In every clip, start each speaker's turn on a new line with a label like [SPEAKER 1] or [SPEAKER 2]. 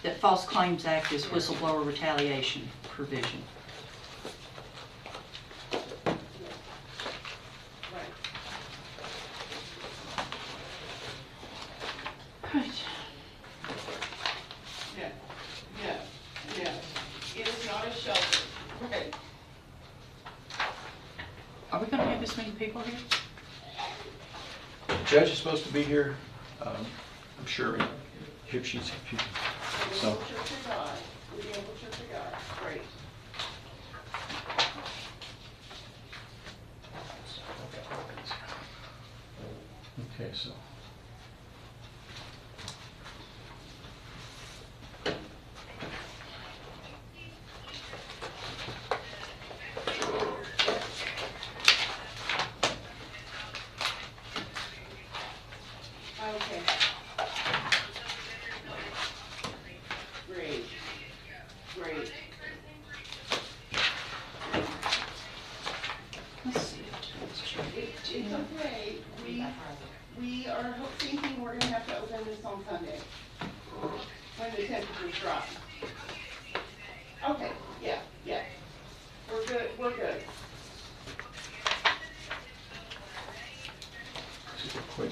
[SPEAKER 1] that False Claims Act is whistleblower retaliation provision. Right.
[SPEAKER 2] Yeah. It is not a shelter. Right.
[SPEAKER 1] Are we going to have this many people here?
[SPEAKER 3] The judge is supposed to be here, I'm sure, if she's, so.
[SPEAKER 2] Church of God. The Church of God. Great.
[SPEAKER 3] Okay, so.
[SPEAKER 2] Okay. Great.
[SPEAKER 1] Let's see.
[SPEAKER 2] It's okay. We are thinking we're gonna have to open this on Sunday when the temperatures drop. Okay, yeah. We're good.
[SPEAKER 3] Super quick.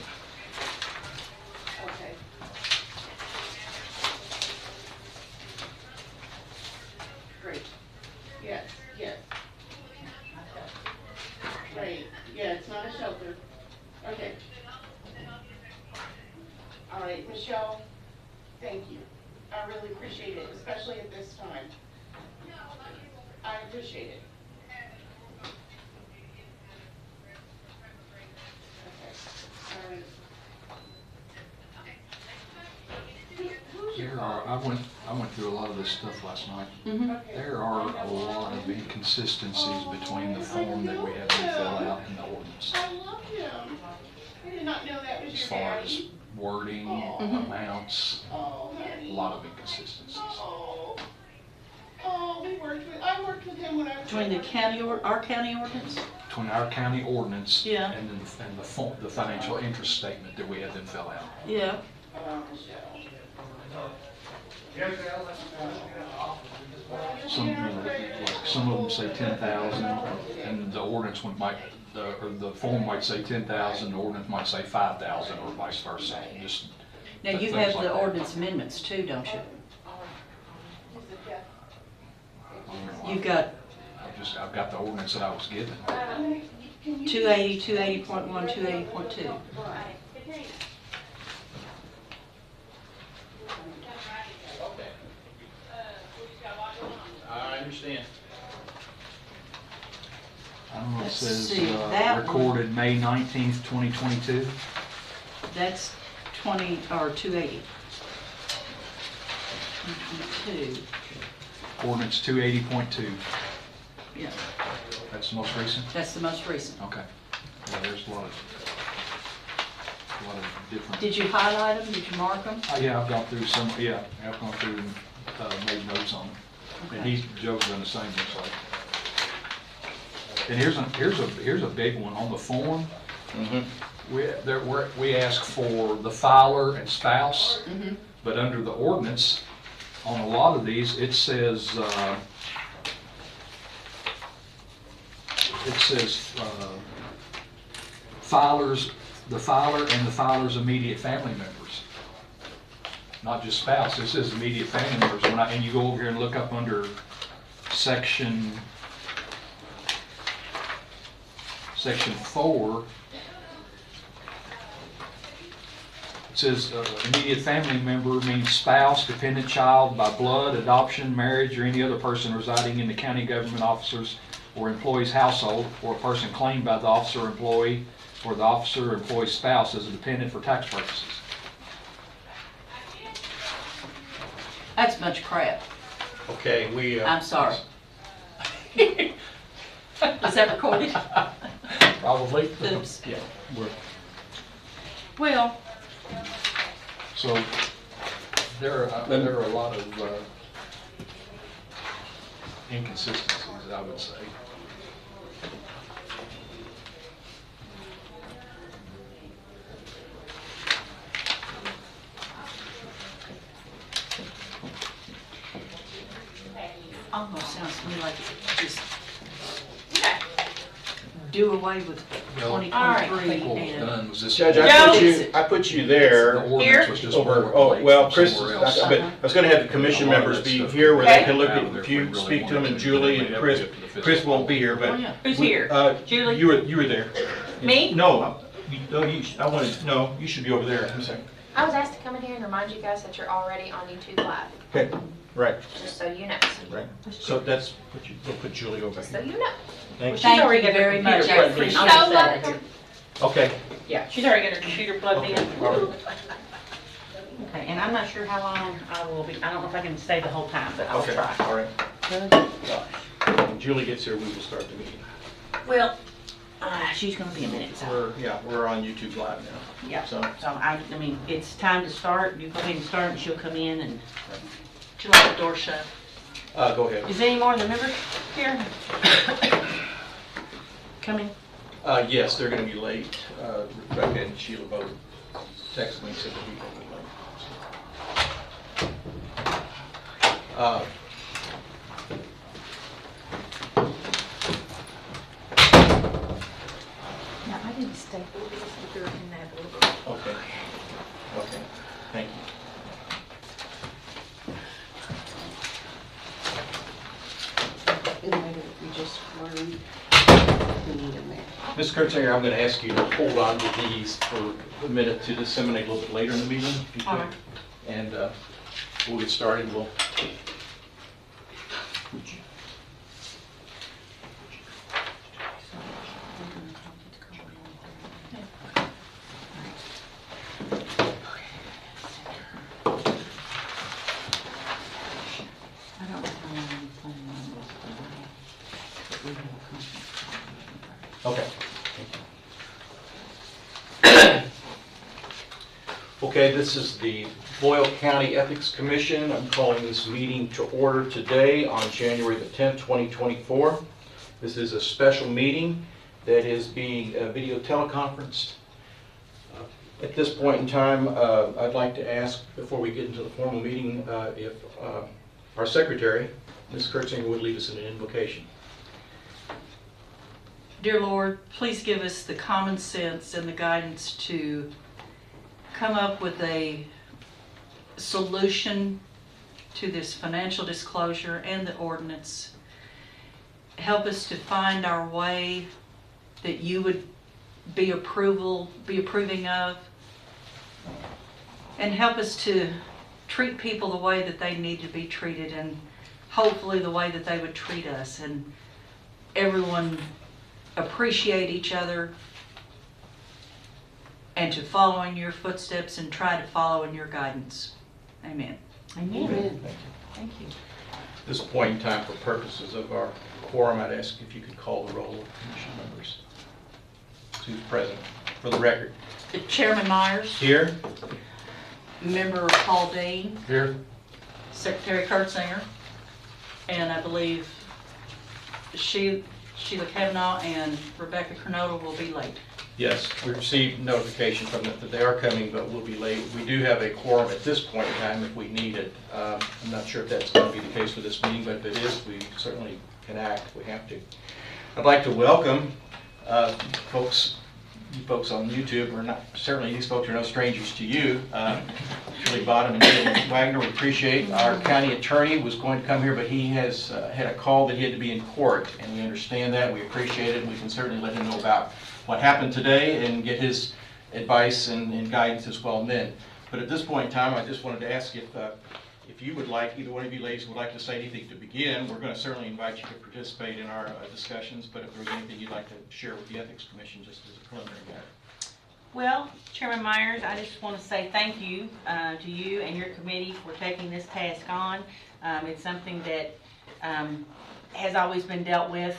[SPEAKER 2] Okay. Great. Yes. Great. Yeah, it's not a shelter. Okay. All right, Michelle, thank you. I really appreciate it, especially at this time. I appreciate it. Okay. All right.
[SPEAKER 3] There are, I went through a lot of this stuff last night.
[SPEAKER 2] Okay.
[SPEAKER 3] There are a lot of inconsistencies between the form that we have to fill out and the ordinance.
[SPEAKER 2] I love him. I did not know that was
[SPEAKER 3] As
[SPEAKER 2] your
[SPEAKER 3] far as
[SPEAKER 2] daddy.
[SPEAKER 3] wording, amounts,
[SPEAKER 2] Oh,
[SPEAKER 3] a
[SPEAKER 2] honey.
[SPEAKER 3] lot of inconsistencies.
[SPEAKER 2] Oh, I worked with him when I was.
[SPEAKER 1] Between the county or our county ordinance?
[SPEAKER 3] Between our county ordinance
[SPEAKER 1] Yeah.
[SPEAKER 3] and then the financial interest statement that we have them fill out.
[SPEAKER 1] Yeah.
[SPEAKER 2] Michelle.
[SPEAKER 3] Some, like some of them say 10,000, and the ordinance one might, or the form might say 10,000, the ordinance might say 5,000, or vice versa. Just
[SPEAKER 1] Now, you
[SPEAKER 3] things
[SPEAKER 1] have
[SPEAKER 3] like
[SPEAKER 1] the
[SPEAKER 3] that.
[SPEAKER 1] ordinance amendments too, don't you? You've
[SPEAKER 3] I've
[SPEAKER 1] got
[SPEAKER 3] got the ordinance that I was given.
[SPEAKER 1] 280, 280.1, 280.2.
[SPEAKER 4] I understand.
[SPEAKER 3] I don't know, it
[SPEAKER 1] Let's
[SPEAKER 3] says
[SPEAKER 1] see, that one-
[SPEAKER 3] recorded May 19th, 2022.
[SPEAKER 1] That's 20, or 280. 2.
[SPEAKER 3] Ordinance 280.2.
[SPEAKER 1] Yeah,
[SPEAKER 3] That's the most recent?
[SPEAKER 1] that's the most recent.
[SPEAKER 3] Okay. Yeah, there's a lot of different.
[SPEAKER 1] Did you highlight them? Did you mark them?
[SPEAKER 3] Yeah, I've gone through some, yeah, I've gone through and made notes on them. And Joe's done the same, looks like. And here's a big one on the form. We ask for the filer and spouse, but under the ordinance, on a lot of these, it says filers, the filer and the filer's immediate family members. Not just spouse, it says immediate family members. And you go over here and look up under section 4, it says immediate family member means spouse, dependent child by blood, adoption, marriage, or any other person residing in the county government officer's or employee's household, or a person claimed by the officer or employee or the officer or employee's spouse as a dependent for tax purposes.
[SPEAKER 1] That's a bunch of crap.
[SPEAKER 4] Okay, we,
[SPEAKER 1] I'm sorry. Is that recorded?
[SPEAKER 3] Probably.
[SPEAKER 1] Oops.
[SPEAKER 3] Yeah.
[SPEAKER 1] Well,
[SPEAKER 3] So there are a lot of inconsistencies, I would say.
[SPEAKER 1] we like to just
[SPEAKER 4] Okay.
[SPEAKER 1] do away with
[SPEAKER 4] All right.
[SPEAKER 1] 2023 and
[SPEAKER 3] Done. Was this?
[SPEAKER 5] Judge, I put you
[SPEAKER 3] The
[SPEAKER 5] there
[SPEAKER 3] ordinance was just
[SPEAKER 5] over,
[SPEAKER 3] more
[SPEAKER 5] oh,
[SPEAKER 3] like
[SPEAKER 5] well,
[SPEAKER 3] from
[SPEAKER 5] Chris,
[SPEAKER 3] somewhere else.
[SPEAKER 5] but I was gonna have the commission members be here where they can look at, if you speak to them, and Julie and Chris. Chris won't be here, but.
[SPEAKER 4] Who's here? Julie?
[SPEAKER 5] You were there.
[SPEAKER 4] Me?
[SPEAKER 5] No, you should be over there. I'm sorry.
[SPEAKER 6] I was asked to come in here and remind you guys that you're already on YouTube Live,
[SPEAKER 5] Okay, right,
[SPEAKER 6] just so you know.
[SPEAKER 5] right. So that's, we'll put Julie over
[SPEAKER 6] Just so
[SPEAKER 5] here.
[SPEAKER 6] you know.
[SPEAKER 5] Thank you.
[SPEAKER 4] She's already got her
[SPEAKER 1] very much.
[SPEAKER 4] computer
[SPEAKER 1] I
[SPEAKER 4] plugged in.
[SPEAKER 1] appreciate
[SPEAKER 4] I'll
[SPEAKER 6] So
[SPEAKER 4] just say that.
[SPEAKER 6] welcome.
[SPEAKER 5] Okay.
[SPEAKER 4] Yeah, she's already got her computer plugged in.
[SPEAKER 5] All right.
[SPEAKER 4] Okay, and I'm not sure how long I will be, I don't know if I can stay the whole time, but I'll
[SPEAKER 5] Okay,
[SPEAKER 4] try.
[SPEAKER 5] all right.
[SPEAKER 4] Good gosh.
[SPEAKER 5] When Julie gets here, we will start the meeting.
[SPEAKER 4] Well, she's gonna be a minute, so.
[SPEAKER 5] We're on YouTube Live now.
[SPEAKER 4] Yeah,
[SPEAKER 5] So,
[SPEAKER 4] so I mean, it's time to start. You go ahead and start and she'll come in and,
[SPEAKER 1] do you like the door shut?
[SPEAKER 5] go ahead.
[SPEAKER 4] is there any more of the members here? Coming?
[SPEAKER 5] Yes, they're gonna be late. Rebecca and Sheila both texted me and said they'll be late.
[SPEAKER 4] No, I didn't stay. They're in that a little bit.
[SPEAKER 5] Okay, okay, thank you.
[SPEAKER 2] And later, we just learned we need them there.
[SPEAKER 5] Ms. Kurtzinger, I'm gonna ask you to hold on to these for a minute to disseminate a little bit later in the meeting, if you
[SPEAKER 4] All
[SPEAKER 5] could.
[SPEAKER 4] right.
[SPEAKER 5] And we'll get started. We'll.
[SPEAKER 4] I don't know how long I'm planning on this, but we have a conference.
[SPEAKER 5] Okay. Okay, this is the Boyle County Ethics Commission. I'm calling this meeting to order today on January the 10th, 2024. This is a special meeting that is being video teleconferenced. At this point in time, I'd like to ask, before we get into the formal meeting, if our secretary, Ms. Kurtzinger, would lead us in an invocation.
[SPEAKER 1] Dear Lord, please give us the common sense and the guidance to come up with a solution to this financial disclosure and the ordinance. Help us to find our way that you would be approving of, and help us to treat people the way that they need to be treated, and hopefully the way that they would treat us, and everyone appreciate each other, and to follow in your footsteps and try to follow in your guidance. Amen.
[SPEAKER 4] Amen.
[SPEAKER 1] Thank you.
[SPEAKER 5] At this point in time, for purposes of our quorum, I'd ask if you could call the roll of commission members. Who's present, for the record?
[SPEAKER 1] Chairman Myers,
[SPEAKER 5] Here?
[SPEAKER 1] Member Paul Dean,
[SPEAKER 5] Here.
[SPEAKER 1] Secretary Kurtzinger, and I believe Sheila Kavanaugh and Rebecca Cronoda will be late.
[SPEAKER 5] Yes, we received notification from them that they are coming, but we'll be late. We do have a quorum at this point in time if we need it. I'm not sure if that's going to be the case for this meeting, but if it is, we certainly can act if we have to. I'd like to welcome you folks on YouTube, or not, certainly these folks are no strangers to you. Julie Bottom and David Wagner, we appreciate. Our county attorney was going to come here, but he has had a call that he had to be in court, and we understand that, we appreciate it, and we can certainly let him know about what happened today and get his advice and guidance as well then. But at this point in time, I just wanted to ask if you would like, either one of you ladies would like to say anything to begin. We're going to certainly invite you to participate in our discussions, but if there's anything you'd like to share with the Ethics Commission just as a preliminary matter.
[SPEAKER 4] Well, Chairman Myers, I just want to say thank you to you and your committee for taking this task on. It's something that has always been dealt with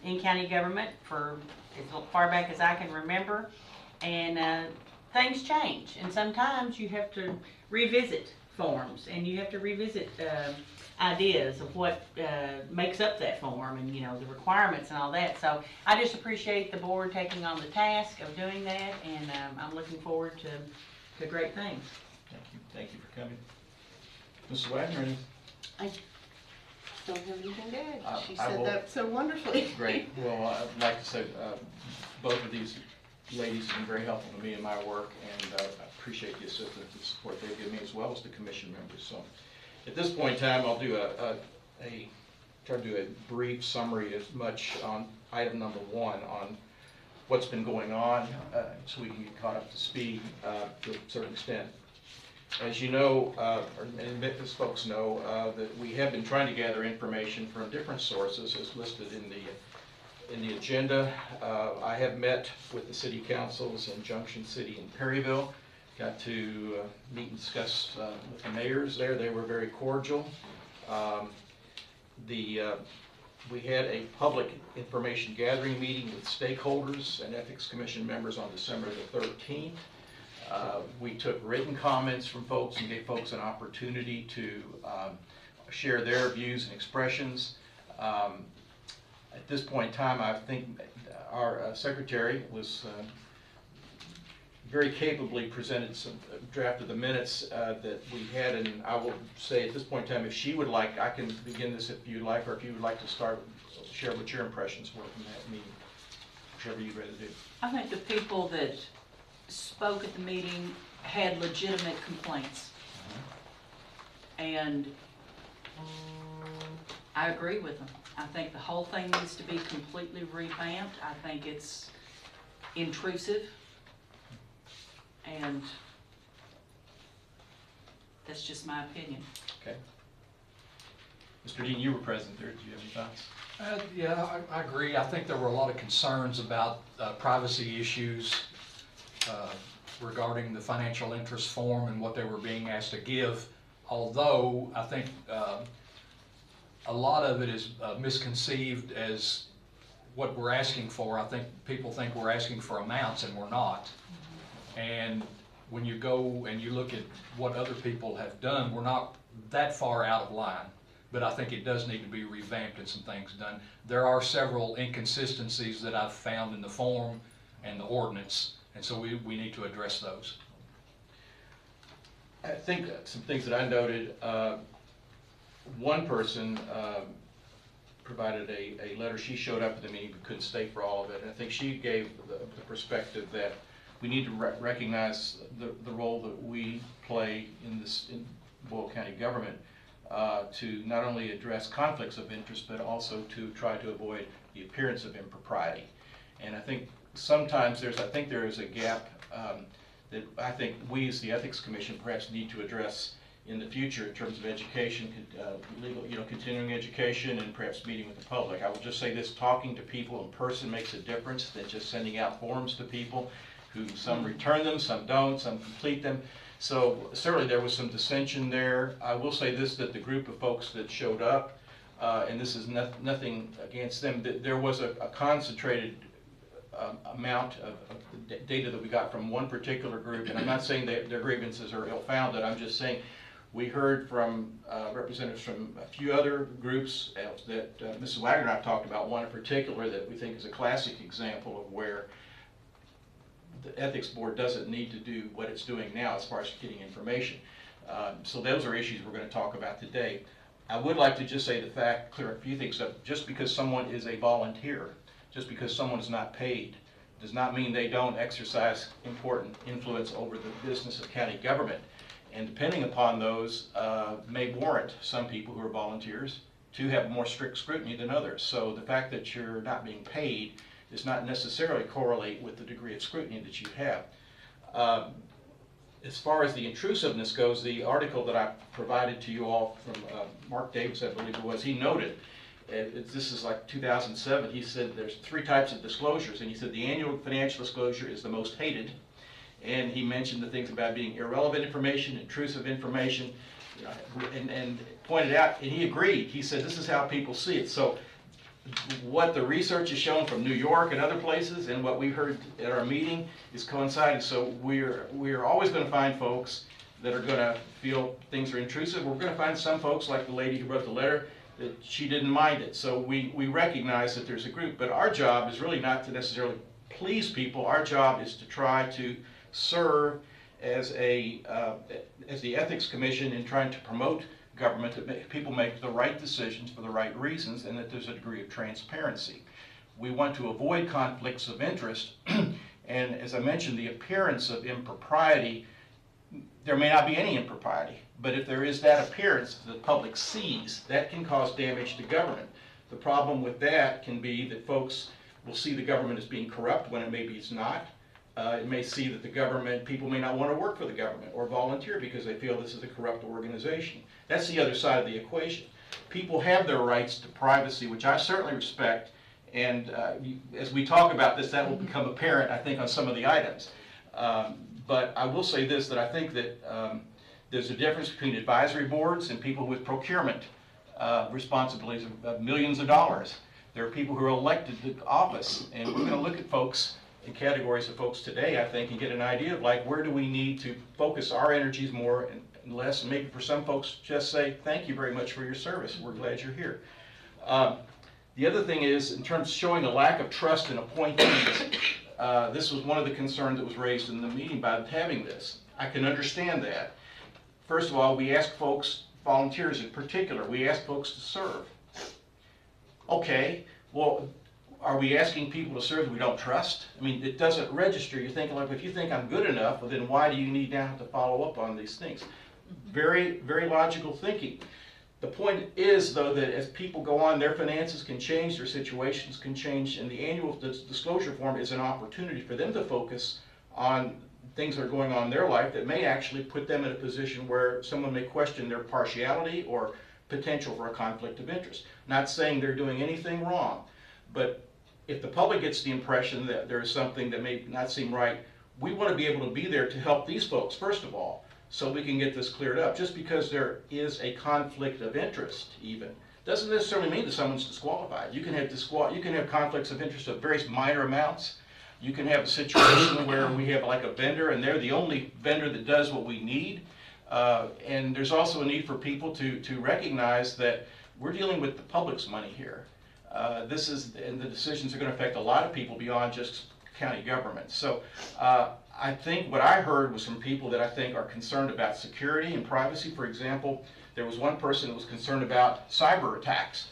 [SPEAKER 4] in county government for as far back as I can remember, and things change, and sometimes you have to revisit forms, and you have to revisit ideas of what makes up that form, and the requirements and all that. So I just appreciate the board taking on the task of doing that, and I'm looking forward to great things.
[SPEAKER 5] Thank you for coming. Mrs. Wagner, any?
[SPEAKER 2] don't have anything to add. She
[SPEAKER 5] I
[SPEAKER 2] said
[SPEAKER 5] will-
[SPEAKER 2] that so wonderfully.
[SPEAKER 5] Great. Well, I'd like to say both of these ladies have been very helpful to me in my work, and I appreciate the assistance and support they've given me, as well as the commission members. So at this point in time, I'll do try to do a brief summary as much on item number 1 on what's been going on, so we can get caught up to speed to a certain extent. As you know, and as folks know, that we have been trying to gather information from different sources as listed in the agenda. I have met with the city councils in Junction City and Perryville. Got to meet and discuss with the mayors there. They were very cordial. We had a public information gathering meeting with stakeholders and Ethics Commission members on December the 13th. We took written comments from folks and gave folks an opportunity to share their views and expressions. At this point in time, I think our secretary was very capably presented some draft of the minutes that we had, and I will say at this point in time, if she would like, I can begin this if you'd like, or if you would like to start, share what your impressions were from that meeting, whichever you'd rather do.
[SPEAKER 1] I think the people that spoke at the meeting had legitimate complaints. And I agree with them. I think the whole thing needs to be completely revamped. I think it's intrusive. And that's just my opinion.
[SPEAKER 5] Okay. Mr. Dean, you were present there. Did you have any thoughts?
[SPEAKER 3] Yeah, I agree. I think there were a lot of concerns about privacy issues regarding the financial interest form and what they were being asked to give. Although I think a lot of it is misconceived as what we're asking for. I think people think we're asking for amounts, and we're not. And when you go and you look at what other people have done, we're not that far out of line. But I think it does need to be revamped and some things done. There are several inconsistencies that I've found in the form and the ordinance, and so we need to address those.
[SPEAKER 5] I think some things that I noted, one person provided a letter. She showed up at the meeting but couldn't stay for all of it. And I think she gave the perspective that we need to recognize the role that we play in Boyle County government to not only address conflicts of interest, but also to try to avoid the appearance of impropriety. And I think sometimes there is a gap that I think we as the Ethics Commission perhaps need to address in the future in terms of education, continuing education, and perhaps meeting with the public. I will just say this: talking to people in person makes a difference than just sending out forms to people who some return them, some don't, some complete them. So certainly there was some dissension there. I will say this, that the group of folks that showed up, and this is nothing against them, that there was a concentrated amount of data that we got from one particular group, and I'm not saying that their grievances are ill-founded. I'm just saying we heard from representatives from a few other groups that Mrs. Wagner and I talked about, one in particular that we think is a classic example of where the Ethics Board doesn't need to do what it's doing now as far as getting information. So those are issues we're going to talk about today. I would like to just say clear a few things up. Just because someone is a volunteer, just because someone is not paid, does not mean they don't exercise important influence over the business of county government. And depending upon those, may warrant some people who are volunteers to have more strict scrutiny than others. So the fact that you're not being paid does not necessarily correlate with the degree of scrutiny that you have. As far as the intrusiveness goes, the article that I provided to you all from Mark Davis, I believe it was, he noted, this is like 2007, he said there's 3 types of disclosures, and he said the annual financial disclosure is the most hated, and he mentioned the things about being irrelevant information, intrusive information, and pointed out, and he agreed, he said this is how people see it. So what the research has shown from New York and other places and what we heard at our meeting is coinciding. So we're always going to find folks that are going to feel things are intrusive. We're going to find some folks, like the lady who wrote the letter, that she didn't mind it. So we recognize that there's a group, but our job is really not to necessarily please people. Our job is to try to serve as the Ethics Commission in trying to promote government, that people make the right decisions for the right reasons, and that there's a degree of transparency. We want to avoid conflicts of interest, and as I mentioned, the appearance of impropriety, there may not be any impropriety, but if there is that appearance that the public sees, that can cause damage to government. The problem with that can be that folks will see the government as being corrupt when maybe it's not. It may see that the government, people may not want to work for the government or volunteer because they feel this is a corrupt organization. That's the other side of the equation. People have their rights to privacy, which I certainly respect, and as we talk about this, that will become apparent, I think, on some of the items. But I will say this, that I think that there's a difference between advisory boards and people with procurement responsibilities of millions of dollars. There are people who are elected to office, and we're going to look at folks in categories of folks today, I think, and get an idea of like where do we need to focus our energies more and less, and maybe for some folks just say thank you very much for your service, we're glad you're here. The other thing is, in terms of showing a lack of trust in appointees, this was one of the concerns that was raised in the meeting by having this. I can understand that. First of all, we ask folks, volunteers in particular, we ask folks to serve. Okay, well, are we asking people to serve that we don't trust? I mean, it doesn't register. You're thinking, like, if you think I'm good enough, well, then why do you need now to follow up on these things? Very, very logical thinking. The point is, though, that as people go on, their finances can change, their situations can change, and the annual disclosure form is an opportunity for them to focus on things that are going on in their life that may actually put them in a position where someone may question their partiality or potential for a conflict of interest. Not saying they're doing anything wrong, but if the public gets the impression that there's something that may not seem right, we want to be able to be there to help these folks, first of all, so we can get this cleared up. Just because there is a conflict of interest, even, doesn't necessarily mean that someone's disqualified. You can have conflicts of interest of various minor amounts. You can have a situation where we have like a vendor and they're the only vendor that does what we need. And there's also a need for people to recognize that we're dealing with the public's money here. And the decisions are going to affect a lot of people beyond just county government. So I think what I heard was from people that I think are concerned about security and privacy. For example, there was one person that was concerned about cyber attacks.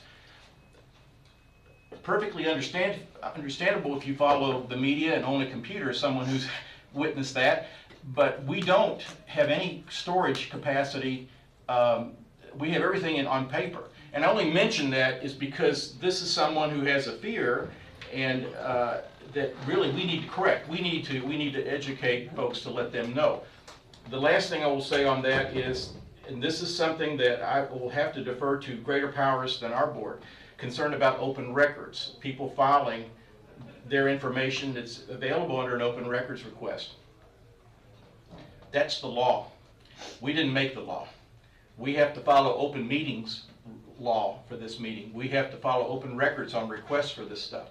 [SPEAKER 5] Perfectly understandable if you follow the media and own a computer as someone who's witnessed that, but we don't have any storage capacity. We have everything on paper. And I only mention that is because this is someone who has a fear, and that really we need to correct. We need to educate folks to let them know. The last thing I will say on that is, and this is something that I will have to defer to greater powers than our board, concerned about open records, people filing their information that's available under an open records request. That's the law. We didn't make the law. We have to follow open meetings law for this meeting. We have to follow open records on requests for this stuff.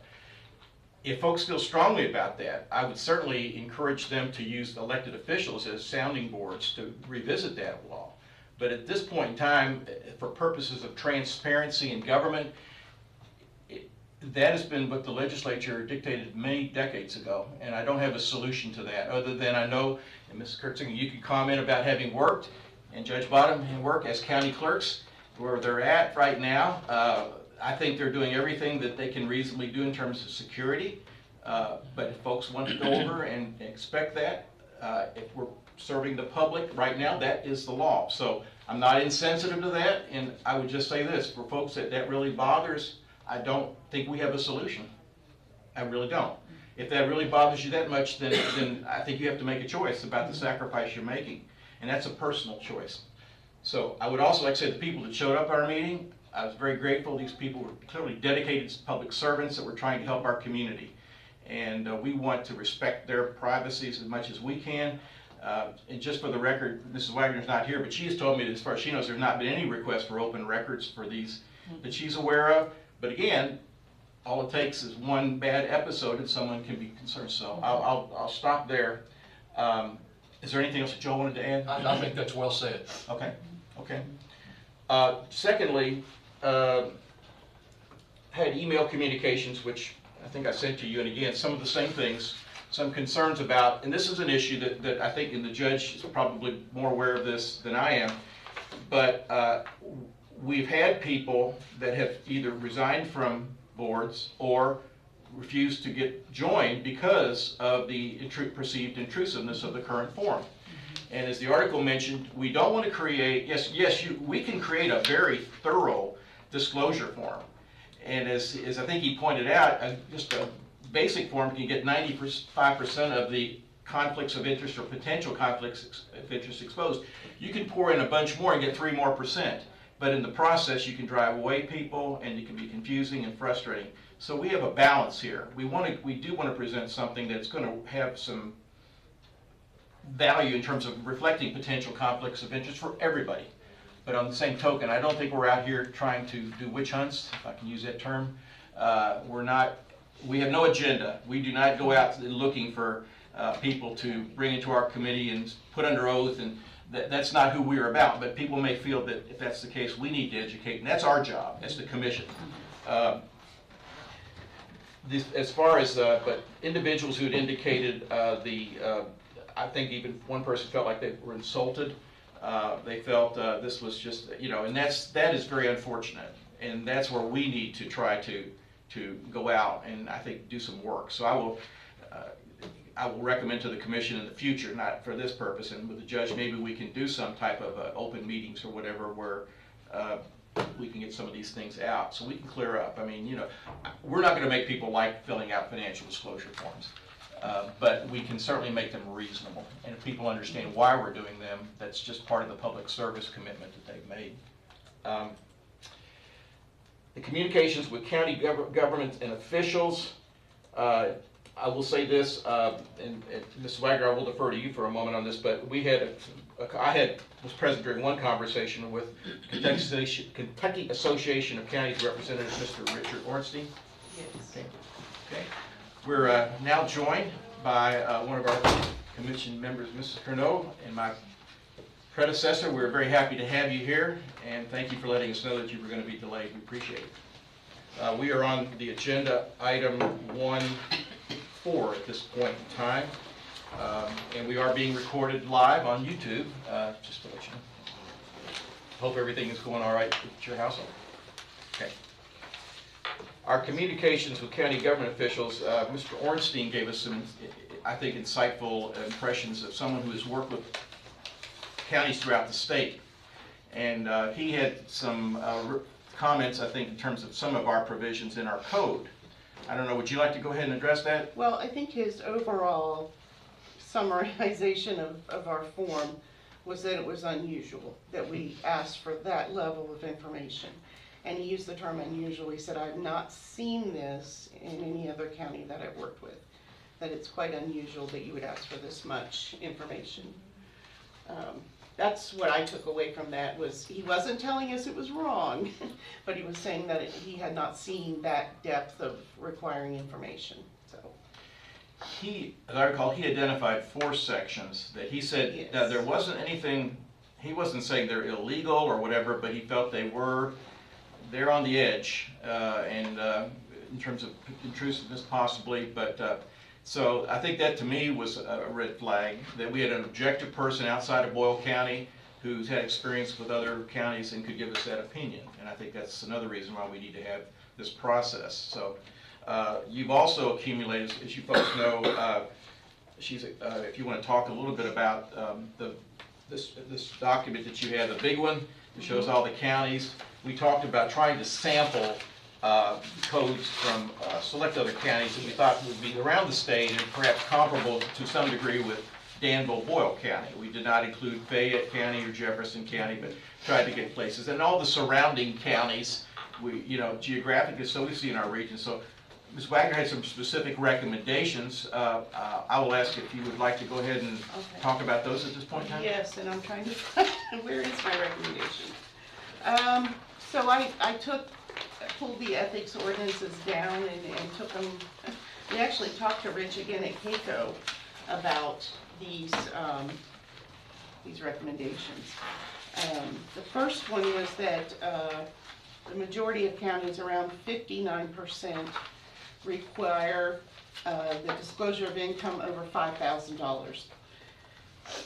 [SPEAKER 5] If folks feel strongly about that, I would certainly encourage them to use elected officials as sounding boards to revisit that law. But at this point in time, for purposes of transparency in government, that has been what the legislature dictated many decades ago, and I don't have a solution to that other than I know, and Ms. Kurtzinger, you could comment about having worked, and Judge Bottom and work as county clerks, where they're at right now. I think they're doing everything that they can reasonably do in terms of security, but if folks want to go over and expect that, if we're serving the public right now, that is the law. So I'm not insensitive to that, and I would just say this, for folks that really bothers, I don't think we have a solution. I really don't. If that really bothers you that much, then I think you have to make a choice about the sacrifice you're making, and that's a personal choice. So I would also like to say the people that showed up at our meeting, I was very grateful. These people were clearly dedicated public servants that were trying to help our community. And we want to respect their privacies as much as we can. And just for the record, Mrs. Wagner's not here, but she has told me that as far as she knows, there's not been any request for open records for these that she's aware of. But again, all it takes is one bad episode and someone can be concerned. So I'll stop there. Is there anything else that Joe wanted to add?
[SPEAKER 3] I think that's well said.
[SPEAKER 5] Okay. Okay. Secondly, had email communications, which I think I sent to you, and again, some of the same things, some concerns about, and this is an issue that I think, and the judge is probably more aware of this than I am, But we've had people that have either resigned from boards or refused to get joined because of the perceived intrusiveness of the current form. And as the article mentioned, we don't want to create, we can create a very thorough disclosure form. And as I think he pointed out, just a basic form can get 95% of the conflicts of interest or potential conflicts of interest exposed. You can pour in a bunch more and get 3% more. But in the process, you can drive away people, and it can be confusing and frustrating. So we have a balance here. We do want to present something that's going to have some value in terms of reflecting potential conflicts of interest for everybody. But on the same token, I don't think we're out here trying to do witch hunts, if I can use that term. We have no agenda. We do not go out looking for people to bring into our committee and put under oath, and that's not who we're about. But people may feel that if that's the case, we need to educate, and that's our job as the commission. As far as but individuals who had indicated I think even one person felt like they were insulted. They felt this was just, and that is very unfortunate, and that's where we need to try to go out and I think do some work. So I will recommend to the commission in the future, not for this purpose, and with the judge, maybe we can do some type of open meetings or whatever where we can get some of these things out so we can clear up. I mean, we're not going to make people like filling out financial disclosure forms. But we can certainly make them reasonable. And if people understand why we're doing them, that's just part of the public service commitment that they've made. The communications with county government and officials, I will say this, and Ms. Wagner, I will defer to you for a moment on this, but I was present during one conversation with Kentucky Association of Counties Representative, Mr. Richard Ornstein.
[SPEAKER 1] Yes.
[SPEAKER 5] Okay. We're now joined by one of our commission members, Mrs. Curnow, and my predecessor. We're very happy to have you here, and thank you for letting us know that you were going to be delayed. We appreciate it. We are on the agenda item 1-4 at this point in time, and we are being recorded live on YouTube, just to let you know. Hope everything is going all right at your household. Okay. Our communications with county government officials, Mr. Ornstein gave us some, I think, insightful impressions of someone who has worked with counties throughout the state. And he had some comments, I think, in terms of some of our provisions in our code. I don't know, would you like to go ahead and address that?
[SPEAKER 2] Well, I think his overall summarization of our form was that it was unusual that we asked for that level of information. And he used the term unusual. He said, I've not seen this in any other county that I've worked with, that it's quite unusual that you would ask for this much information. That's what I took away from that, was he wasn't telling us it was wrong, but he was saying that he had not seen that depth of requiring information. So
[SPEAKER 5] As I recall, he identified 4 sections that he said
[SPEAKER 2] Yes.
[SPEAKER 5] that there wasn't anything, he wasn't saying they're illegal or whatever, but he felt they're on the edge, and in terms of intrusiveness possibly, but so I think that to me was a red flag, that we had an objective person outside of Boyle County who's had experience with other counties and could give us that opinion, and I think that's another reason why we need to have this process. So you've also accumulated, as you folks know, if you want to talk a little bit about this document that you have, the big one that shows all the counties. We talked about trying to sample codes from select other counties that we thought would be around the state and perhaps comparable to some degree with Danville-Boyle County. We did not include Fayette County or Jefferson County, but tried to get places. And all the surrounding counties, geographically, so we see in our region. So Ms. Wagner had some specific recommendations. I will ask if you would like to go ahead and talk about those at this point in time.
[SPEAKER 2] yes, and I'm trying to find, where is my recommendation? So I pulled the ethics ordinances down and took them, we actually talked to Rich again at CAECO about these recommendations. The first one was that the majority of counties, around 59%, require the disclosure of income over $5,000.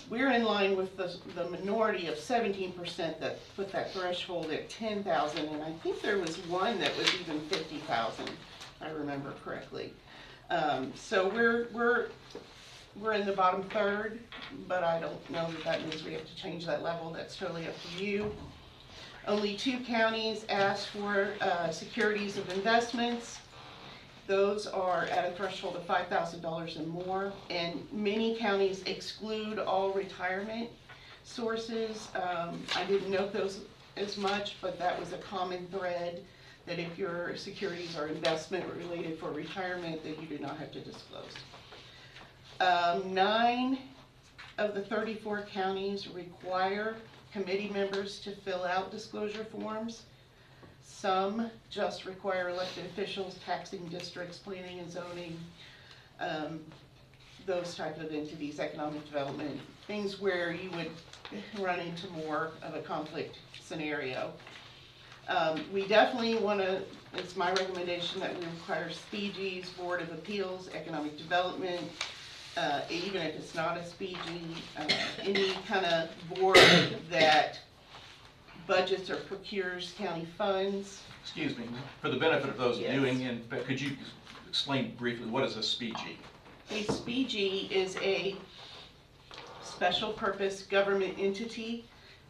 [SPEAKER 2] we're in line with the minority of 17% that put that threshold at 10,000, and I think there was one that was even 50,000, if I remember correctly. So we're in the bottom third, but I don't know that that means we have to change that level. That's totally up to you. Only 2 counties asked for securities of investments. Those are at a threshold of $5,000 and more, and many counties exclude all retirement sources. I didn't note those as much, but that was a common thread, that if your securities are investment related for retirement, that you do not have to disclose. 9 of the 34 counties require committee members to fill out disclosure forms. Some just require elected officials, taxing districts, planning and zoning, those type of entities, economic development, things where you would run into more of a conflict scenario. We definitely want to, it's my recommendation that we require SPGs, Board of Appeals, Economic Development, even if it's not a SPG, any kind of board that budgets or procures county funds.
[SPEAKER 5] Excuse me, for the benefit of those
[SPEAKER 2] Yes.
[SPEAKER 5] viewing, and could you explain briefly what is a SPG?
[SPEAKER 2] A SPG is a special purpose government entity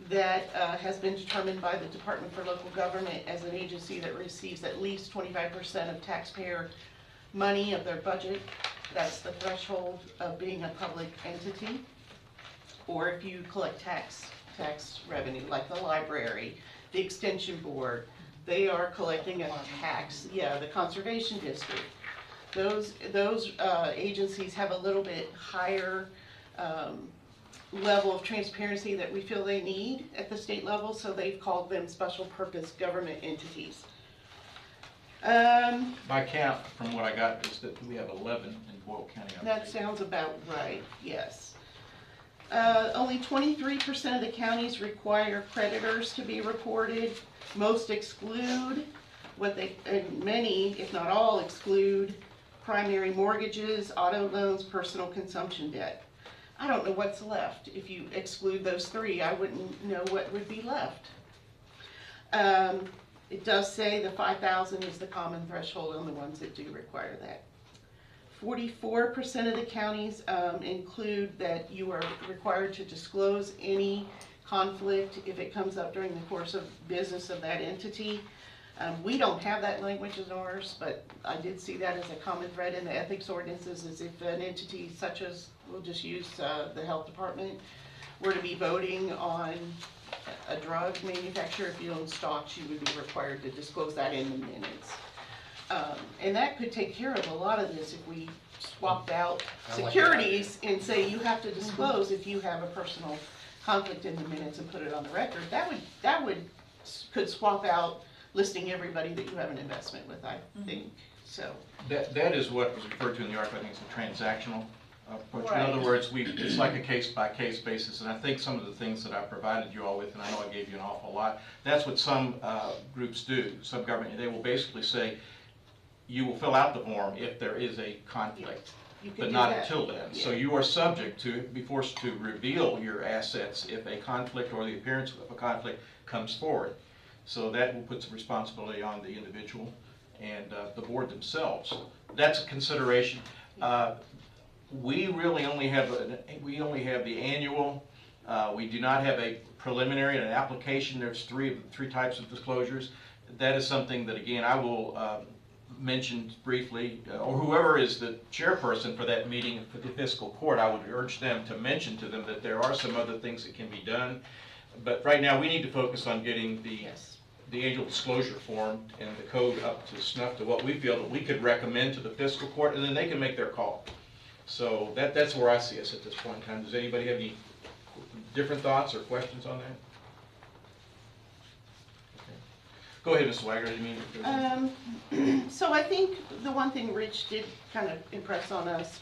[SPEAKER 2] that has been determined by the Department for Local Government as an agency that receives at least 25% of taxpayer money of their budget. That's the threshold of being a public entity. Or if you collect tax revenue, like the library, the extension board, they are collecting a tax, the conservation district. Those agencies have a little bit higher level of transparency that we feel they need at the state level, so they've called them special purpose government entities.
[SPEAKER 5] My count, from what I got, is that we have 11 in Boyle County.
[SPEAKER 2] That sounds about right, yes. Only 23% of the counties require creditors to be reported. Most exclude, and many, if not all, exclude primary mortgages, auto loans, personal consumption debt. I don't know what's left. If you exclude those 3, I wouldn't know what would be left. It does say the 5,000 is the common threshold on the ones that do require that. 44% of the counties include that you are required to disclose any conflict if it comes up during the course of business of that entity. We don't have that language in ours, but I did see that as a common thread in the ethics ordinances, is if an entity such as, we'll just use the health department, were to be voting on a drug manufacturer, if you own stocks, you would be required to disclose that in the minutes. And that could take care of a lot of this if we swapped out securities and say you have to disclose if you have a personal conflict in the minutes and put it on the record. Could swap out listing everybody that you have an investment with, I think, so.
[SPEAKER 5] That is what was referred to in the article, I think it's a transactional approach.
[SPEAKER 2] Right.
[SPEAKER 5] In other words, it's like a case-by-case basis, and I think some of the things that I provided you all with, and I know I gave you an awful lot, that's what some groups do, some government, they will basically say, you will fill out the form if there is a conflict,
[SPEAKER 2] You could
[SPEAKER 5] but
[SPEAKER 2] do
[SPEAKER 5] not
[SPEAKER 2] that.
[SPEAKER 5] until then. So
[SPEAKER 2] Yeah.
[SPEAKER 5] you are subject to, be forced to reveal your assets if a conflict or the appearance of a conflict comes forward. So that will put some responsibility on the individual and the board themselves. That's a consideration. We really only have the annual. We do not have a preliminary and an application. There's three types of disclosures. That is something that, again, I will mention briefly, or whoever is the chairperson for that meeting for the fiscal court, I would urge them to mention to them that there are some other things that can be done. But right now, we need to focus on getting the annual disclosure form and the code up to snuff to what we feel that we could recommend to the fiscal court, and then they can make their call. So that's where I see us at this point in time. Does anybody have any different thoughts or questions on that? Okay. Go ahead, Ms. Wagner.
[SPEAKER 2] So I think the one thing Rich did kind of impress on us,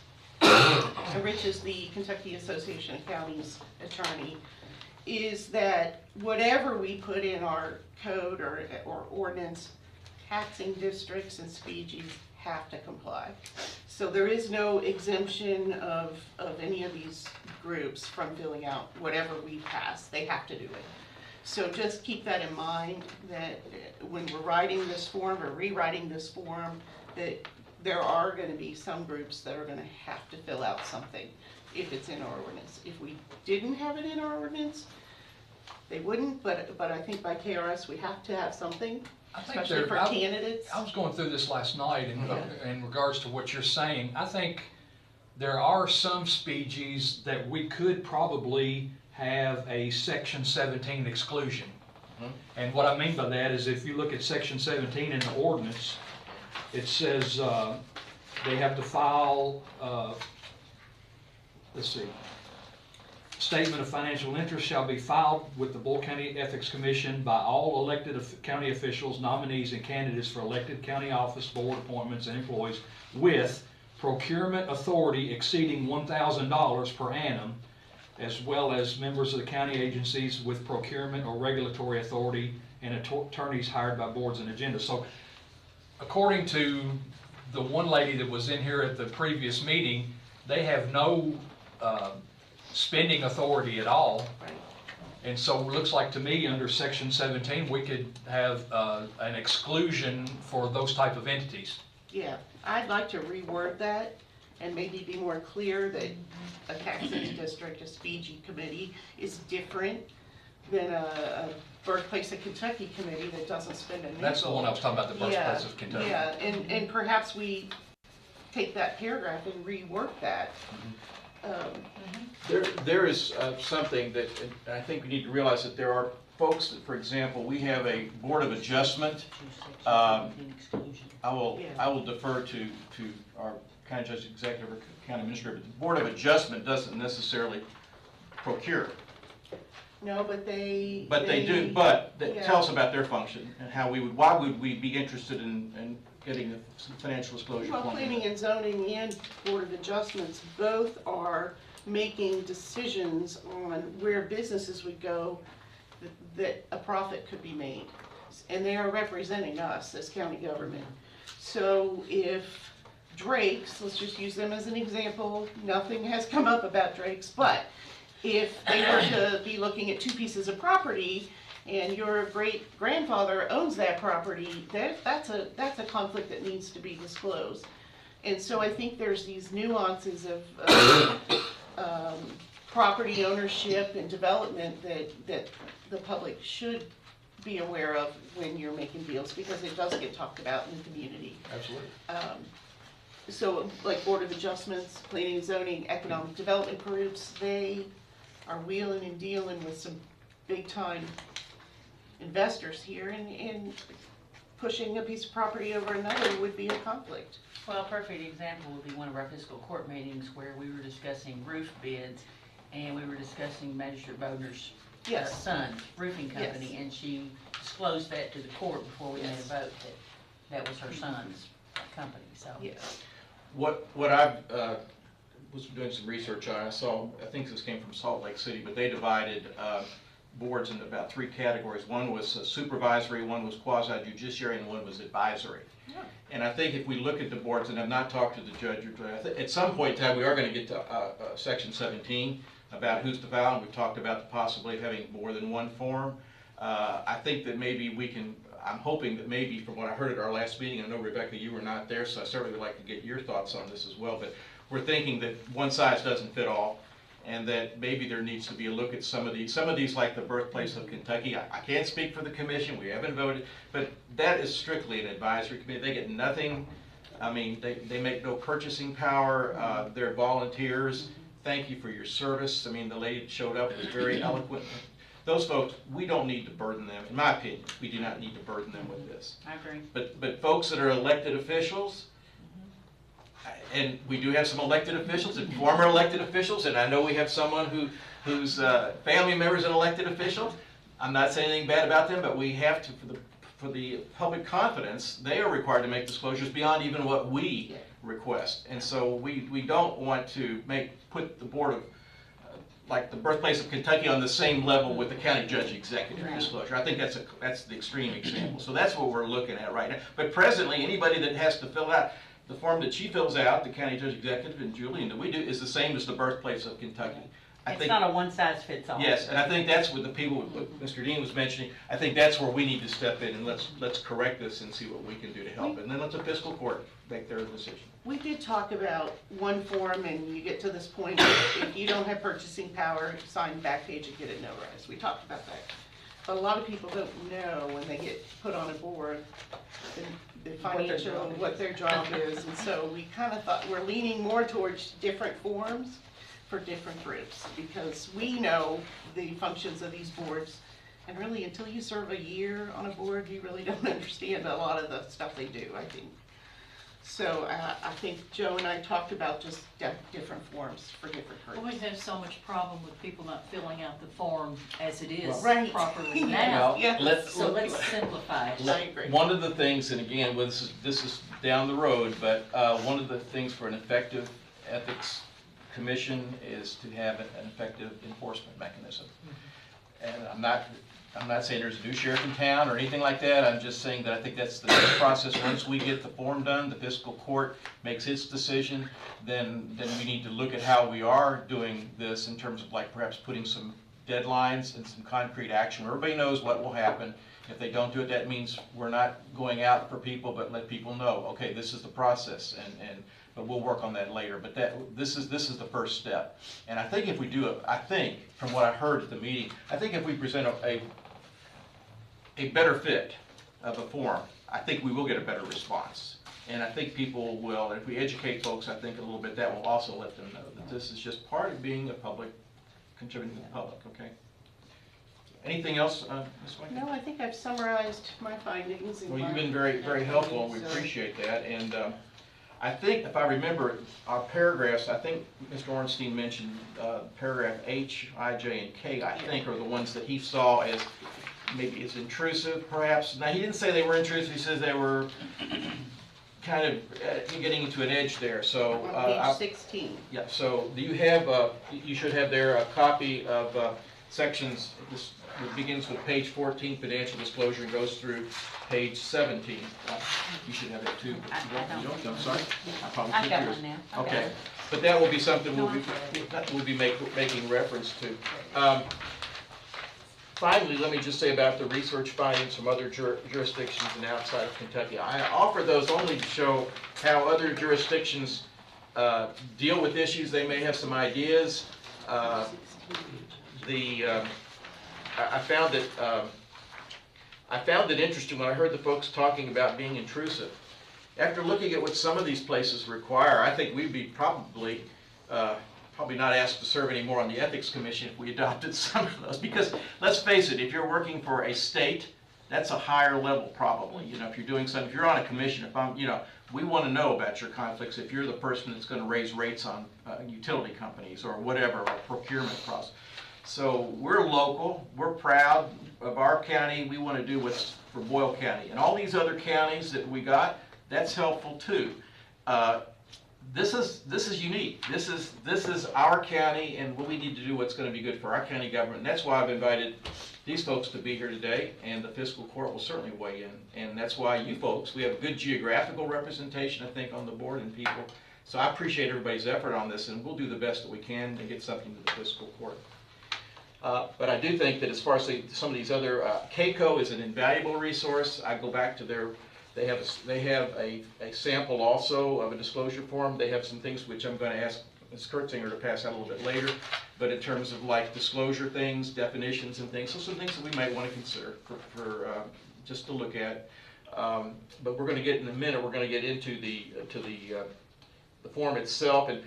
[SPEAKER 2] Rich is the Kentucky Association of Counties attorney, is that whatever we put in our code or ordinance, taxing districts and species have to comply. So there is no exemption of any of these groups from filling out whatever we pass. They have to do it. So just keep that in mind, that when we're writing this form or rewriting this form, that there are going to be some groups that are going to have to fill out something if it's in our ordinance. If we didn't have it in our ordinance, they wouldn't, but I think by KRS we have to have something,
[SPEAKER 3] I think
[SPEAKER 2] especially for candidates.
[SPEAKER 3] I was going through this last night in regards to what you're saying. I think there are some species that we could probably have a Section 17 exclusion. And what I mean by that is if you look at Section 17 in the ordinance, it says they have to file, let's see, statement of financial interest shall be filed with the Boyle County Ethics Commission by all elected county officials, nominees, and candidates for elected county office, board appointments, and employees with procurement authority exceeding $1,000 per annum, as well as members of the county agencies with procurement or regulatory authority and attorneys hired by boards and agendas. So according to the one lady that was in here at the previous meeting, they have no spending authority at all.
[SPEAKER 2] Right.
[SPEAKER 3] And so it looks like to me under Section 17, we could have an exclusion for those type of entities.
[SPEAKER 2] Yeah, I'd like to reword that and maybe be more clear that a taxing district, a speedy committee is different than a birthplace of Kentucky committee that doesn't spend a nickel.
[SPEAKER 3] That's the one I was talking about, the birthplace of Kentucky.
[SPEAKER 2] Yeah, and perhaps we take that paragraph and rework that.
[SPEAKER 5] There is something that, and I think we need to realize that there are folks that, for example, we have a Board of Adjustment. I will defer to our county judge executive or county administrator, but the Board of Adjustment doesn't necessarily procure.
[SPEAKER 2] No, but they
[SPEAKER 5] do, but
[SPEAKER 2] yeah.
[SPEAKER 5] tell us about their function and how why would we be interested in getting the financial disclosure
[SPEAKER 2] Well,
[SPEAKER 5] form?
[SPEAKER 2] planning and zoning and Board of Adjustments both are making decisions on where businesses would go that a profit could be made. And they are representing us as county government. So if Drake's, let's just use them as an example, nothing has come up about Drake's, but if they were to be looking at two pieces of property and your great grandfather owns that property, that's a conflict that needs to be disclosed. And so I think there's these nuances of property ownership and development that the public should be aware of when you're making deals, because it does get talked about in the community.
[SPEAKER 3] Absolutely.
[SPEAKER 2] So like Board of Adjustments, planning and zoning, economic development groups, they are wheeling and dealing with some big time investors here, and pushing a piece of property over another would be a conflict.
[SPEAKER 4] Well, a perfect example would be one of our fiscal court meetings where we were discussing roof bids, and we were discussing Magistrate Bodner's
[SPEAKER 2] Yes.
[SPEAKER 4] son's roofing company,
[SPEAKER 2] Yes.
[SPEAKER 4] and she disclosed that to the court before we made a
[SPEAKER 2] Yes.
[SPEAKER 4] vote that was her son's company, so.
[SPEAKER 2] Yes.
[SPEAKER 5] What I was doing some research on, I think this came from Salt Lake City, but they divided boards into about three categories. One was supervisory, one was quasi-judiciary, and one was advisory.
[SPEAKER 2] Yeah.
[SPEAKER 5] And I think if we look at the boards, and I've not talked to the judge, at some point in time, we are going to get to Section 17 about who's to file, and we've talked about the possibility of having more than one form. I think that maybe we can, I'm hoping that maybe from what I heard at our last meeting, I know Rebecca, you were not there, so I certainly would like to get your thoughts on this as well, but we're thinking that one size doesn't fit all, and that maybe there needs to be a look at some of these like the birthplace of Kentucky. I can't speak for the commission, we haven't voted, but that is strictly an advisory committee. They get nothing, I mean, they make no purchasing power, they're volunteers. Thank you for your service. I mean, the lady that showed up was very eloquent. Those folks, we don't need to burden them, in my opinion, we do not need to burden them with this.
[SPEAKER 4] I agree.
[SPEAKER 5] But folks that are elected officials, and we do have some elected officials and former elected officials, and I know we have someone whose family members an elected official. I'm not saying anything bad about them, but we have to, for the public confidence, they are required to make disclosures beyond even what we request. And so we don't want to put the Board of, like the birthplace of Kentucky, on the same level with the county judge executive disclosure. I think that's the extreme example. So that's what we're looking at right now. But presently, anybody that has to fill out, the form that she fills out, the county judge executive and Julie, and that we do, is the same as the birthplace of Kentucky. I
[SPEAKER 4] It's
[SPEAKER 5] think,
[SPEAKER 4] not a one-size-fits-all.
[SPEAKER 5] yes, and I think that's what the people, what Mr. Dean was mentioning, I think that's where we need to step in and let's correct this and see what we can do to help. And then let the fiscal court make their decision.
[SPEAKER 2] We did talk about one form, and you get to this point, if you don't have purchasing power, sign the back page and get it notarized. We talked about that. But a lot of people don't know when they get put on a board, the financial, what their job is. And so we kind of thought, we're leaning more towards different forms for different groups, because we know the functions of these boards. And really, until you serve a year on a board, you really don't understand a lot of the stuff they do, I think. So I think Joe and I talked about just different forms for different groups.
[SPEAKER 1] Well, we have so much problem with people not filling out the form as it is
[SPEAKER 2] Right.
[SPEAKER 1] properly now.
[SPEAKER 2] Well, yeah.
[SPEAKER 1] So let's simplify it.
[SPEAKER 2] I agree.
[SPEAKER 5] One of the things, and again, well, this is down the road, but one of the things for an effective ethics commission is to have an effective enforcement mechanism. And I'm not saying there's a new sheriff in town or anything like that. I'm just saying that I think that's the next process. Once we get the form done, the fiscal court makes its decision, then we need to look at how we are doing this in terms of like perhaps putting some deadlines and some concrete action. Everybody knows what will happen. If they don't do it, that means we're not going out for people, but let people know, okay, this is the process, but we'll work on that later. But this is the first step. And I think if we do it, I think, from what I heard at the meeting, I think if we present a better fit of a form, I think we will get a better response. And I think people will, if we educate folks, I think a little bit, that will also let them know that this is just part of being a public, contributing to the public, okay? Anything else, Ms. White?
[SPEAKER 2] No, I think I've summarized my findings.
[SPEAKER 5] Well, you've been very, very helpful, and we appreciate that. And I think, if I remember, our paragraphs, I think Mr. Ornstein mentioned paragraph H, I, J, and K, I think, are the ones that he saw as maybe as intrusive, perhaps. Now, he didn't say they were intrusive, he says they were kind of getting into an edge there, so.
[SPEAKER 2] On page 16.
[SPEAKER 5] Yeah, so do you have, you should have there a copy of sections, this begins with page 14, financial disclosure, and goes through page 17. You should have it too. You don't? I'm sorry? I probably
[SPEAKER 4] I've
[SPEAKER 5] keep
[SPEAKER 4] got
[SPEAKER 5] yours.
[SPEAKER 4] one now.
[SPEAKER 5] Okay, but that will be something we'll be making reference to. Finally, let me just say about the research findings from other jurisdictions and outside of Kentucky. I offer those only to show how other jurisdictions deal with issues. They may have some ideas. I found it interesting when I heard the folks talking about being intrusive. After looking at what some of these places require, I think we'd be probably not asked to serve anymore on the Ethics Commission if we adopted some of those. Because let's face it, if you're working for a state, that's a higher level probably. You know, if you're doing something, if you're on a commission, we want to know about your conflicts if you're the person that's going to raise rates on utility companies or whatever, or procurement process. So we're local, we're proud of our county, we want to do what's for Boyle County. And all these other counties that we got, that's helpful too. This is unique. This is our county, and we need to do what's going to be good for our county government. And that's why I've invited these folks to be here today, and the fiscal court will certainly weigh in. And that's why you folks, we have a good geographical representation, I think, on the board and people. So I appreciate everybody's effort on this, and we'll do the best that we can to get something to the fiscal court. But I do think that as far as some of these other, CAECO is an invaluable resource. I go back to they have a sample also of a disclosure form. They have some things which I'm going to ask Ms. Kurtzinger to pass out a little bit later, but in terms of like disclosure things, definitions and things, so some things that we might want to consider for just to look at. But we're going to get in a minute, we're going to get into the form itself. And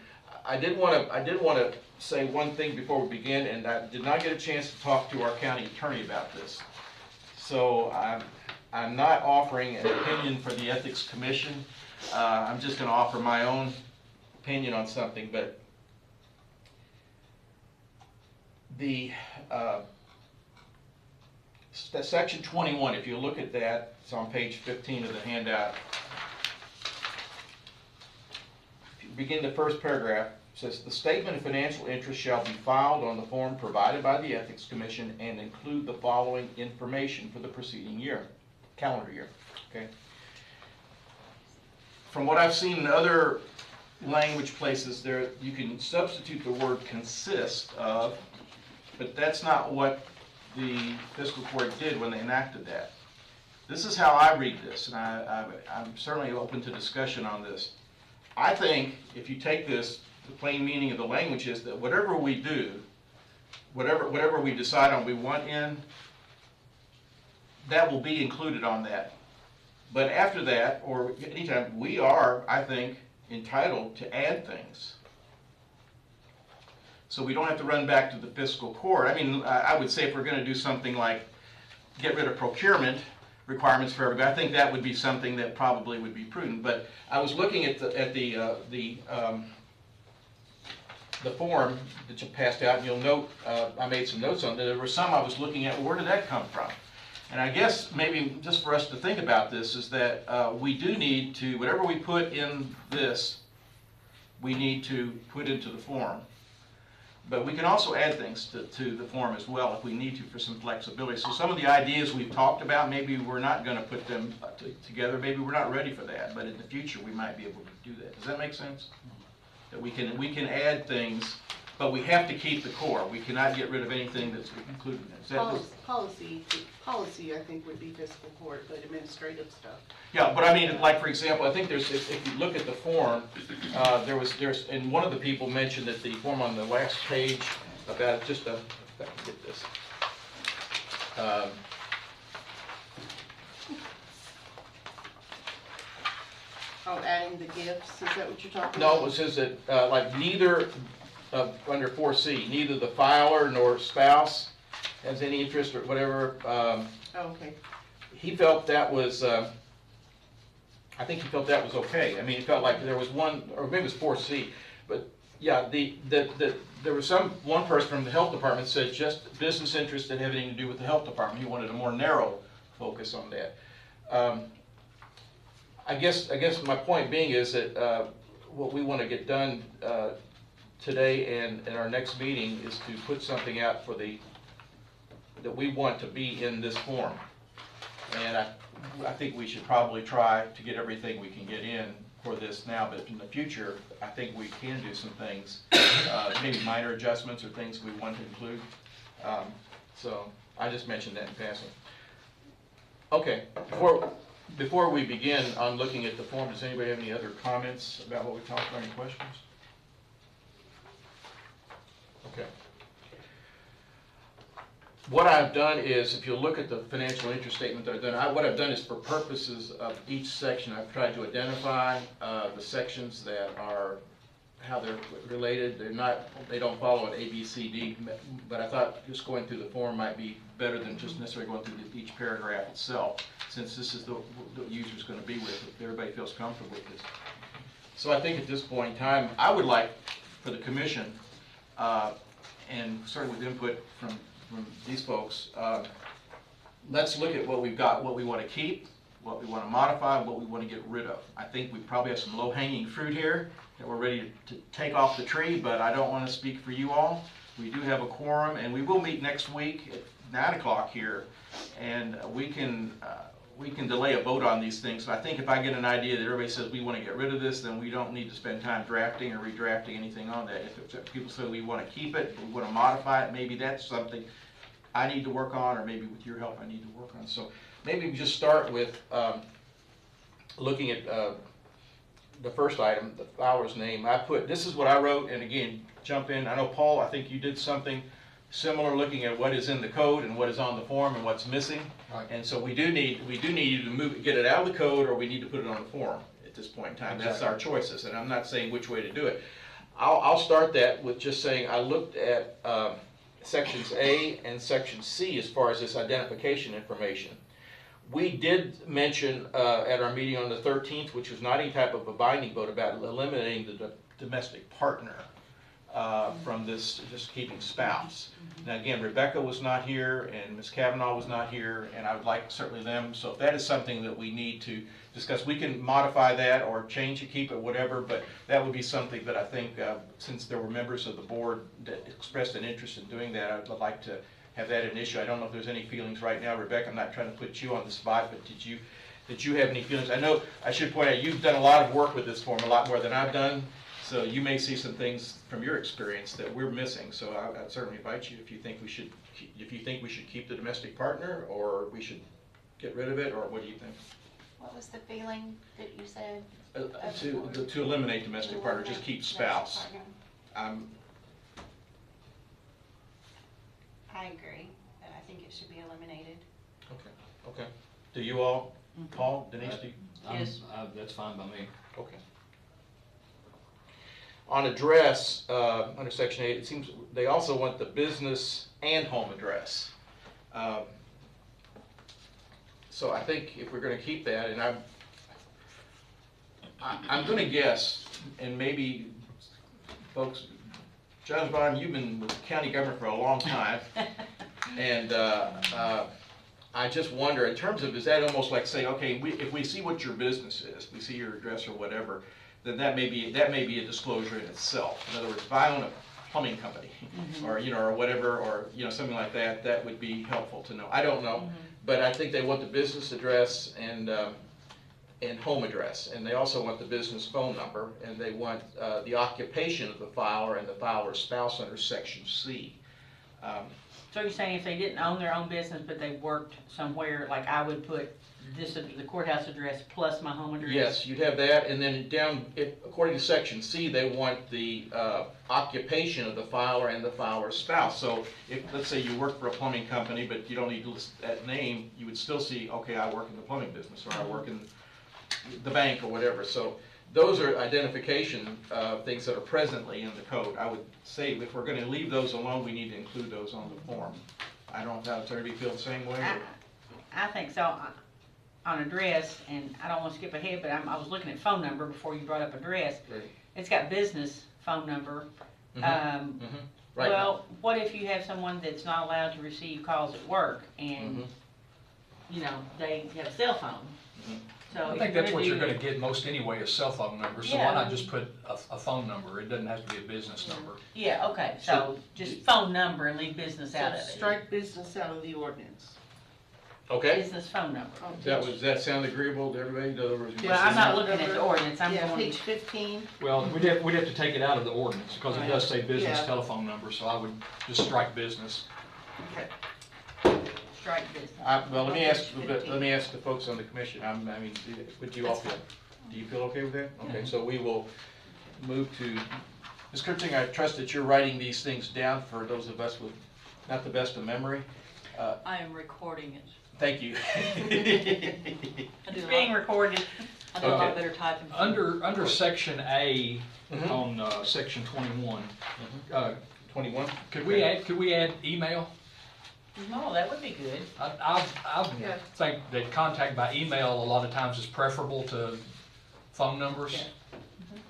[SPEAKER 5] I did want to say one thing before we begin, and I did not get a chance to talk to our county attorney about this. So I'm not offering an opinion for the Ethics Commission. I'm just going to offer my own opinion on something, but the section 21, if you look at that, it's on page 15 of the handout. If you begin the first paragraph, it says, the statement of financial interest shall be filed on the form provided by the Ethics Commission and include the following information for the preceding year, calendar year, okay? from what I've seen in other language places, there you can substitute the word consist of, but that's not what the fiscal court did when they enacted that. This is how I read this, and I'm certainly open to discussion on this. I think if you take this, the plain meaning of the language is that whatever we do, whatever we decide on we want in, that will be included on that. But after that, or anytime, we are, I think, entitled to add things. So we don't have to run back to the fiscal court. I mean, I would say if we're going to do something like get rid of procurement requirements for everybody, I think that would be something that probably would be prudent. But I was looking at the form that you passed out, and you'll note I made some notes on it. There were some I was looking at. Where did that come from? And I guess maybe just for us to think about this is that we do need to, whatever we put in this, we need to put into the form. But we can also add things to the form as well if we need to for some flexibility. So some of the ideas we've talked about, maybe we're not going to put them together. Maybe we're not ready for that. But in the future, we might be able to do that. Does that make sense? That we can add things, but we have to keep the core. We cannot get rid of anything that's included in it.
[SPEAKER 2] Policy, I think, would be fiscal court, but administrative stuff.
[SPEAKER 5] Yeah, but I mean, like for example, I think there's, if you look at the form, and one of the people mentioned that the form on the last page about just if I can get this.
[SPEAKER 2] Adding the gifts, is that what you're talking
[SPEAKER 5] No,
[SPEAKER 2] about?
[SPEAKER 5] it says that like neither under 4C, neither the filer nor spouse has any interest or whatever.
[SPEAKER 2] Okay.
[SPEAKER 5] He felt that was, I think he felt that was okay. I mean, he felt like there was one, or maybe it was 4C, but yeah, there was one person from the health department said just business interests that have anything to do with the health department. He wanted a more narrow focus on that. I guess my point being is that what we want to get done today and in our next meeting is to put something out for that we want to be in this form. And I think we should probably try to get everything we can get in for this now, but in the future, I think we can do some things, maybe minor adjustments or things we want to include. So I just mentioned that in passing. Okay, before we begin on looking at the form, does anybody have any other comments about what we talked about? Any questions? Okay. What I've done is, if you look at the financial interest statement that I've done, what I've done is for purposes of each section, I've tried to identify the sections that are how they're related. They don't follow an A, B, C, D, but I thought just going through the form might be better than just necessarily going through each paragraph itself, since this is the user's going to be with, if everybody feels comfortable with this. So I think at this point in time, I would like for the commission, and certainly with input from these folks, let's look at what we've got, what we want to keep, what we want to modify, what we want to get rid of. I think we probably have some low-hanging fruit here that we're ready to take off the tree, but I don't want to speak for you all. We do have a quorum, and we will meet next week at 9 o'clock here, and we can delay a vote on these things. So I think if I get an idea that everybody says we want to get rid of this, then we don't need to spend time drafting or redrafting anything on that. If people say we want to keep it, we want to modify it, maybe that's something I need to work on, or maybe with your help I need to work on. So maybe we just start with looking at the first item, the filer's name. This is what I wrote, and again, jump in. I know, Paul, I think you did something similar, looking at what is in the code and what is on the form and what's missing. Right. And so we do need you to get it out of the code, or we need to put it on the form at this point in time. Exactly. That's our choices, and I'm not saying which way to do it. I'll start that with just saying I looked at sections A and section C as far as this identification information. We did mention at our meeting on the 13th, which was not any type of a binding vote, about eliminating the domestic partner from this, just keeping spouse. Now again, Rebecca was not here and Ms. Kavanaugh was not here, and I would like certainly them. So if that is something that we need to discuss, we can modify that or change it, keep it, whatever, but that would be something that I think, since there were members of the board that expressed an interest in doing that, I'd like to have that an issue. I don't know if there's any feelings right now. Rebecca, I'm not trying to put you on the spot, but that you have any feelings. I know, I should point out, you've done a lot of work with this form, a lot more than I've done, so you may see some things from your experience that we're missing. So I'd certainly invite you if you think we should keep the domestic partner, or we should get rid of it, or what do you think?
[SPEAKER 7] What was the feeling that you said?
[SPEAKER 5] To eliminate domestic partner, just keep spouse.
[SPEAKER 7] I agree, that I think it should be eliminated.
[SPEAKER 5] Okay. Do you all, Paul, Denise, do you?
[SPEAKER 1] Yes.
[SPEAKER 3] That's fine by me.
[SPEAKER 5] Okay. On address, under section 8, it seems they also want the business and home address. So I think if we're going to keep that, and I'm going to guess, and maybe folks, Judge Bottom, you've been with county government for a long time, and I just wonder, in terms of, is that almost like saying, okay, if we see what your business is, we see your address or whatever, then that may be a disclosure in itself. In other words, if I own a plumbing company, or or whatever, or something like that, that would be helpful to know. I don't know, but I think they want the business address and home address, and they also want the business phone number, and they want the occupation of the filer and the filer's spouse under section C.
[SPEAKER 4] So you're saying if they didn't own their own business, but they worked somewhere, like I would put the courthouse address plus my home address?
[SPEAKER 5] Yes, you'd have that, and then down, according to section C, they want the occupation of the filer and the filer's spouse. So if, let's say you work for a plumbing company, but you don't need to list that name, you would still see, okay, I work in the plumbing business, or I work in the bank, or whatever. So those are identification things that are presently in the code. I would say if we're going to leave those alone, we need to include those on the form. I don't know if everybody feel the same way?
[SPEAKER 4] I think so. On address, and I don't want to skip ahead, but I was looking at phone number before you brought up address.
[SPEAKER 5] Right.
[SPEAKER 4] It's got business phone number.
[SPEAKER 5] Right.
[SPEAKER 4] Well, what if you have someone that's not allowed to receive calls at work, and they have a cell phone? So
[SPEAKER 3] I think that's what you're going to get most anyway, is cell phone numbers, so why not just put a phone number? It doesn't have to be a business number.
[SPEAKER 4] Yeah, okay, so just phone number and leave business out of it.
[SPEAKER 2] Strike business out of the ordinance.
[SPEAKER 5] Okay.
[SPEAKER 4] Business phone number.
[SPEAKER 5] Does that sound agreeable to everybody? In other words,
[SPEAKER 4] Well, I'm not looking at the ordinance, I'm
[SPEAKER 2] Yeah,
[SPEAKER 4] going.
[SPEAKER 2] page 15.
[SPEAKER 3] Well, we'd have to take it out of the ordinance, because it does say business
[SPEAKER 2] Yeah.
[SPEAKER 3] telephone number, so I would just strike business.
[SPEAKER 2] Okay.
[SPEAKER 4] Strike business.
[SPEAKER 5] well, let me ask the folks on the commission. Would you all feel? Do you feel okay with that? Okay, so we will move to Ms. Kurtzing. I trust that you're writing these things down for those of us with not the best of memory.
[SPEAKER 1] I am recording it.
[SPEAKER 5] Thank you.
[SPEAKER 4] It's being recorded.
[SPEAKER 1] I do a lot
[SPEAKER 3] Okay.
[SPEAKER 1] better typing.
[SPEAKER 3] Under section A, on section 21,
[SPEAKER 5] 21.
[SPEAKER 3] could we add email?
[SPEAKER 4] Oh, that would be good.
[SPEAKER 3] I think that contact by email a lot of times is preferable to phone numbers.
[SPEAKER 4] Yeah.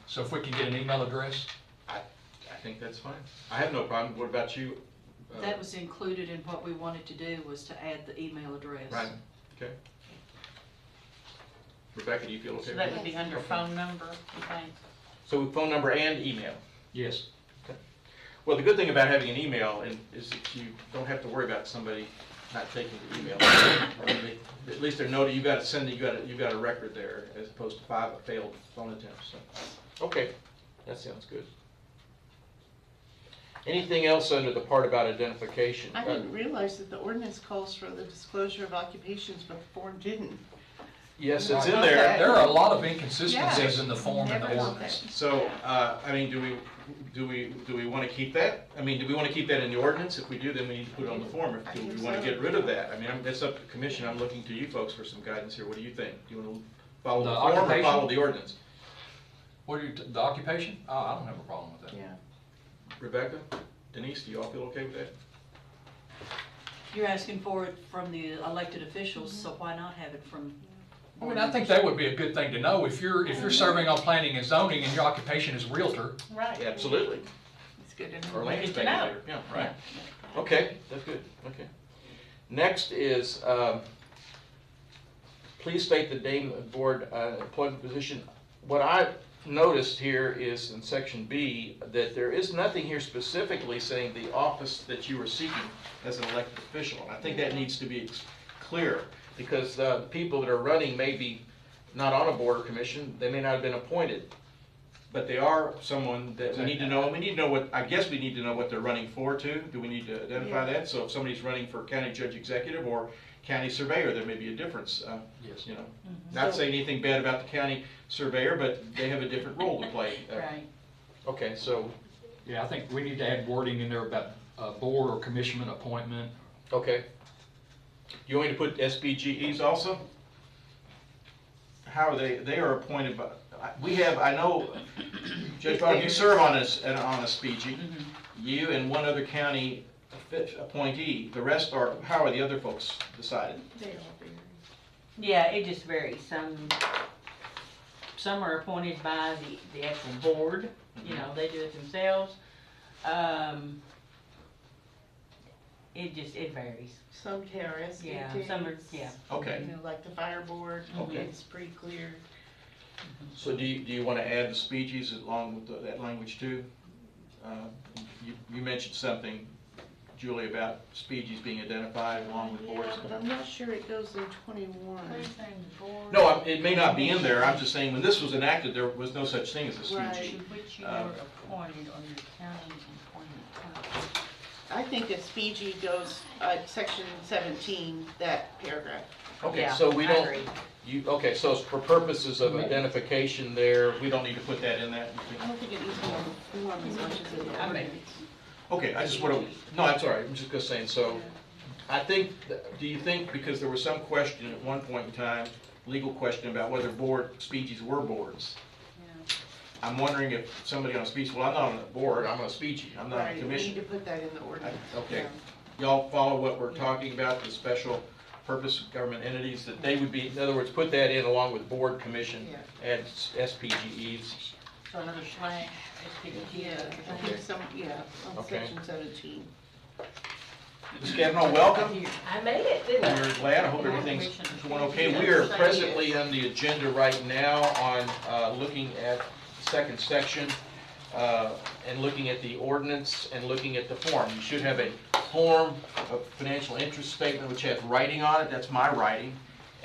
[SPEAKER 3] So if we can get an email address.
[SPEAKER 5] I think that's fine. I have no problem. What about you?
[SPEAKER 1] That was included in what we wanted to do, was to add the email address.
[SPEAKER 5] Right. Okay. Rebecca, do you feel okay
[SPEAKER 4] So
[SPEAKER 5] with
[SPEAKER 4] that
[SPEAKER 5] that?
[SPEAKER 4] would be under phone number, you think?
[SPEAKER 5] So phone number and email.
[SPEAKER 3] Yes.
[SPEAKER 5] Well, the good thing about having an email is that you don't have to worry about somebody not taking the email. At least they're noted, you got to send it, you got a record there, as opposed to 5 failed phone attempts. So, okay, that sounds good. Anything else under the part about identification?
[SPEAKER 2] I didn't realize that the ordinance calls for the disclosure of occupations, but the form didn't.
[SPEAKER 5] Yes, it's in there.
[SPEAKER 3] There are a lot of inconsistencies
[SPEAKER 2] Yeah.
[SPEAKER 3] in the form and the
[SPEAKER 2] Never
[SPEAKER 3] ordinance.
[SPEAKER 5] So, do we want to keep that? Do we want to keep that in the ordinance? If we do, then we need to put it on the form. Do we want to get rid of that? It's up to the commission. I'm looking to you folks for some guidance here. What do you think? Do you want to follow the form or
[SPEAKER 3] occupation?
[SPEAKER 5] follow the ordinance?
[SPEAKER 3] What are the occupation? Oh, I don't have a problem with that.
[SPEAKER 2] Yeah.
[SPEAKER 5] Rebecca, Denise, do you all feel okay with that?
[SPEAKER 1] You're asking for it from the elected officials, so why not have it from?
[SPEAKER 3] I think that would be a good thing to know. If you're serving on planning and zoning and your occupation is realtor,
[SPEAKER 4] Right.
[SPEAKER 5] Absolutely.
[SPEAKER 2] It's good to
[SPEAKER 5] Or
[SPEAKER 2] know.
[SPEAKER 5] land
[SPEAKER 4] Good to know.
[SPEAKER 5] speculator. Yeah, right. Okay, that's good. Okay. Next is, please state the name of board employment position. What I noticed here is in section B that there is nothing here specifically saying the office that you are seeking as an elected official. And I think that needs to be clear, because the people that are running may be not on a board or commission, they may not have been appointed, but they are someone that we need to know. We need to know what, I guess we need to know what they're running for too. Do we need to identify that? So if somebody's running for county judge executive or county surveyor, there may be a difference.
[SPEAKER 3] Yes.
[SPEAKER 5] You know, not saying anything bad about the county surveyor, but they have a different role to play.
[SPEAKER 4] Right.
[SPEAKER 5] Okay, so,
[SPEAKER 3] Yeah, I think we need to add wording in there about board or commission appointment.
[SPEAKER 5] okay. You want me to put SBGEs also? How are they? They are appointed by, we have, I know, Judge Bottom, you serve on a SBG. You and one other county appointee. The rest are, how are the other folks decided?
[SPEAKER 2] They all vary.
[SPEAKER 4] Yeah, it just varies. Some are appointed by the actual board, you know, they do it themselves. It varies.
[SPEAKER 2] Some KRS
[SPEAKER 4] Yeah, some are, yeah.
[SPEAKER 5] Okay.
[SPEAKER 2] You know, like the fire board,
[SPEAKER 5] Okay.
[SPEAKER 2] it's pretty clear.
[SPEAKER 5] So do you want to add the speeches along with that language too? You mentioned something, Julie, about speeches being identified along with boards.
[SPEAKER 2] Yeah, but I'm not sure it goes in 21.
[SPEAKER 5] No, it may not be in there. I'm just saying when this was enacted, there was no such thing as a
[SPEAKER 2] Right.
[SPEAKER 5] speech.
[SPEAKER 4] Which you
[SPEAKER 5] were
[SPEAKER 4] appointed on your county appointment.
[SPEAKER 2] I think a speedy goes, section 17, that paragraph.
[SPEAKER 5] Okay,
[SPEAKER 4] Yeah,
[SPEAKER 5] so we
[SPEAKER 4] I
[SPEAKER 5] don't,
[SPEAKER 4] agree.
[SPEAKER 5] okay, so for purposes of identification there, we don't need to put that in that? you
[SPEAKER 2] I
[SPEAKER 5] think?
[SPEAKER 2] don't think it needs to be on the form as much as it is.
[SPEAKER 4] I mean,
[SPEAKER 5] Okay, I just want to, no, that's all right, I'm just saying, so, I think, do you think, because there was some question at one point in time, legal question about whether board speeches were boards? I'm wondering if somebody on a speech, well, I'm not on a board, I'm on a speechie, I'm not on a
[SPEAKER 2] Right, we need
[SPEAKER 5] commission.
[SPEAKER 2] to put that in the ordinance.
[SPEAKER 5] Okay, y'all follow what we're talking about, the special purpose government entities, that they would be, in other words, put that in along with board, commission,
[SPEAKER 2] Yeah.
[SPEAKER 5] and SPGEs.
[SPEAKER 4] so another slash,
[SPEAKER 2] Yeah, I think some, yeah, on
[SPEAKER 5] Okay.
[SPEAKER 2] section 17.
[SPEAKER 5] Ms. Kavanaugh, welcome.
[SPEAKER 6] I made it, didn't I?
[SPEAKER 5] We're glad, I hope everything's going okay. We are presently on the agenda right now on looking at the second section and looking at the ordinance and looking at the form. You should have a form of financial interest statement which has writing on it, that's my writing.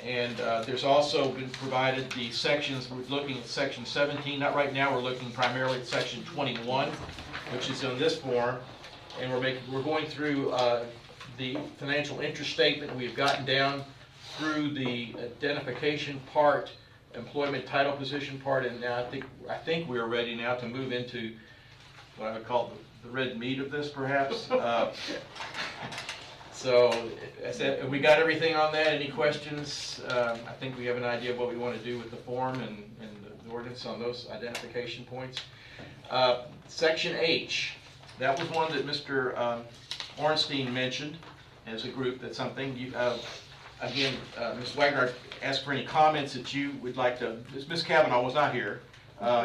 [SPEAKER 5] And there's also been provided the sections, we're looking at section 17, not right now, we're looking primarily at section 21, which is in this form. And we're going through the financial interest statement. We've gotten down through the identification part, employment title position part, and now I think we are ready now to move into what I would call the red meat of this, perhaps. So, I said, we got everything on that. Any questions? I think we have an idea of what we want to do with the form and the ordinance on those identification points. Section H. That was one that Mr. Ornstein mentioned as a group, that's something. Again, Ms. Wagner asked for any comments that you would like to, Ms. Kavanaugh was not here,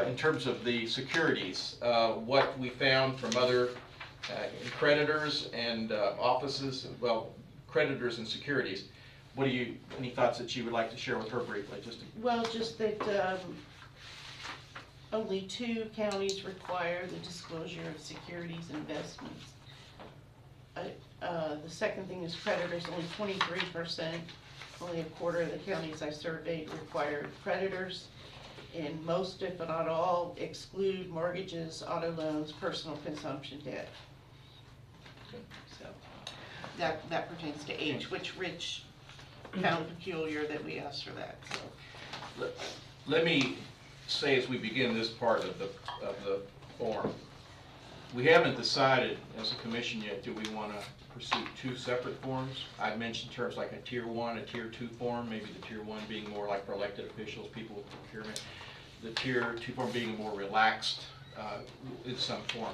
[SPEAKER 5] in terms of the securities, what we found from other creditors and offices, well, creditors and securities. Any thoughts that you would like to share with her briefly?
[SPEAKER 2] Well, just that only 2 counties require the disclosure of securities and investments. The second thing is creditors, only 23%, only a quarter of the counties I surveyed require creditors, and most, if not all, exclude mortgages, auto loans, personal consumption debt. So that pertains to H, which Rich found peculiar that we asked for that, so.
[SPEAKER 5] Let me say as we begin this part of the form, we haven't decided as a commission yet, do we want to pursue 2 separate forms? I've mentioned terms like a tier 1, a tier 2 form, maybe the tier 1 being more like for elected officials, people with procurement, the tier 2 form being more relaxed in some form.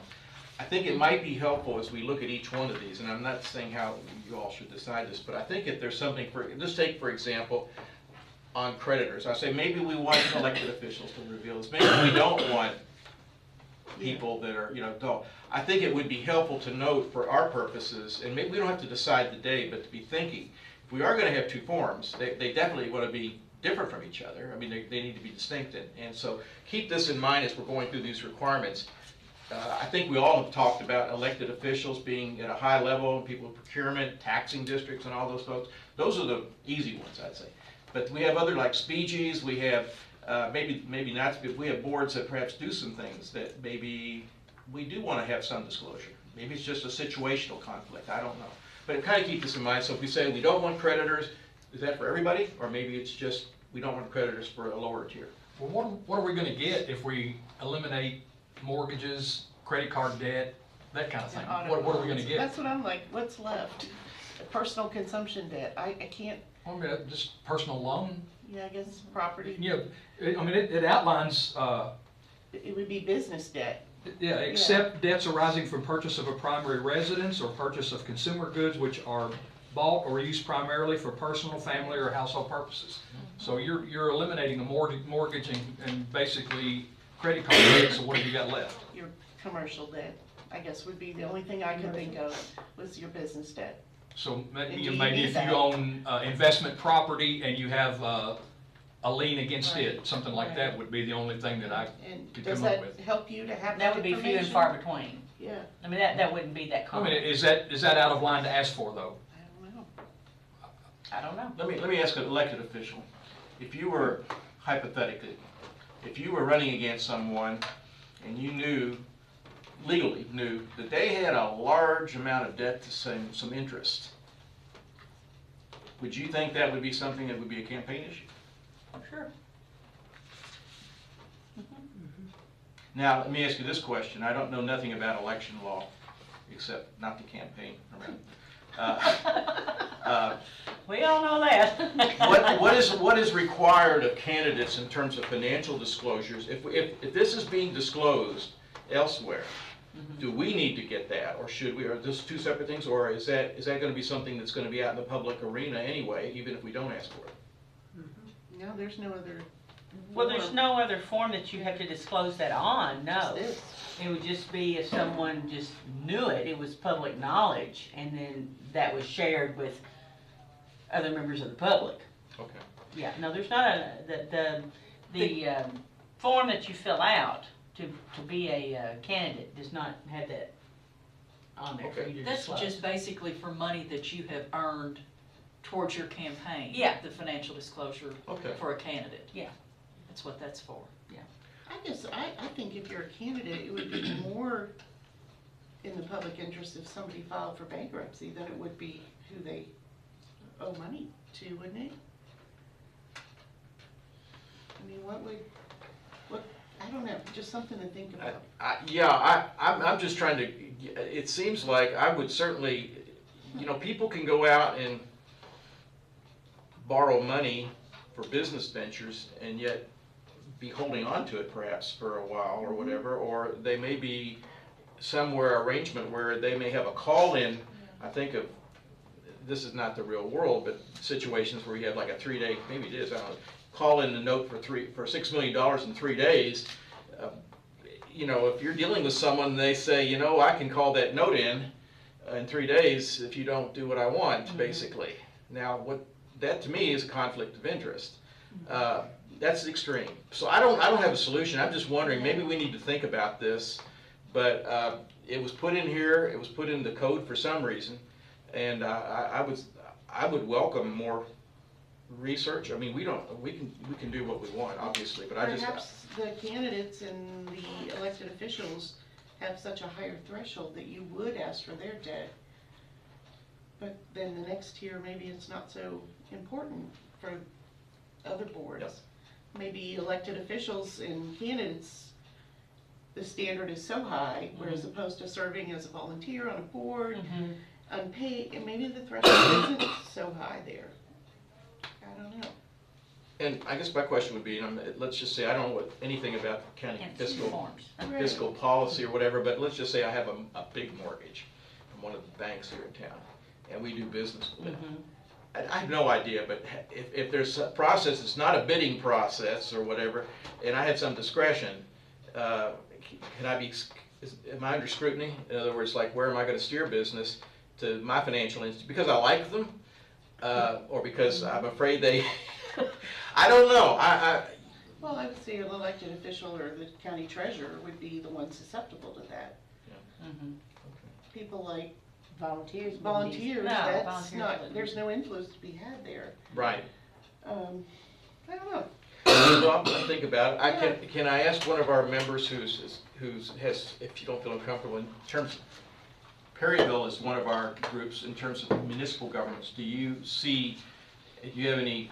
[SPEAKER 5] I think it might be helpful as we look at each one of these, and I'm not saying how you all should decide this, but I think if there's something let's take for example, on creditors. I say maybe we want elected officials to reveal this. Maybe we don't want people that are, dull. I think it would be helpful to note for our purposes, and maybe we don't have to decide today, but to be thinking, if we are going to have 2 forms, they definitely want to be different from each other. I mean, they need to be distinct, and so keep this in mind as we're going through these requirements. I think we all have talked about elected officials being at a high level, people with procurement, taxing districts and all those folks. Those are the easy ones, I'd say. But we have other like speechies, we have, maybe not, but we have boards that perhaps do some things that maybe we do want to have some disclosure. Maybe it's just a situational conflict, I don't know. But kind of keep this in mind, so if we say we don't want creditors, is that for everybody? Or maybe it's just, we don't want creditors for a lower tier?
[SPEAKER 3] Well, what are we gonna get if we eliminate mortgages, credit card debt, that kind of thing? What are we gonna get?
[SPEAKER 2] That's what I'm like, what's left? Personal consumption debt, I can't,
[SPEAKER 3] I mean, just personal loan,
[SPEAKER 2] yeah, I guess property,
[SPEAKER 3] you know, I mean, it outlines,
[SPEAKER 2] it would be business debt.
[SPEAKER 3] yeah, except debts arising from purchase of a primary residence or purchase of consumer goods which are bought or used primarily for personal, family, or household purposes. So you're eliminating the mortgage and basically credit card debt, so what have you got left?
[SPEAKER 2] Your commercial debt, I guess would be the only thing I could think of was your business debt.
[SPEAKER 3] So maybe,
[SPEAKER 2] And do you
[SPEAKER 3] maybe
[SPEAKER 2] need
[SPEAKER 3] if
[SPEAKER 2] that?
[SPEAKER 3] you own investment property and you have a lien against
[SPEAKER 2] Right.
[SPEAKER 3] it, something like that would be the only thing that I
[SPEAKER 2] And
[SPEAKER 3] could
[SPEAKER 2] does
[SPEAKER 3] come up
[SPEAKER 2] that
[SPEAKER 3] with.
[SPEAKER 2] help you to have
[SPEAKER 4] That
[SPEAKER 2] that
[SPEAKER 4] would be few and
[SPEAKER 2] information?
[SPEAKER 4] far between.
[SPEAKER 2] Yeah,
[SPEAKER 4] I mean, that wouldn't be that
[SPEAKER 3] I
[SPEAKER 4] common.
[SPEAKER 3] mean, is that out of line to ask for, though?
[SPEAKER 2] I don't know.
[SPEAKER 4] I don't know.
[SPEAKER 5] Let me ask an elected official. If you were, hypothetically, if you were running against someone and you knew, legally knew, that they had a large amount of debt to some interest, would you think that would be something that would be a campaign issue?
[SPEAKER 4] Sure.
[SPEAKER 5] Now, let me ask you this question. I don't know nothing about election law, except not to campaign around.
[SPEAKER 4] We all know that.
[SPEAKER 5] What is required of candidates in terms of financial disclosures? If this is being disclosed elsewhere, do we need to get that, or should we? Are those two separate things, or is that going to be something that's going to be out in the public arena anyway, even if we don't ask for it?
[SPEAKER 2] No, there's no other.
[SPEAKER 4] Well, there's no other form that you have to disclose that on, no.
[SPEAKER 2] Just this.
[SPEAKER 4] It would just be if someone just knew it, it was public knowledge, and then that was shared with other members of the public.
[SPEAKER 5] Okay.
[SPEAKER 4] Yeah, no, there's not the form that you fill out to be a candidate does not have that on there for you to
[SPEAKER 1] That's
[SPEAKER 4] disclose.
[SPEAKER 1] just basically for money that you have earned towards your campaign.
[SPEAKER 4] Yeah.
[SPEAKER 1] The financial disclosure
[SPEAKER 5] Okay.
[SPEAKER 1] for a candidate.
[SPEAKER 4] Yeah.
[SPEAKER 1] That's what that's for.
[SPEAKER 2] I guess, I think if you're a candidate, it would be more in the public interest if somebody filed for bankruptcy than it would be who they owe money to, wouldn't it? I mean, I don't know, just something to think about.
[SPEAKER 5] I'm just trying to, it seems like I would certainly, people can go out and borrow money for business ventures and yet be holding on to it perhaps for a while or whatever, or they may be somewhere arrangement where they may have a call-in. I think of, this is not the real world, but situations where you have like a 3-day, maybe it is, I don't know, call in a note for $6 million in 3 days. If you're dealing with someone, they say, I can call that note in 3 days if you don't do what I want, basically. Now, that to me is a conflict of interest. That's extreme. So I don't have a solution. I'm just wondering, maybe we need to think about this. But it was put in here. It was put in the code for some reason, and I would welcome more research. I mean, we can do what we want, obviously, but
[SPEAKER 2] Perhaps the candidates and the elected officials have such a higher threshold that you would ask for their debt. But then the next tier, maybe it's not so important for other boards.
[SPEAKER 5] Yep.
[SPEAKER 2] Maybe elected officials and candidates, the standard is so high, whereas opposed to serving as a volunteer on a board, unpaid, and maybe the threshold isn't so high there. I don't know.
[SPEAKER 5] And I guess my question would be, let's just say I don't know anything about county
[SPEAKER 4] And forms.
[SPEAKER 5] fiscal policy or whatever, but let's just say I have a big mortgage from one of the banks here in town, and we do business with it. I have no idea, but if there's a process, it's not a bidding process or whatever, and I had some discretion, am I under scrutiny? In other words, like, where am I going to steer business to my financial institution? Because I like them, or because I'm afraid they, I don't know.
[SPEAKER 2] Well, I would say an elected official or the county treasurer would be the one susceptible to that.
[SPEAKER 4] Mhm.
[SPEAKER 2] People like
[SPEAKER 8] Volunteers.
[SPEAKER 2] volunteers,
[SPEAKER 4] No,
[SPEAKER 2] that's
[SPEAKER 4] volunteers
[SPEAKER 2] not,
[SPEAKER 4] wouldn't.
[SPEAKER 2] there's no influence to be had there.
[SPEAKER 5] Right.
[SPEAKER 2] I don't know.
[SPEAKER 5] So I'm gonna think about it. Can I ask one of our members who's has, if you don't feel uncomfortable, in terms of, Perryville is one of our groups in terms of municipal governments. Do you have any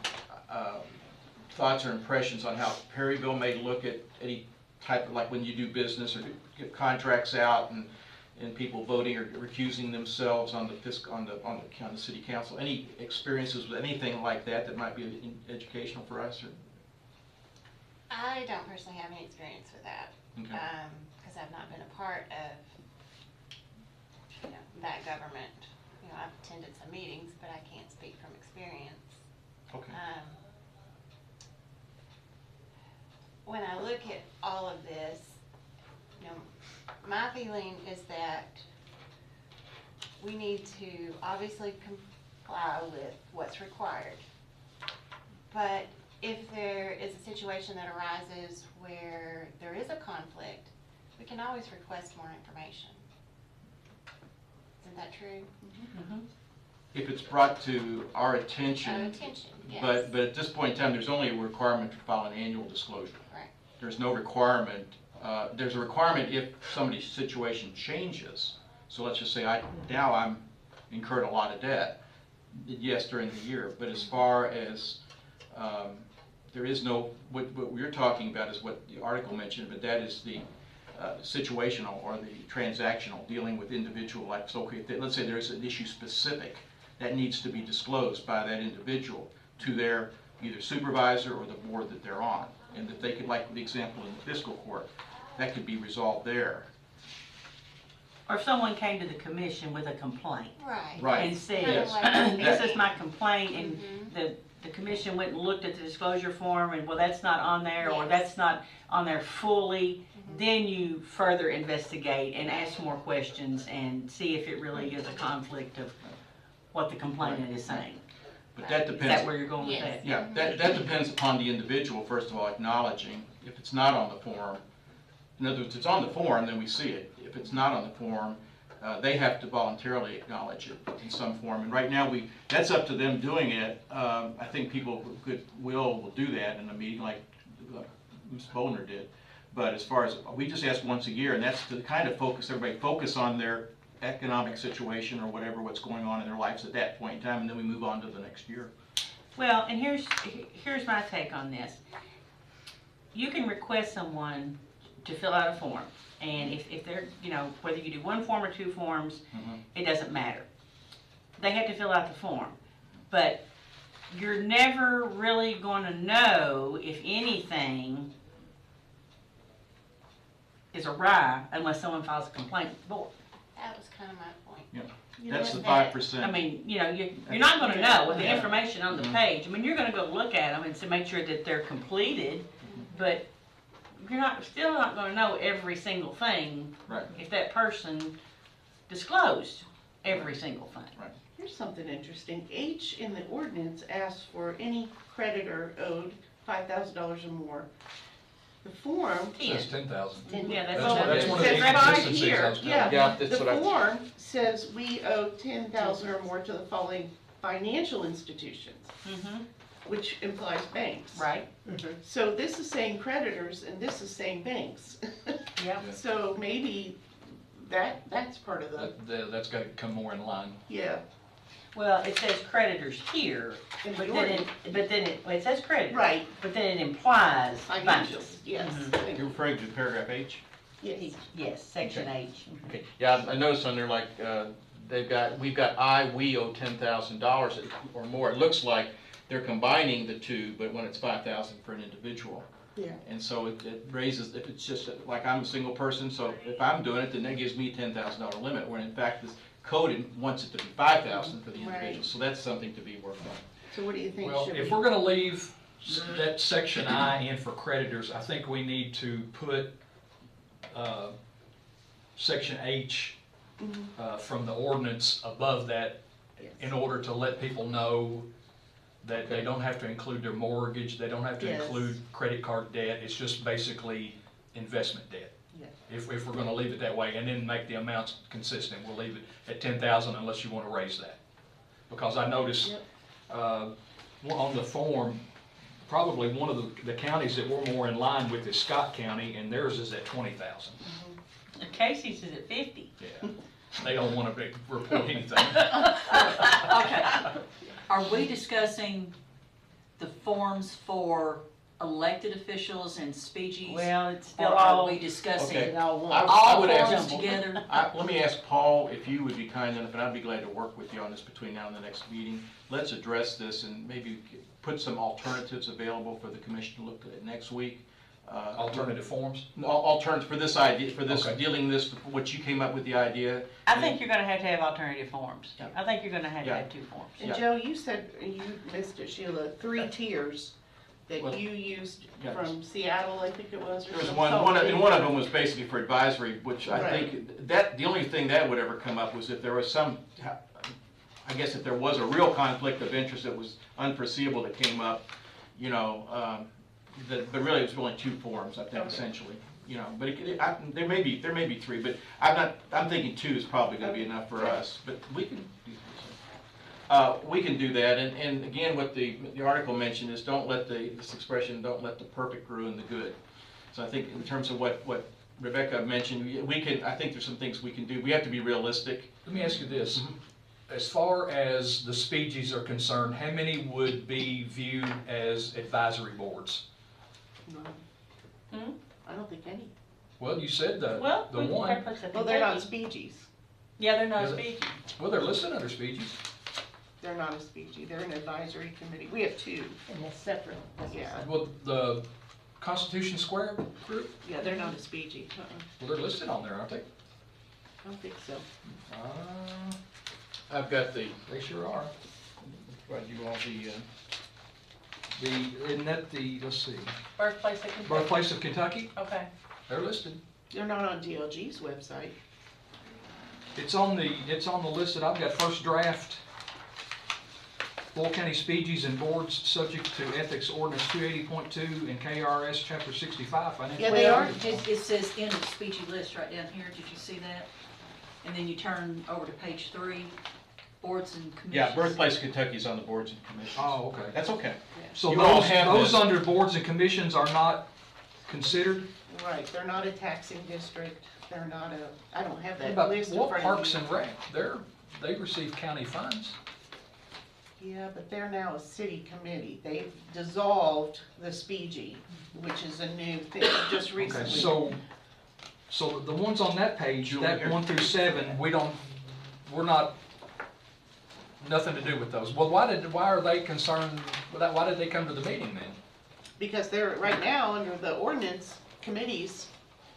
[SPEAKER 5] thoughts or impressions on how Perryville may look at any type of, like when you do business or get contracts out and people voting or recusing themselves on the fiscal, on the county city council? Any experiences with anything like that that might be educational for us? Or?
[SPEAKER 7] I don't personally have any experience with that,
[SPEAKER 5] Okay.
[SPEAKER 7] because I've not been a part of, that government. I've attended some meetings, but I can't speak from experience.
[SPEAKER 5] Okay.
[SPEAKER 7] When I look at all of this, my feeling is that we need to obviously comply with what's required. But if there is a situation that arises where there is a conflict, we can always request more information. Isn't that true?
[SPEAKER 5] If it's brought to our attention.
[SPEAKER 7] Attention, yes.
[SPEAKER 5] But at this point in time, there's only a requirement to file an annual disclosure.
[SPEAKER 7] Right.
[SPEAKER 5] There's no requirement, there's a requirement if somebody's situation changes. So let's just say now I'm incurred a lot of debt, yes, during the year, but as far as, there is no, what we're talking about is what the article mentioned, but that is the situational or the transactional, dealing with individual, like, so okay, let's say there's an issue specific that needs to be disclosed by that individual to their either supervisor or the board that they're on, and that they could, like the example in the fiscal court, that could be resolved there.
[SPEAKER 4] Or if someone came to the commission with a complaint
[SPEAKER 7] Right.
[SPEAKER 5] Right.
[SPEAKER 4] and said,
[SPEAKER 5] Yes.
[SPEAKER 4] this is my complaint, and the commission went and looked at the disclosure form, and well, that's not on there, or
[SPEAKER 7] Yes.
[SPEAKER 4] that's not on there fully, then you further investigate and ask more questions and see if it really is a conflict of what the complainant is saying.
[SPEAKER 5] But that
[SPEAKER 4] Is
[SPEAKER 5] depends.
[SPEAKER 4] that where you're going with
[SPEAKER 7] Yes.
[SPEAKER 4] that?
[SPEAKER 5] Yeah, that depends upon the individual, first of all, acknowledging. If it's not on the form, in other words, if it's on the form, then we see it. If it's not on the form, they have to voluntarily acknowledge it in some form. And right now, that's up to them doing it. I think people with goodwill will do that in a meeting like Ms. Bollner did. But as far as, we just ask once a year, and that's to kind of everybody focus on their economic situation or whatever, what's going on in their lives at that point in time, and then we move on to the next year.
[SPEAKER 4] Well, and here's my take on this. You can request someone to fill out a form, and if they're, whether you do one form or two forms, it doesn't matter. They have to fill out the form, but you're never really going to know if anything is awry unless someone files a complaint with the board.
[SPEAKER 7] That was kind of my point.
[SPEAKER 5] Yeah, that's the
[SPEAKER 7] that-
[SPEAKER 5] 5%.
[SPEAKER 4] I mean, you're not going to know with the information on the page. I mean, you're going to go look at them and to make sure that they're completed, but you're still not going to know every single thing
[SPEAKER 5] Right.
[SPEAKER 4] if that person disclosed every single thing.
[SPEAKER 5] Right.
[SPEAKER 2] Here's something interesting. H in the ordinance asks for any creditor owed $5,000 or more. The form,
[SPEAKER 3] It says 10,000.
[SPEAKER 4] Yeah,
[SPEAKER 3] That's
[SPEAKER 4] that's
[SPEAKER 3] one of the
[SPEAKER 2] says right
[SPEAKER 3] inconsistencies I
[SPEAKER 2] here,
[SPEAKER 3] was telling
[SPEAKER 2] yeah.
[SPEAKER 3] you.
[SPEAKER 5] Yeah, that's
[SPEAKER 2] the
[SPEAKER 5] what I.
[SPEAKER 2] form says we owe 10,000 or more to the following financial institutions, which implies banks.
[SPEAKER 4] Right?
[SPEAKER 2] So this is saying creditors and this is saying banks.
[SPEAKER 4] Yep.
[SPEAKER 2] So maybe that's part of the,
[SPEAKER 3] That's got to come more in line.
[SPEAKER 2] yeah.
[SPEAKER 4] Well, it says creditors here,
[SPEAKER 2] In the
[SPEAKER 4] but then
[SPEAKER 2] ordinance.
[SPEAKER 4] it says creditors.
[SPEAKER 2] Right.
[SPEAKER 4] But then it implies
[SPEAKER 2] Financials,
[SPEAKER 4] banks.
[SPEAKER 2] yes.
[SPEAKER 5] You're referring to paragraph H?
[SPEAKER 2] Yes.
[SPEAKER 4] Yes, section
[SPEAKER 5] Okay.
[SPEAKER 4] H.
[SPEAKER 5] Okay, yeah, I noticed on there, like, we've got we owe $10,000 or more. It looks like they're combining the two, but when it's 5,000 for an individual.
[SPEAKER 2] Yeah.
[SPEAKER 5] And so it raises, if it's just, like, I'm a single person, so if I'm doing it, then that gives me a $10,000 limit, when in fact this code wants it to be 5,000 for the individual.
[SPEAKER 2] Right.
[SPEAKER 5] So that's something to be worked on.
[SPEAKER 2] So what do you think?
[SPEAKER 3] Well,
[SPEAKER 2] Should
[SPEAKER 3] if
[SPEAKER 2] we-
[SPEAKER 3] we're going to leave that section I in for creditors, I think we need to put section H from the ordinance above that
[SPEAKER 2] Yes.
[SPEAKER 3] in order to let people know that they don't have to include their mortgage, they don't have to
[SPEAKER 2] Yes.
[SPEAKER 3] include credit card debt, it's just basically investment debt.
[SPEAKER 2] Yeah.
[SPEAKER 3] If we're gonna leave it that way, and then make the amounts consistent, we'll leave it at 10,000 unless you wanna raise that. Because I noticed, on the form, probably one of the counties that we're more in line with is Scott County, and theirs is at 20,000.
[SPEAKER 4] And Casey's is at 50.
[SPEAKER 3] Yeah, they don't wanna report anything.
[SPEAKER 1] Okay. Are we discussing the forms for elected officials and speechies?
[SPEAKER 4] Well, it's
[SPEAKER 1] Or
[SPEAKER 4] still
[SPEAKER 1] are
[SPEAKER 4] all,
[SPEAKER 1] we discussing
[SPEAKER 5] Okay.
[SPEAKER 4] all one.
[SPEAKER 5] I
[SPEAKER 1] all
[SPEAKER 5] would ask-
[SPEAKER 1] forms together?
[SPEAKER 5] Let me ask Paul if you would be kind enough, and I'd be glad to work with you on this between now and the next meeting. Let's address this and maybe put some alternatives available for the commission to look at next week.
[SPEAKER 3] Alternative forms?
[SPEAKER 5] Alternative for this idea, for this,
[SPEAKER 3] Okay.
[SPEAKER 5] dealing this, what you came up with the idea.
[SPEAKER 4] I think you're gonna have alternative forms.
[SPEAKER 5] Yeah.
[SPEAKER 4] I think you're gonna have to
[SPEAKER 5] Yeah.
[SPEAKER 4] have two forms.
[SPEAKER 2] And
[SPEAKER 5] Yeah.
[SPEAKER 2] Joe, you said, you missed it, Sheila, 3 tiers
[SPEAKER 5] Well,
[SPEAKER 2] that you used
[SPEAKER 5] yeah.
[SPEAKER 2] from Seattle, I think it was, or
[SPEAKER 5] There was
[SPEAKER 2] some-
[SPEAKER 5] and one of them was basically for advisory, which I
[SPEAKER 2] Right.
[SPEAKER 5] think, the only thing that would ever come up was if there was some, I guess if there was a real conflict of interest that was unforeseeable that came up, you know, but really it was only 2 forms, I think,
[SPEAKER 2] Okay.
[SPEAKER 5] essentially, you know, but there may be 3, but I'm thinking 2 is probably gonna be enough for us, but we can do that, and again, what the article mentioned is this expression, don't let the perfect ruin the good. So I think in terms of what Rebecca mentioned, I think there's some things we can do. We have to be realistic.
[SPEAKER 3] Let me ask you this. As far as the speechies are concerned, how many would be viewed as advisory boards?
[SPEAKER 2] No.
[SPEAKER 4] Hmm?
[SPEAKER 2] I don't think any.
[SPEAKER 3] Well, you said the
[SPEAKER 4] Well,
[SPEAKER 3] one.
[SPEAKER 2] Well, they're not speechies.
[SPEAKER 4] Yeah, they're not
[SPEAKER 3] Yeah,
[SPEAKER 4] speaking.
[SPEAKER 3] Well, they're listed under speechies.
[SPEAKER 2] They're not a speechy, they're an advisory committee. We have 2.
[SPEAKER 4] And that's separate.
[SPEAKER 2] Yeah,
[SPEAKER 3] Well, the Constitution Square group,
[SPEAKER 2] yeah, they're not a speechy.
[SPEAKER 3] well, they're listed on there, aren't they?
[SPEAKER 2] I don't think so.
[SPEAKER 5] I've got
[SPEAKER 3] They sure are.
[SPEAKER 5] provide you all
[SPEAKER 3] Isn't that let's see,
[SPEAKER 4] Birthplace of Kentucky.
[SPEAKER 3] birthplace of Kentucky?
[SPEAKER 4] Okay.
[SPEAKER 3] They're listed.
[SPEAKER 2] They're not on DLG's website.
[SPEAKER 3] It's on the list that I've got, first draft. Boyle County speechies and boards subject to Ethics Ordinance 280.2 and KRS Chapter 65. Financial
[SPEAKER 2] Yeah, they are.
[SPEAKER 1] It says end of speechy list right down here, did you see that? And then you turn over to page 3, boards and commissions.
[SPEAKER 5] Yeah, Birthplace Kentucky's on the boards and commissions.
[SPEAKER 3] Oh, okay.
[SPEAKER 5] That's okay.
[SPEAKER 3] So
[SPEAKER 5] You all
[SPEAKER 3] those
[SPEAKER 5] have
[SPEAKER 3] those
[SPEAKER 5] this.
[SPEAKER 3] under boards and commissions are not considered?
[SPEAKER 2] Right, they're not a taxing district, they're not I don't have
[SPEAKER 3] What
[SPEAKER 2] that
[SPEAKER 3] about
[SPEAKER 2] list in
[SPEAKER 3] what
[SPEAKER 2] front
[SPEAKER 3] Parks
[SPEAKER 2] of me.
[SPEAKER 3] and Rec? They receive county funds.
[SPEAKER 2] Yeah, but they're now a city committee. They've dissolved the SPG, which is a new thing, just
[SPEAKER 3] Okay,
[SPEAKER 2] recently.
[SPEAKER 3] so the ones on that page,
[SPEAKER 5] Julie,
[SPEAKER 3] that
[SPEAKER 5] here.
[SPEAKER 3] 1 through 7, we're not, nothing to do with those. Well, why are they concerned, why did they come to the meeting then?
[SPEAKER 2] Because they're, right now, under the ordinance, committees,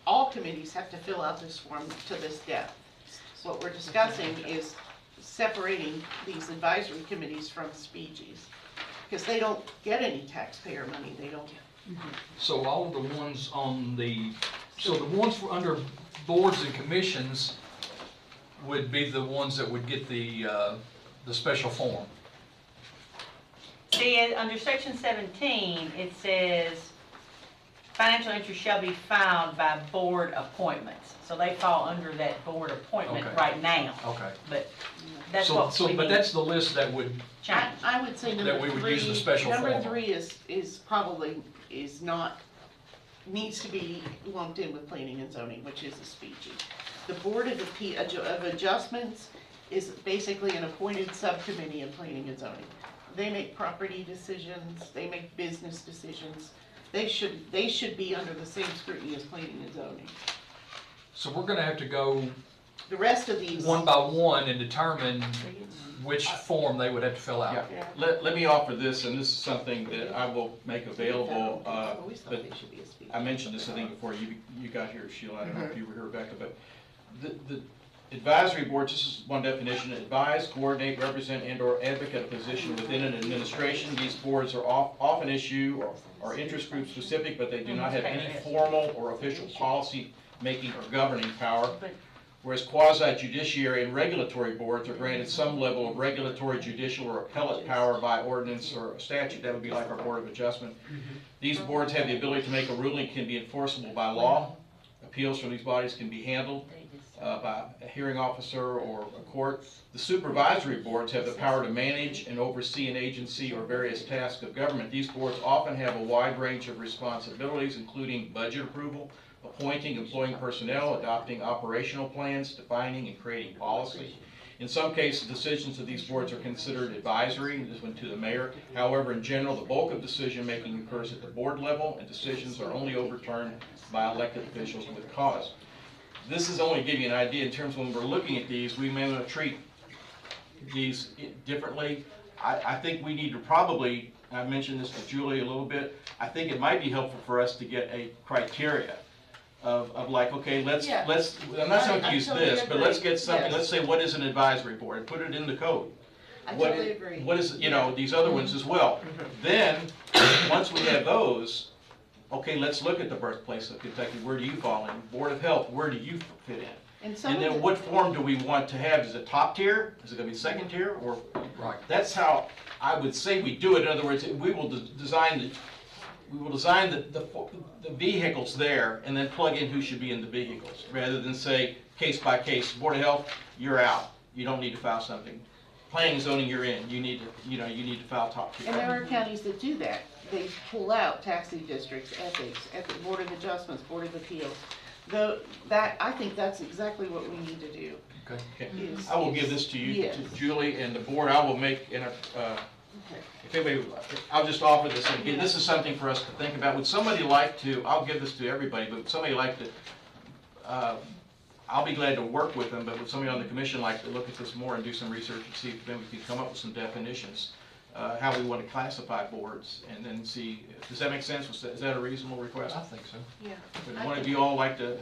[SPEAKER 2] all committees have to fill out this form to this depth. What we're discussing is separating these advisory committees from SPGs. Because they don't get any taxpayer money, they don't.
[SPEAKER 3] So all of the ones so the ones under boards and commissions would be the ones that would get the special form.
[SPEAKER 4] See, under section 17, it says, financial interest shall be filed by board appointments. So they fall under that board appointment
[SPEAKER 3] Okay.
[SPEAKER 4] right now.
[SPEAKER 3] Okay.
[SPEAKER 4] But that's
[SPEAKER 3] So,
[SPEAKER 4] what we
[SPEAKER 3] but
[SPEAKER 4] need
[SPEAKER 3] that's the list that would,
[SPEAKER 4] change.
[SPEAKER 2] I would say
[SPEAKER 3] That
[SPEAKER 2] number
[SPEAKER 3] we
[SPEAKER 2] 3.
[SPEAKER 3] would use the special
[SPEAKER 2] Number
[SPEAKER 3] form.
[SPEAKER 2] 3 is not, needs to be lumped in with planning and zoning, which is a SPG. The Board of Adjustments is basically an appointed subcommittee in planning and zoning. They make property decisions, they make business decisions. They should be under the same scrutiny as planning and zoning.
[SPEAKER 3] so we're gonna have to go
[SPEAKER 2] The rest of these.
[SPEAKER 3] one by one and determine which form they would have to fill out.
[SPEAKER 5] Yeah, let me offer this, and this is something that I will make available,
[SPEAKER 2] I always thought
[SPEAKER 5] but
[SPEAKER 2] they should be a SPG.
[SPEAKER 5] I mentioned this, I think, before you got here, Sheila, I don't know if you were here, Rebecca, but the advisory boards, this is one definition, advise, coordinate, represent, and/or advocate a position within an administration. These boards are often issue or interest group specific, but they do not have any formal or official policy making or governing power.
[SPEAKER 4] But
[SPEAKER 5] whereas quasi-judiciary and regulatory boards are granted some level of regulatory, judicial, or appellate power by ordinance or statute. That would be like our Board of Adjustment. These boards have the ability to make a ruling can be enforceable by law. Appeals from these bodies can be handled by a hearing officer or a court. The supervisory boards have the power to manage and oversee an agency or various tasks of government. These boards often have a wide range of responsibilities, including budget approval, appointing, employing personnel, adopting operational plans, defining and creating policy. In some cases, decisions of these boards are considered advisory, this one to the mayor. However, in general, the bulk of decision-making occurs at the board level, and decisions are only overturned by elected officials with cause. This is only to give you an idea in terms of when we're looking at these, we may want to treat these differently. I think we need to probably, I mentioned this to Julie a little bit, I think it might be helpful for us to get a criteria of like, okay, let's, I'm not saying to use this, but let's get something, let's say what is an advisory board, and put it in the code.
[SPEAKER 2] I totally agree.
[SPEAKER 5] What is, you know, these other ones as well. Then, once we have those, okay, let's look at the birthplace of Kentucky. Where do you fall in? Board of Health, where do you fit in?
[SPEAKER 2] And
[SPEAKER 5] then what form do we want to have? Is it top tier? Is it going to be second tier? Or
[SPEAKER 3] Right.
[SPEAKER 5] That's how I would say we do it. In other words, we will design the vehicles there and then plug in who should be in the vehicles, rather than say case by case. Board of Health, you're out. You don't need to file something. Planning and zoning, you're in. You need to file top tier.
[SPEAKER 2] And there are counties that do that. They pull out taxing districts, ethics, Board of Adjustments, Board of Appeals. I think that's exactly what we need to do.
[SPEAKER 3] Okay.
[SPEAKER 5] I will give this to you,
[SPEAKER 2] Yes.
[SPEAKER 5] to Julie and the board. I will make,
[SPEAKER 2] Okay.
[SPEAKER 5] if anybody, I'll just offer this. And again, this is something for us to think about. Would somebody like to, I'll give this to everybody, but would somebody like to, I'll be glad to work with them, but would somebody on the commission like to look at this more and do some research and see if then we can come up with some definitions, how we want to classify boards, and then see, does that make sense? Is that a reasonable request?
[SPEAKER 3] I think so.
[SPEAKER 2] Yeah.
[SPEAKER 5] Would one of you all like to,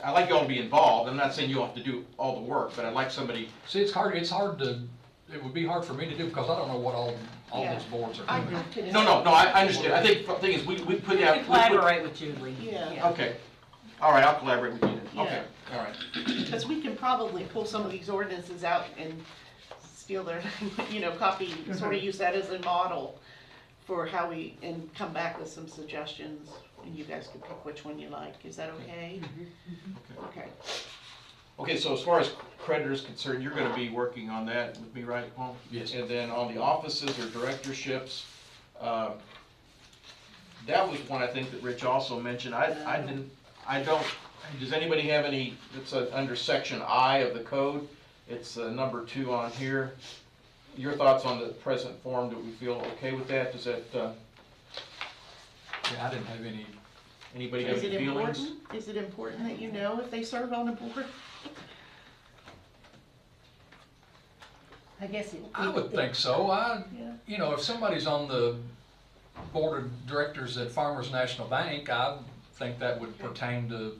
[SPEAKER 5] I'd like you all to be involved. I'm not saying you all have to do all the work, but I'd like somebody.
[SPEAKER 3] See, it's hard to, it would be hard for me to do because I don't know what all those boards are doing.
[SPEAKER 5] No, I understand. I think the thing is, we put
[SPEAKER 4] You
[SPEAKER 5] that.
[SPEAKER 4] can collaborate with Julie.
[SPEAKER 2] Yeah.
[SPEAKER 5] Okay. All right, I'll collaborate with you then.
[SPEAKER 2] Yeah.
[SPEAKER 5] Okay, all right.
[SPEAKER 2] Because we can probably pull some of these ordinances out and steal their, copy, sort of use that as a model for how and come back with some suggestions, and you guys can pick which one you like. Is that okay? Okay.
[SPEAKER 5] Okay, so as far as creditors concerned, you're going to be working on that with me, right, Paul?
[SPEAKER 3] Yes.
[SPEAKER 5] And then on the offices or directorships, that was one I think that Rich also mentioned. Does anybody have any, it's under section I of the code. It's number 2 on here. Your thoughts on the present form, do we feel okay with that? Does that,
[SPEAKER 3] Yeah, I didn't have any.
[SPEAKER 5] anybody have
[SPEAKER 2] Is it
[SPEAKER 5] any feelings?
[SPEAKER 2] important? Is it important that you know if they serve on a board?
[SPEAKER 8] I guess it.
[SPEAKER 3] I would think so.
[SPEAKER 2] Yeah.
[SPEAKER 3] If somebody's on the board of directors at Farmers National Bank, I think that would pertain to,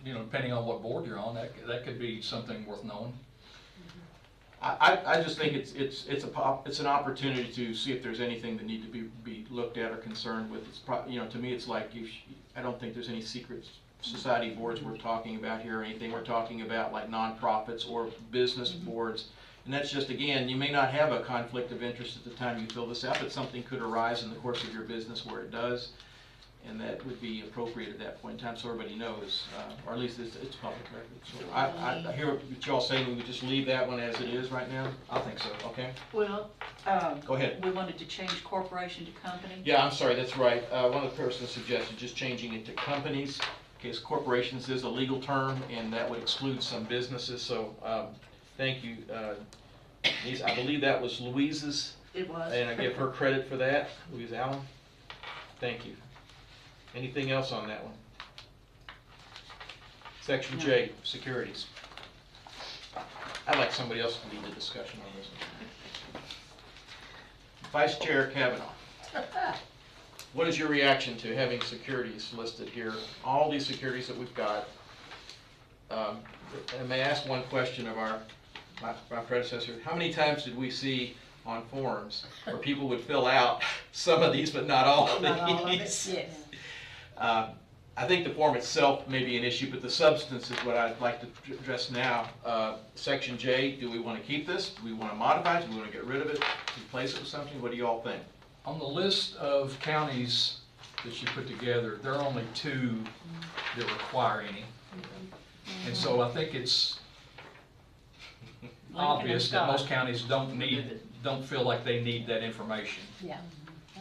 [SPEAKER 3] depending on what board you're on, that could be something worth knowing.
[SPEAKER 5] I just think it's an opportunity to see if there's anything that need to be looked at or concerned with. It's to me, it's like I don't think there's any secret society boards we're talking about here or anything. We're talking about like nonprofits or business boards. And that's just, again, you may not have a conflict of interest at the time you fill this out, but something could arise in the course of your business where it does. And that would be appropriate at that point in time, so everybody knows, or at least it's public record. So I hear what y'all saying, we would just leave that one as it is right now?
[SPEAKER 3] I think so.
[SPEAKER 5] Okay,
[SPEAKER 1] Well,
[SPEAKER 5] go ahead.
[SPEAKER 1] we wanted to change corporation to company.
[SPEAKER 5] Yeah, I'm sorry, that's right. One of the persons suggested just changing it to companies, because corporations is a legal term, and that would exclude some businesses, so thank you. I believe that was Louise's,
[SPEAKER 2] It was.
[SPEAKER 5] and I give her credit for that, Louise Allen. Thank you. Anything else on that one? Section J, securities. I'd like somebody else to lead the discussion on this one. Vice Chair Kavanaugh. What is your reaction to having securities listed here? All these securities that we've got. And may I ask one question of my predecessor? How many times did we see on forums where people would fill out some of these but not all of these?
[SPEAKER 8] Yes.
[SPEAKER 5] I think the form itself may be an issue, but the substance is what I'd like to address now. Section J, do we want to keep this? Do we want to modify it? Do we want to get rid of it? Replace it with something? What do you all think?
[SPEAKER 3] On the list of counties that she put together, there are only 2 that require any. And so I think it's obvious that most counties don't feel like they need that information.
[SPEAKER 8] Yeah.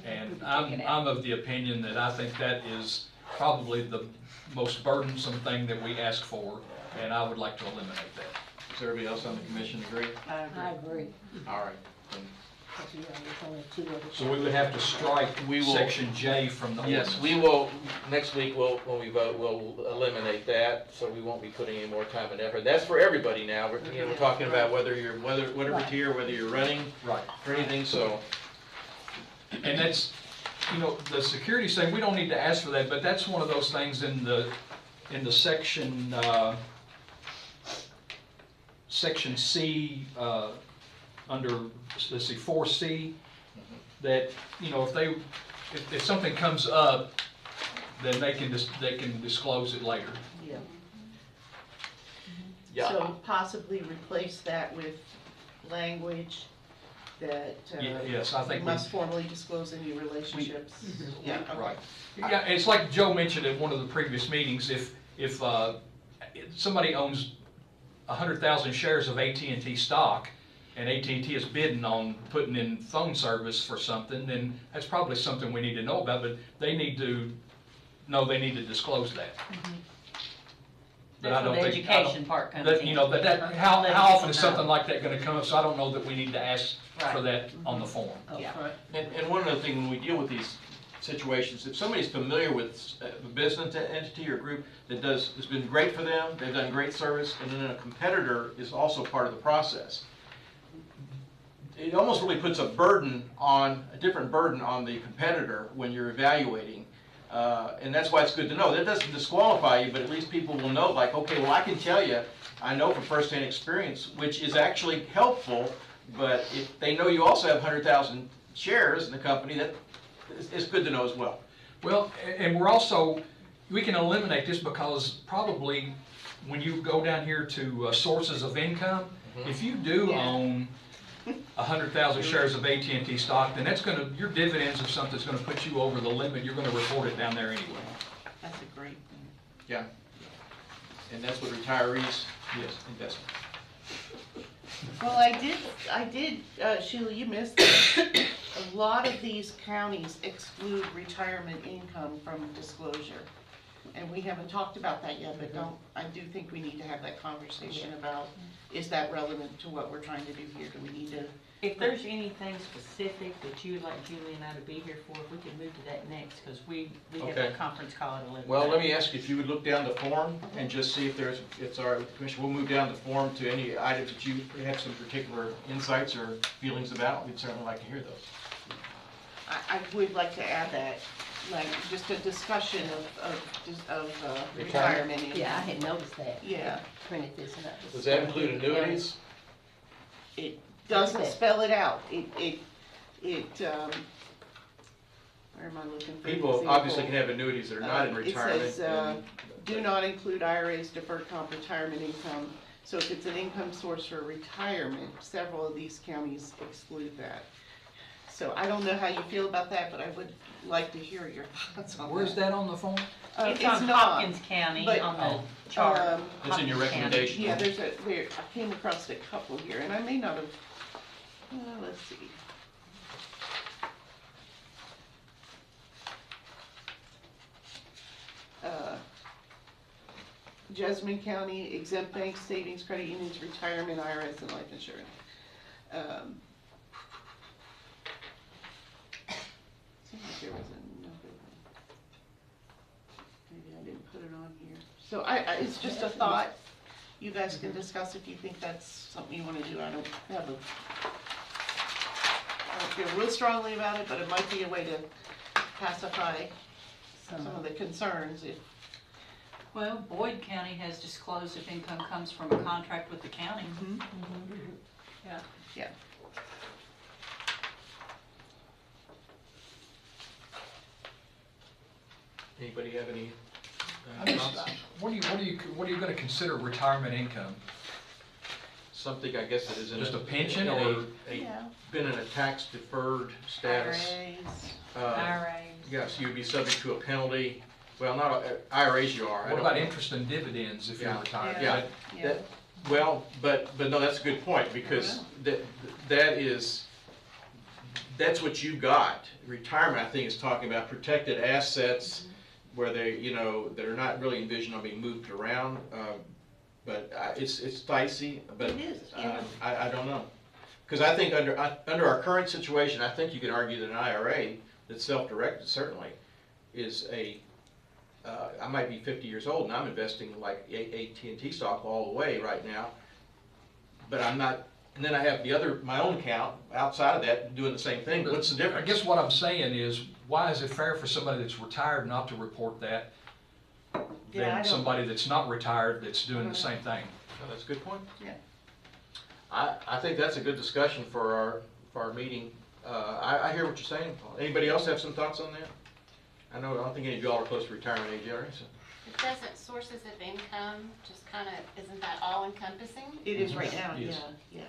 [SPEAKER 3] And I'm of the opinion that I think that is probably the most burdensome thing that we ask for, and I would like to eliminate that.
[SPEAKER 5] Does everybody else on the commission agree?
[SPEAKER 8] I agree.
[SPEAKER 5] All right. Then
[SPEAKER 8] Because, yeah, there's only 2 other.
[SPEAKER 3] So we would have to strike
[SPEAKER 5] We will-
[SPEAKER 3] section J from the ordinance.
[SPEAKER 5] Yes, we will, next week, when we vote, we'll eliminate that, so we won't be putting any more time and effort. That's for everybody now. We're talking about whether you're, whatever tier, whether you're running
[SPEAKER 3] Right.
[SPEAKER 5] or anything, so.
[SPEAKER 3] And that's, the security thing, we don't need to ask for that, but that's one of those things in the section, section C, under, let's see, 4C, that, if something comes up, then they can disclose it later.
[SPEAKER 9] Yeah.
[SPEAKER 5] Yeah.
[SPEAKER 9] So possibly replace that with language that
[SPEAKER 3] Yes, I think we.
[SPEAKER 9] must formally disclose any relationships. Yeah, okay.
[SPEAKER 3] Right. Yeah, it's like Joe mentioned at one of the previous meetings, if somebody owns 100,000 shares of AT&T stock, and AT&T is bidding on putting in phone service for something, then that's probably something we need to know about, but they need to know they need to disclose that. But I
[SPEAKER 1] That's
[SPEAKER 3] don't
[SPEAKER 1] where the
[SPEAKER 3] think-
[SPEAKER 1] education part comes
[SPEAKER 3] That,
[SPEAKER 1] in.
[SPEAKER 3] but how
[SPEAKER 1] Let
[SPEAKER 3] often is
[SPEAKER 1] people
[SPEAKER 3] something
[SPEAKER 1] know.
[SPEAKER 3] like that gonna come up, so I don't know that we need to ask for
[SPEAKER 1] Right.
[SPEAKER 3] that on the form.
[SPEAKER 9] Yeah.
[SPEAKER 5] And one other thing, when we deal with these situations, if somebody's familiar with a business entity or group has been great for them, they've done great service, and then a competitor is also part of the process, it almost really puts a different burden on the competitor when you're evaluating. And that's why it's good to know. That doesn't disqualify you, but at least people will know, like, okay, well, I can tell you, I know from firsthand experience, which is actually helpful, but if they know you also have 100,000 shares in the company, that is good to know as well.
[SPEAKER 3] Well, and we can eliminate this because probably when you go down here to sources of income, if you do own 100,000 shares of AT&T stock, then your dividends of something's gonna put you over the limit, you're gonna report it down there anyway.
[SPEAKER 9] That's a great thing.
[SPEAKER 5] Yeah. And that's what retirees invest in.
[SPEAKER 9] Well, I did, Sheila, you missed this. A lot of these counties exclude retirement income from disclosure. And we haven't talked about that yet, but I do think we need to have that conversation about, is that relevant to what we're trying to do here? Do we need to?
[SPEAKER 4] If there's anything specific that you would like Julie and I to be here for, if we could move to that next, because we have
[SPEAKER 5] Okay.
[SPEAKER 4] a conference call at 11.
[SPEAKER 5] Well, let me ask you if you would look down the form and just see if it's all right with the commission. We'll move down the form to any items that you have some particular insights or feelings about. We'd certainly like to hear those.
[SPEAKER 9] I would like to add that, like, just a discussion of retirement income.
[SPEAKER 8] Yeah, I had noticed that.
[SPEAKER 9] Yeah.
[SPEAKER 8] Printed this and that.
[SPEAKER 5] Does that include annuities?
[SPEAKER 9] It doesn't spell it out. Where am I looking for? an
[SPEAKER 5] People
[SPEAKER 9] example?
[SPEAKER 5] obviously can have annuities that are not in retirement.
[SPEAKER 9] It says, do not include IRAs, deferred comp, retirement income. So if it's an income source for retirement, several of these counties exclude that. So I don't know how you feel about that, but I would like to hear your thoughts on that.
[SPEAKER 3] Where's that on the form?
[SPEAKER 4] It's on
[SPEAKER 9] not,
[SPEAKER 4] Hopkins County
[SPEAKER 9] but,
[SPEAKER 4] on the chart.
[SPEAKER 5] It's in your
[SPEAKER 4] Hopkins County.
[SPEAKER 5] recommendation.
[SPEAKER 9] Yeah, I came across a couple here, and I may not have, let's see. Jessamine County, exempt banks, savings, credit unions, retirement, IRS, and life insurance. Seems like there was another one. Maybe I didn't put it on here. So it's just a thought. You guys can discuss if you think that's something you want to do. I don't feel real strongly about it, but it might be a way to pacify some of the concerns if.
[SPEAKER 1] Well, Boyd County has disclosed if income comes from a contract with the county. Yeah.
[SPEAKER 9] Yeah.
[SPEAKER 5] Anybody have any
[SPEAKER 3] What are you gonna consider retirement income?
[SPEAKER 5] Something, I guess, that is in
[SPEAKER 3] Just a pension
[SPEAKER 5] in
[SPEAKER 3] or-
[SPEAKER 9] Yeah.
[SPEAKER 5] been in a tax deferred status.
[SPEAKER 9] IRAs.
[SPEAKER 4] IRAs.
[SPEAKER 5] Yes, you'd be subject to a penalty. Well, not IRAs you are. I
[SPEAKER 3] What
[SPEAKER 5] don't
[SPEAKER 3] about
[SPEAKER 5] know.
[SPEAKER 3] interest and dividends if you're
[SPEAKER 5] Yeah.
[SPEAKER 3] retired?
[SPEAKER 5] Yeah.
[SPEAKER 9] Yeah.
[SPEAKER 5] That- Well, but no, that's a good point, because that's what you got. Retirement, I think, is talking about protected assets where they, that are not really envisioned on being moved around. But it's dicey, but
[SPEAKER 9] It is, yeah.
[SPEAKER 5] I don't know. Because I think under our current situation, I think you can argue that an IRA that's self-directed certainly is I might be 50 years old and I'm investing like AT&T stock all the way right now, but I'm not, and then I have my own account outside of that doing the same thing. What's the difference?
[SPEAKER 3] I guess what I'm saying is, why is it fair for somebody that's retired not to report that
[SPEAKER 9] Yeah, I
[SPEAKER 3] than
[SPEAKER 9] don't-
[SPEAKER 3] somebody that's not retired that's doing the same thing?
[SPEAKER 5] Oh, that's a good point.
[SPEAKER 9] Yeah.
[SPEAKER 5] I think that's a good discussion for our meeting. I hear what you're saying, Paul. Anybody else have some thoughts on that? I don't think any of y'all are close to retirement age, are you? So-
[SPEAKER 7] It doesn't, sources of income, just kind of, isn't that all encompassing?
[SPEAKER 9] It is right now,
[SPEAKER 3] Yes.
[SPEAKER 9] yeah.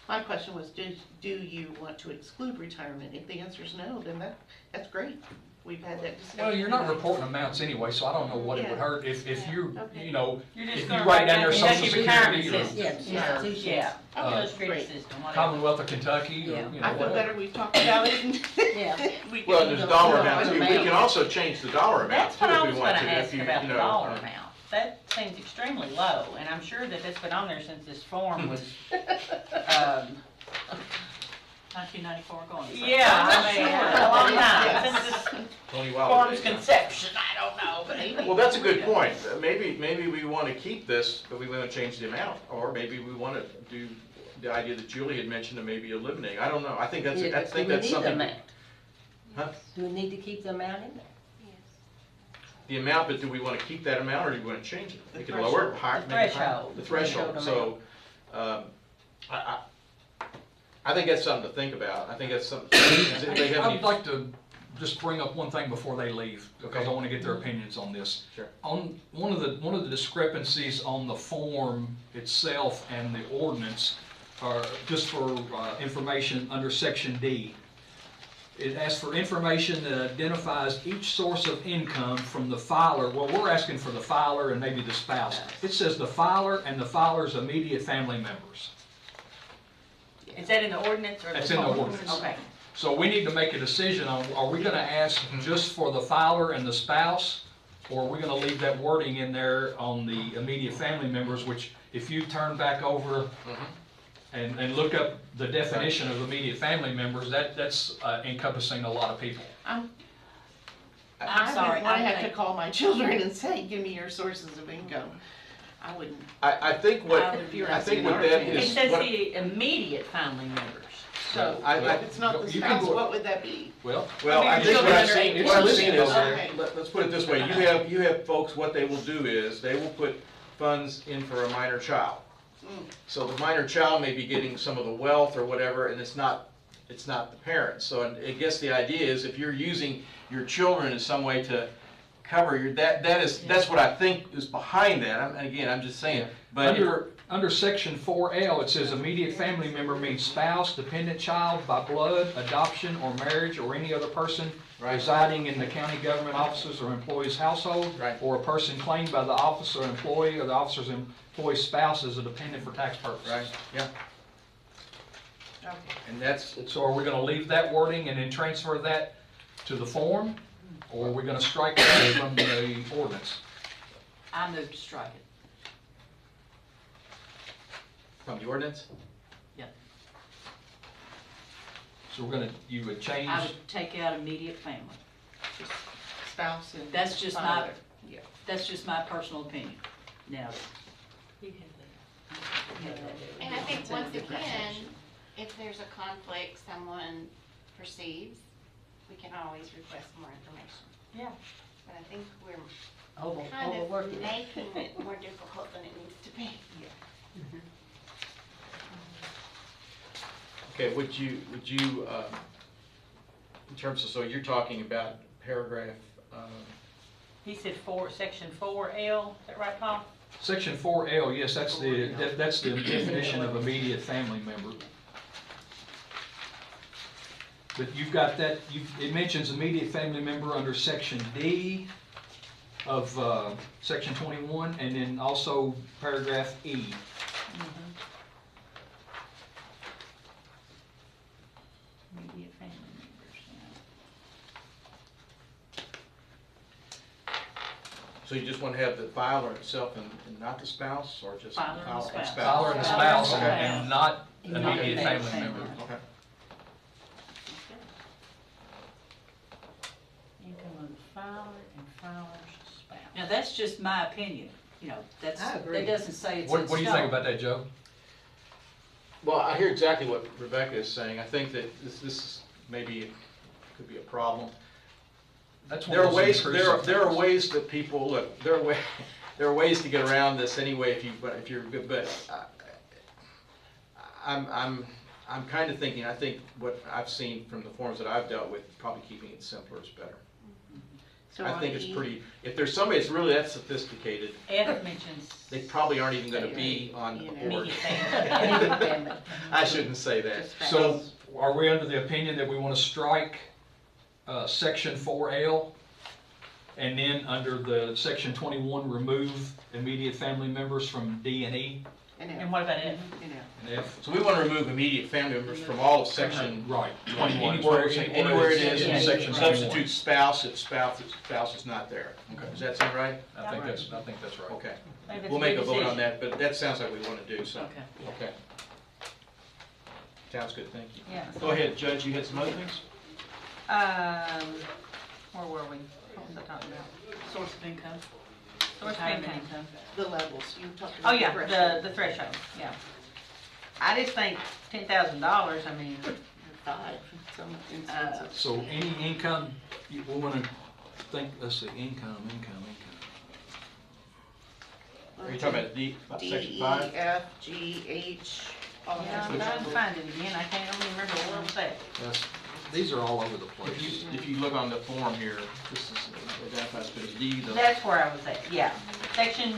[SPEAKER 9] My question was, do you want to exclude retirement? If the answer is no, then that's great. We've had that discussion.
[SPEAKER 3] Well, you're not reporting amounts anyway, so I don't know what it would
[SPEAKER 9] Yeah.
[SPEAKER 3] hurt if you're,
[SPEAKER 9] Okay.
[SPEAKER 4] You're
[SPEAKER 3] if
[SPEAKER 4] just
[SPEAKER 3] you
[SPEAKER 4] gonna
[SPEAKER 3] write down their social
[SPEAKER 4] Kentucky retirement
[SPEAKER 3] security or
[SPEAKER 4] system.
[SPEAKER 8] Yeah, institutions.
[SPEAKER 4] Yeah,
[SPEAKER 3] Uh,
[SPEAKER 4] Social Security
[SPEAKER 9] great.
[SPEAKER 4] system, whatever.
[SPEAKER 3] Commonwealth of Kentucky, or,
[SPEAKER 8] Yeah.
[SPEAKER 3] you know,
[SPEAKER 9] I feel
[SPEAKER 3] whatever.
[SPEAKER 9] better, we've talked about it.
[SPEAKER 8] Yeah.
[SPEAKER 9] We
[SPEAKER 5] Well,
[SPEAKER 9] can-
[SPEAKER 5] there's a
[SPEAKER 8] No,
[SPEAKER 5] dollar
[SPEAKER 8] no,
[SPEAKER 5] amount
[SPEAKER 8] no,
[SPEAKER 5] too. We
[SPEAKER 8] amount.
[SPEAKER 5] can also change the dollar amount
[SPEAKER 4] That's
[SPEAKER 5] too
[SPEAKER 4] what I
[SPEAKER 5] if
[SPEAKER 4] was
[SPEAKER 5] we want
[SPEAKER 4] gonna
[SPEAKER 5] to.
[SPEAKER 4] ask about the dollar amount. That seems extremely low, and I'm sure that that's been on there since this form was,
[SPEAKER 1] 1994 going.
[SPEAKER 4] yeah, I mean, a long
[SPEAKER 9] Yes.
[SPEAKER 4] time, since this
[SPEAKER 5] Tony
[SPEAKER 4] form's
[SPEAKER 5] Wilder.
[SPEAKER 4] conception, I don't know, but maybe.
[SPEAKER 5] Well, that's a good point. Maybe we want to keep this, but we want to change the amount, or maybe we want to do the idea that Julie had mentioned and maybe eliminate. I don't know. I think that's
[SPEAKER 8] Yeah,
[SPEAKER 5] I think
[SPEAKER 8] do we
[SPEAKER 5] that's
[SPEAKER 8] need the
[SPEAKER 5] something.
[SPEAKER 8] amount?
[SPEAKER 5] Huh?
[SPEAKER 8] Do we need to keep the amount in there?
[SPEAKER 5] The amount, but do we want to keep that amount or do we want to change it?
[SPEAKER 4] The
[SPEAKER 5] We can lower it, higher,
[SPEAKER 4] The
[SPEAKER 5] make it higher.
[SPEAKER 4] threshold.
[SPEAKER 5] The threshold. So, I think that's something to think about. I think that's something. Does anybody have any?
[SPEAKER 3] I'd like to just bring up one thing before they leave, because
[SPEAKER 5] Okay.
[SPEAKER 3] I want to get their opinions on this.
[SPEAKER 5] Sure.
[SPEAKER 3] On one of the discrepancies on the form itself and the ordinance, are just for information under section D. It asks for information that identifies each source of income from the filer. Well, we're asking for the filer and maybe the spouse. It says the filer and the filer's immediate family members.
[SPEAKER 4] Is that in the ordinance or the?
[SPEAKER 3] That's in the
[SPEAKER 4] form?
[SPEAKER 3] ordinance.
[SPEAKER 4] Okay.
[SPEAKER 3] So we need to make a decision on, are we gonna ask just for the filer and the spouse? Or are we gonna leave that wording in there on the immediate family members, which if you turn back over and look up the definition of immediate family members, that's encompassing a lot of people.
[SPEAKER 4] I'm
[SPEAKER 9] I
[SPEAKER 4] sorry,
[SPEAKER 9] wouldn't want
[SPEAKER 4] I
[SPEAKER 9] to have to
[SPEAKER 4] think-
[SPEAKER 9] call my children and say, give me your sources of income. I wouldn't.
[SPEAKER 5] I think what
[SPEAKER 4] I would
[SPEAKER 9] be
[SPEAKER 5] I think what
[SPEAKER 9] asking
[SPEAKER 5] that
[SPEAKER 9] our
[SPEAKER 4] It
[SPEAKER 5] is.
[SPEAKER 4] says
[SPEAKER 5] what-
[SPEAKER 4] the immediate family members, so.
[SPEAKER 9] If it's not the
[SPEAKER 3] You can
[SPEAKER 9] spouse,
[SPEAKER 3] go-
[SPEAKER 9] what would that be?
[SPEAKER 3] Well,
[SPEAKER 5] Well,
[SPEAKER 4] I
[SPEAKER 5] I
[SPEAKER 4] mean,
[SPEAKER 5] think
[SPEAKER 4] children
[SPEAKER 5] what I've
[SPEAKER 4] under
[SPEAKER 5] seen,
[SPEAKER 4] 18.
[SPEAKER 5] what I've seen is,
[SPEAKER 9] Okay.
[SPEAKER 5] let's put it this way, you have folks, what they will do is, they will put funds in for a minor child. So the minor child may be getting some of the wealth or whatever, and it's not the parents. So I guess the idea is, if you're using your children in some way to cover your, that's what I think is behind that. I'm just saying, but if-
[SPEAKER 3] under section 4L, it says immediate family member means spouse, dependent child by blood, adoption, or marriage, or any other person
[SPEAKER 5] Right.
[SPEAKER 3] residing in the county government officers or employee's household,
[SPEAKER 5] Right.
[SPEAKER 3] or a person claimed by the officer or employee or the officer's employee's spouse as a dependent for tax purposes.
[SPEAKER 5] right, yeah,
[SPEAKER 9] Okay.
[SPEAKER 5] and that's,
[SPEAKER 3] So are we gonna leave that wording and then transfer that to the form? Or are we gonna strike that from the ordinance?
[SPEAKER 1] I move to strike it.
[SPEAKER 5] from the ordinance.
[SPEAKER 3] So you would change,
[SPEAKER 1] I would take out immediate family.
[SPEAKER 9] Spouse and.
[SPEAKER 1] That's just my,
[SPEAKER 9] father. Yeah.
[SPEAKER 1] that's just my personal opinion. Now,
[SPEAKER 7] And I think once again, if there's a conflict someone perceives, we can always request more information.
[SPEAKER 4] Yeah.
[SPEAKER 7] But I think we're kind of
[SPEAKER 8] Overworking it.
[SPEAKER 7] making it more difficult than it needs to be.
[SPEAKER 5] Okay, would you, in terms of, so you're talking about paragraph
[SPEAKER 4] He said section 4L, is that right, Paul?
[SPEAKER 3] Section 4L, yes, that's the definition of immediate family member. But you've got that, it mentions immediate family member under section D of section 21, and then also paragraph E.
[SPEAKER 4] Immediate family members,
[SPEAKER 5] So you just want to have the filer itself and not the spouse, or just the
[SPEAKER 4] Filer and
[SPEAKER 5] filer and
[SPEAKER 4] spouse.
[SPEAKER 3] Filer and the spouse, and not immediate family
[SPEAKER 4] family
[SPEAKER 3] member.
[SPEAKER 5] Okay.
[SPEAKER 4] Income of the filer and filer's spouse.
[SPEAKER 1] Now, that's just my opinion, you know,
[SPEAKER 8] I agree.
[SPEAKER 1] that doesn't say it's in
[SPEAKER 3] What do you think
[SPEAKER 1] stone.
[SPEAKER 3] about that, Joe?
[SPEAKER 5] Well, I hear exactly what Rebecca is saying. I think that this is maybe, could be a problem.
[SPEAKER 3] That's one
[SPEAKER 5] There
[SPEAKER 3] of
[SPEAKER 5] are
[SPEAKER 3] those
[SPEAKER 5] ways,
[SPEAKER 3] intrusive
[SPEAKER 5] there are
[SPEAKER 3] things.
[SPEAKER 5] ways that people, look, there are ways to get around this anyway if you're good, but I'm kind of thinking, I think what I've seen from the forms that I've dealt with, probably keeping it simpler is better.
[SPEAKER 9] So
[SPEAKER 5] I
[SPEAKER 9] on
[SPEAKER 5] think it's
[SPEAKER 9] E,
[SPEAKER 5] pretty, if there's somebody that's really that sophisticated,
[SPEAKER 4] F mentions
[SPEAKER 5] they probably aren't even gonna be on the board.
[SPEAKER 4] immediate family.
[SPEAKER 5] I shouldn't say that.
[SPEAKER 9] Just spouse.
[SPEAKER 3] So are we under the opinion that we want to strike section 4L, and then under the section 21, remove immediate family members from D and E
[SPEAKER 9] and
[SPEAKER 4] And
[SPEAKER 9] F,
[SPEAKER 4] what about F?
[SPEAKER 9] and F.
[SPEAKER 3] and F?
[SPEAKER 5] So we want to remove immediate family members from all of section,
[SPEAKER 3] Right. 21.
[SPEAKER 5] anywhere it is,
[SPEAKER 3] in
[SPEAKER 5] and
[SPEAKER 3] section 21.
[SPEAKER 5] substitute spouse if spouse is not there. Okay, does that sound right?
[SPEAKER 3] I think that's right.
[SPEAKER 5] Okay.
[SPEAKER 4] Maybe it's
[SPEAKER 5] We'll make a
[SPEAKER 4] good
[SPEAKER 5] vote on
[SPEAKER 4] decision.
[SPEAKER 5] that, but that sounds like we want to do, so.
[SPEAKER 1] Okay.
[SPEAKER 5] Okay. Sounds good, thank you.
[SPEAKER 4] Yeah.
[SPEAKER 5] Go ahead, Judge, you had some other things?
[SPEAKER 4] Where were we? What was I talking about?
[SPEAKER 1] Source of income.
[SPEAKER 4] Source of
[SPEAKER 1] Retirement
[SPEAKER 4] income.
[SPEAKER 9] The levels, you talked
[SPEAKER 4] Oh,
[SPEAKER 9] about the
[SPEAKER 4] yeah,
[SPEAKER 9] threshold.
[SPEAKER 4] the threshold, yeah. I just think $10,000, I mean,
[SPEAKER 9] 5 in some instances.
[SPEAKER 3] So any income, we want to think, let's see, income.
[SPEAKER 5] Are you talking about about
[SPEAKER 9] D,
[SPEAKER 5] section
[SPEAKER 9] E,
[SPEAKER 5] 5?
[SPEAKER 9] F, G, H, all
[SPEAKER 4] yeah,
[SPEAKER 9] of
[SPEAKER 4] I'm trying to
[SPEAKER 9] those.
[SPEAKER 4] find it again, I can't really remember where it was at.
[SPEAKER 3] These are all over the
[SPEAKER 5] If
[SPEAKER 3] place.
[SPEAKER 5] you look on the form here, this is identifies as D,
[SPEAKER 4] That's where I was at, yeah. Section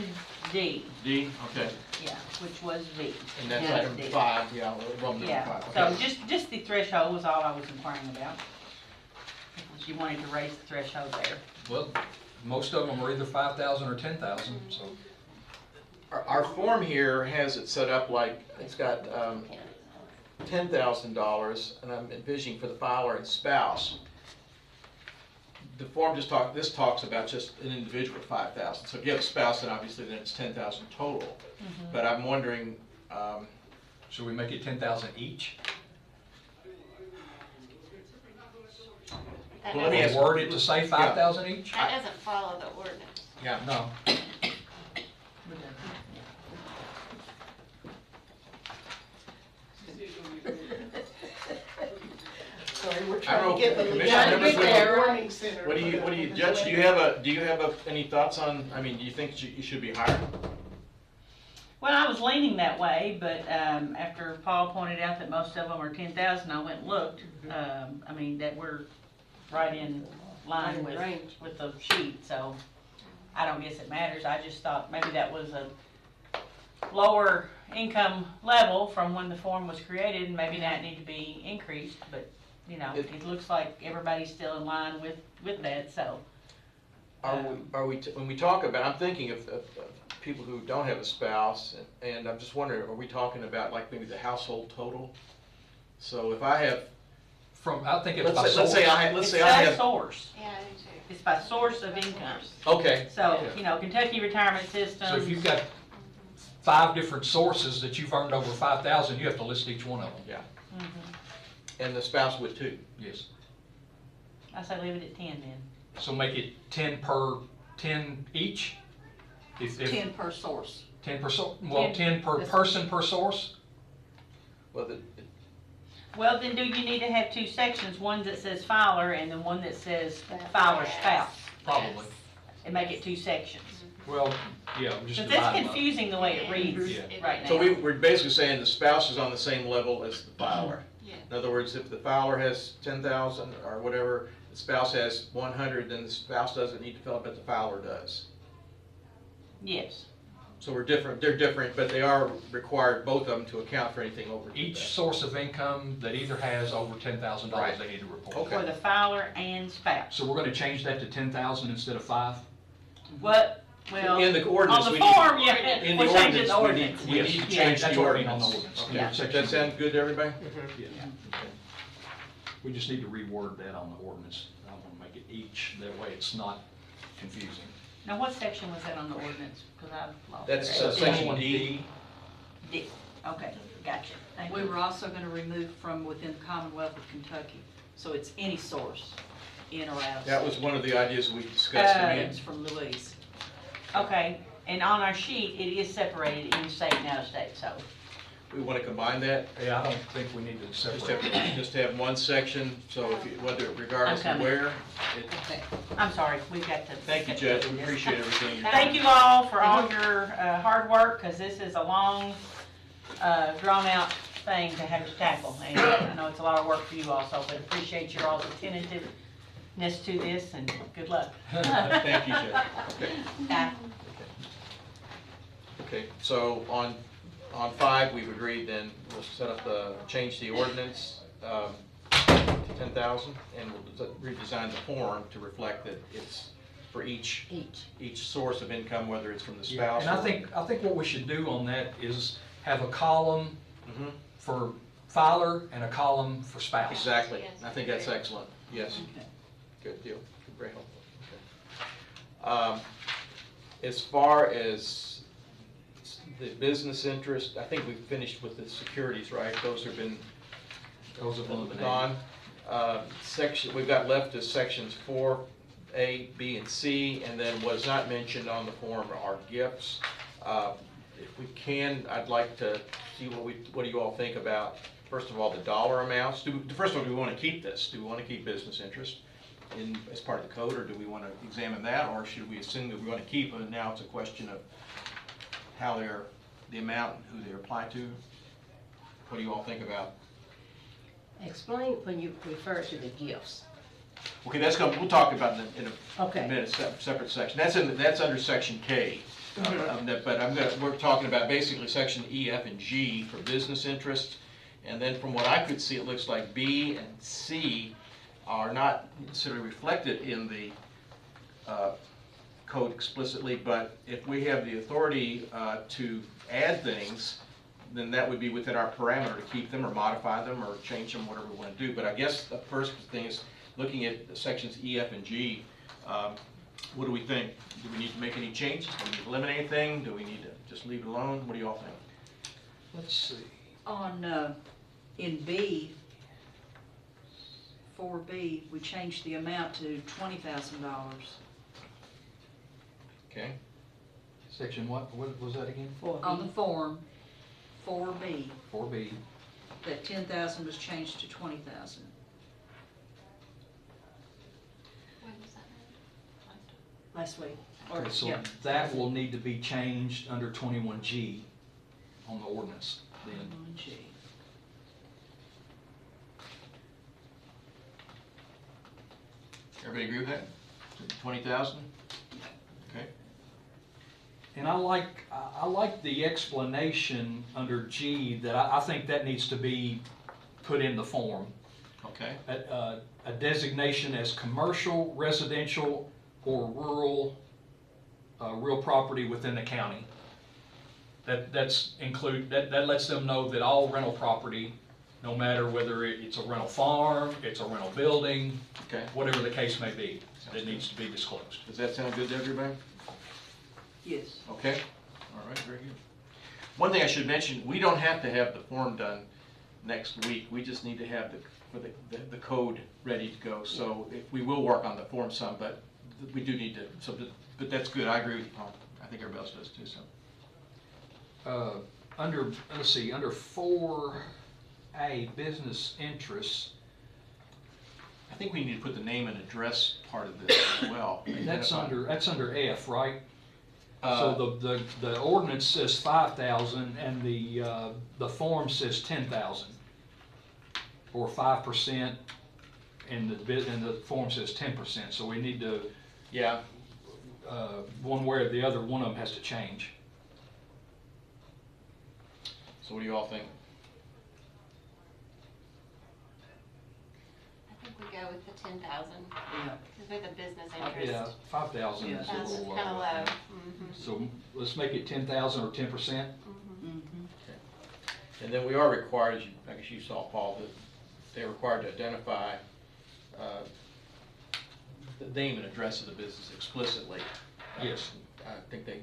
[SPEAKER 4] D,
[SPEAKER 5] D, okay.
[SPEAKER 4] yeah, which was V.
[SPEAKER 5] And that's
[SPEAKER 4] Yeah,
[SPEAKER 5] item
[SPEAKER 4] D.
[SPEAKER 5] 5, yeah, Roman number
[SPEAKER 4] Yeah,
[SPEAKER 5] 5.
[SPEAKER 4] so
[SPEAKER 5] Okay.
[SPEAKER 4] just the threshold was all I was inquiring about. You wanted to raise the threshold there.
[SPEAKER 3] Well, most of them are either 5,000 or 10,000, so.
[SPEAKER 5] Our form here has it set up like, it's got $10,000, and I'm envisioning for the filer and spouse. The form this talks about just an individual 5,000. So if you have a spouse, then obviously then it's 10,000 total. But I'm wondering,
[SPEAKER 3] Should we make it 10,000 each?
[SPEAKER 7] That
[SPEAKER 5] Well, let me
[SPEAKER 7] doesn't-
[SPEAKER 5] ask-
[SPEAKER 3] Word it to say 5,000 each?
[SPEAKER 7] That doesn't follow the ordinance.
[SPEAKER 5] yeah,
[SPEAKER 3] No.
[SPEAKER 9] Sorry, we're
[SPEAKER 5] I
[SPEAKER 9] trying
[SPEAKER 5] don't
[SPEAKER 9] to get
[SPEAKER 5] know,
[SPEAKER 9] the
[SPEAKER 5] Commissioner
[SPEAKER 9] legality
[SPEAKER 5] members,
[SPEAKER 9] of the warning center.
[SPEAKER 5] what do you, Judge, do you have any thoughts on, I mean, do you think you should be higher?
[SPEAKER 4] Well, I was leaning that way, but after Paul pointed out that most of them are 10,000, I went and looked. I mean, that we're right in line with the sheet, so I don't guess it matters. I just thought maybe that was a lower income level from when the form was created, and maybe that need to be increased, but, you know, it looks like everybody's still in line with that, so.
[SPEAKER 5] Are we, when we talk about, I'm thinking of people who don't have a spouse, and I'm just wondering, are we talking about like maybe the household total? So if I have,
[SPEAKER 3] I think it's by
[SPEAKER 5] let's
[SPEAKER 3] source.
[SPEAKER 5] say I
[SPEAKER 4] It's
[SPEAKER 5] have,
[SPEAKER 4] by source.
[SPEAKER 7] Yeah, I do too.
[SPEAKER 4] It's by source of income.
[SPEAKER 5] okay,
[SPEAKER 4] So, you know, Kentucky Retirement System.
[SPEAKER 3] So if you've got 5 different sources that you've earned over 5,000, you have to list each one of them.
[SPEAKER 5] yeah. And the spouse would too.
[SPEAKER 3] Yes.
[SPEAKER 4] I say leave it at 10 then.
[SPEAKER 3] So make it 10 each? If
[SPEAKER 1] 10 per source.
[SPEAKER 3] 10 per, well,
[SPEAKER 4] 10
[SPEAKER 3] 10 per person per source?
[SPEAKER 5] Well,
[SPEAKER 4] Well, then do you need to have 2 sections, one that says filer and then one that says filer spouse?
[SPEAKER 3] Probably.
[SPEAKER 4] And make it 2 sections.
[SPEAKER 3] Well, yeah, just
[SPEAKER 4] Because
[SPEAKER 3] divide
[SPEAKER 4] that's
[SPEAKER 3] them up.
[SPEAKER 4] confusing the way it reads
[SPEAKER 3] Yeah.
[SPEAKER 4] right now.
[SPEAKER 5] so we're basically saying the spouse is on the same level as the filer.
[SPEAKER 7] Yeah.
[SPEAKER 5] In other words, if the filer has 10,000 or whatever, the spouse has 100, then the spouse doesn't need to fill it, but the filer does.
[SPEAKER 4] Yes.
[SPEAKER 5] So we're different, they're different, but they are required, both of them, to account for anything over.
[SPEAKER 3] Each source of income that either has over $10,000,
[SPEAKER 5] Right.
[SPEAKER 3] they need to report.
[SPEAKER 5] Okay.
[SPEAKER 4] For the filer and spouse.
[SPEAKER 3] So we're gonna change that to 10,000 instead of 5?
[SPEAKER 4] What, well,
[SPEAKER 5] In the ordinance,
[SPEAKER 4] on
[SPEAKER 5] we
[SPEAKER 4] the
[SPEAKER 5] need-
[SPEAKER 4] form, yeah,
[SPEAKER 5] In
[SPEAKER 4] we're
[SPEAKER 5] the
[SPEAKER 4] changing the
[SPEAKER 5] ordinance,
[SPEAKER 4] ordinance.
[SPEAKER 5] we need to change
[SPEAKER 3] That's
[SPEAKER 5] the
[SPEAKER 3] already on
[SPEAKER 5] ordinance.
[SPEAKER 3] the ordinance.
[SPEAKER 5] Okay.
[SPEAKER 3] Yeah,
[SPEAKER 5] Does
[SPEAKER 3] section-
[SPEAKER 5] that sound good to everybody?
[SPEAKER 3] Yeah. Okay. We just need to reword that on the ordinance. I want to make it each, that way it's not confusing.
[SPEAKER 4] Now, what section was that on the ordinance? Because I've lost.
[SPEAKER 5] That's
[SPEAKER 4] it.
[SPEAKER 5] section D.
[SPEAKER 4] D. Okay, gotcha. Thank
[SPEAKER 1] We
[SPEAKER 4] you.
[SPEAKER 1] were also gonna remove from within the Commonwealth of Kentucky, so it's any source, in or out.
[SPEAKER 5] That was one of the ideas we discussed.
[SPEAKER 1] It's from Louise.
[SPEAKER 4] Okay, and on our sheet, it is separated in state and out of state, so.
[SPEAKER 5] We want to combine that,
[SPEAKER 3] Yeah, I don't think we need to separate.
[SPEAKER 5] just have one section, so if you, whether regardless
[SPEAKER 4] I'm
[SPEAKER 5] of
[SPEAKER 4] coming.
[SPEAKER 5] where. it-
[SPEAKER 8] Okay.
[SPEAKER 4] I'm sorry, we've got to.
[SPEAKER 5] Thank you, Judge, we appreciate everything.
[SPEAKER 4] Thank you all for all your hard work, because this is a long, drawn-out thing to have to tackle. And I know it's a lot of work for you also, but appreciate your all's attentiveness to this, and good luck.
[SPEAKER 5] Thank you, Judge. Okay.
[SPEAKER 4] Bye.
[SPEAKER 5] Okay, so on 5, we've agreed then we'll set up change the ordinance to 10,000, and we'll redesign the form to reflect that it's for each source of income, whether it's from the
[SPEAKER 3] Yeah,
[SPEAKER 5] spouse.
[SPEAKER 3] and I think what we should do on that is have a column
[SPEAKER 5] Mhm.
[SPEAKER 3] for filer and a column for spouse.
[SPEAKER 5] Exactly,
[SPEAKER 7] Yes.
[SPEAKER 5] I think that's excellent, yes.
[SPEAKER 1] Okay.
[SPEAKER 5] Good deal, very helpful. Okay. As far as the business interest, I think we've finished with the securities, right? Those have been
[SPEAKER 3] Those have eliminated.
[SPEAKER 5] gone. Section, we've got left is sections 4A, B, and C, and then what is not mentioned on the form are gifts. If we can, I'd like to see what do you all think about, first of all, the dollar amounts. First of all, do we want to keep this? Do we want to keep business interest as part of the code, or do we want to examine that, or should we assume that we want to keep it, and now it's a question of how the amount, and who they apply to? What do you all think about?
[SPEAKER 8] Explain when you refer to the gifts.
[SPEAKER 5] Okay, we'll talk about it in a
[SPEAKER 8] Okay.
[SPEAKER 5] minute, separate section. That's under section K. But we're talking about basically section E, F, and G for business interests. And then from what I could see, it looks like B and C are not necessarily reflected in the code explicitly, but if we have the authority to add things, then that would be within our parameter to keep them or modify them or change them, whatever we want to do. But I guess the first thing is looking at sections E, F, and G. What do we think? Do we need to make any changes? Do we need to eliminate anything? Do we need to just leave it alone? What do you all think?
[SPEAKER 3] Let's see.
[SPEAKER 1] On, in B, 4B, we changed the amount to $20,000.
[SPEAKER 5] Okay.
[SPEAKER 3] Section what was that again?
[SPEAKER 1] On the form, 4B,
[SPEAKER 3] 4B.
[SPEAKER 1] that 10,000 was changed to 20,000.
[SPEAKER 7] When was that made?
[SPEAKER 1] Last week. Or,
[SPEAKER 3] Okay, so
[SPEAKER 1] yeah.
[SPEAKER 3] that will need to be changed under 21G on the ordinance then.
[SPEAKER 1] 21G.
[SPEAKER 5] Everybody agree with that? 20,000? Okay.
[SPEAKER 3] And I like the explanation under G that I think that needs to be put in the form.
[SPEAKER 5] Okay.
[SPEAKER 3] A designation as commercial, residential, or real property within the county. That lets them know that all rental property, no matter whether it's a rental farm, it's a rental building,
[SPEAKER 5] Okay.
[SPEAKER 3] whatever the case may be, it needs to be disclosed.
[SPEAKER 5] Does that sound good to everybody?
[SPEAKER 1] Yes.
[SPEAKER 5] Okay, all right, very good. One thing I should mention, we don't have to have the form done next week. We just need to have the code ready to go. So we will work on the form some, but we do need to, but that's good. I agree with you, Tom. I think everybody else does too, so.
[SPEAKER 3] Let's see, under 4A, business interests,
[SPEAKER 5] I think we need to put the name and address part of this as well.
[SPEAKER 3] that's under F, right?
[SPEAKER 5] Uh,
[SPEAKER 3] So the ordinance says 5,000 and the form says 10,000 or 5%, and the form says 10%, so we need to,
[SPEAKER 5] Yeah,
[SPEAKER 3] one way or the other, one of them has to change.
[SPEAKER 5] so what do you all think?
[SPEAKER 7] I think we go with the 10,000,
[SPEAKER 1] Yeah.
[SPEAKER 7] because with the business
[SPEAKER 3] Yeah,
[SPEAKER 7] interest.
[SPEAKER 3] 5,000 is a
[SPEAKER 7] That's
[SPEAKER 3] little
[SPEAKER 7] kind of
[SPEAKER 3] low.
[SPEAKER 7] low. Mhm.
[SPEAKER 3] So let's make it 10,000 or 10%.
[SPEAKER 7] Mhm.
[SPEAKER 5] And then we are required, as you, I guess you saw, Paul, that they're required to identify the name and address of the business explicitly.
[SPEAKER 3] Yes.
[SPEAKER 5] I think they,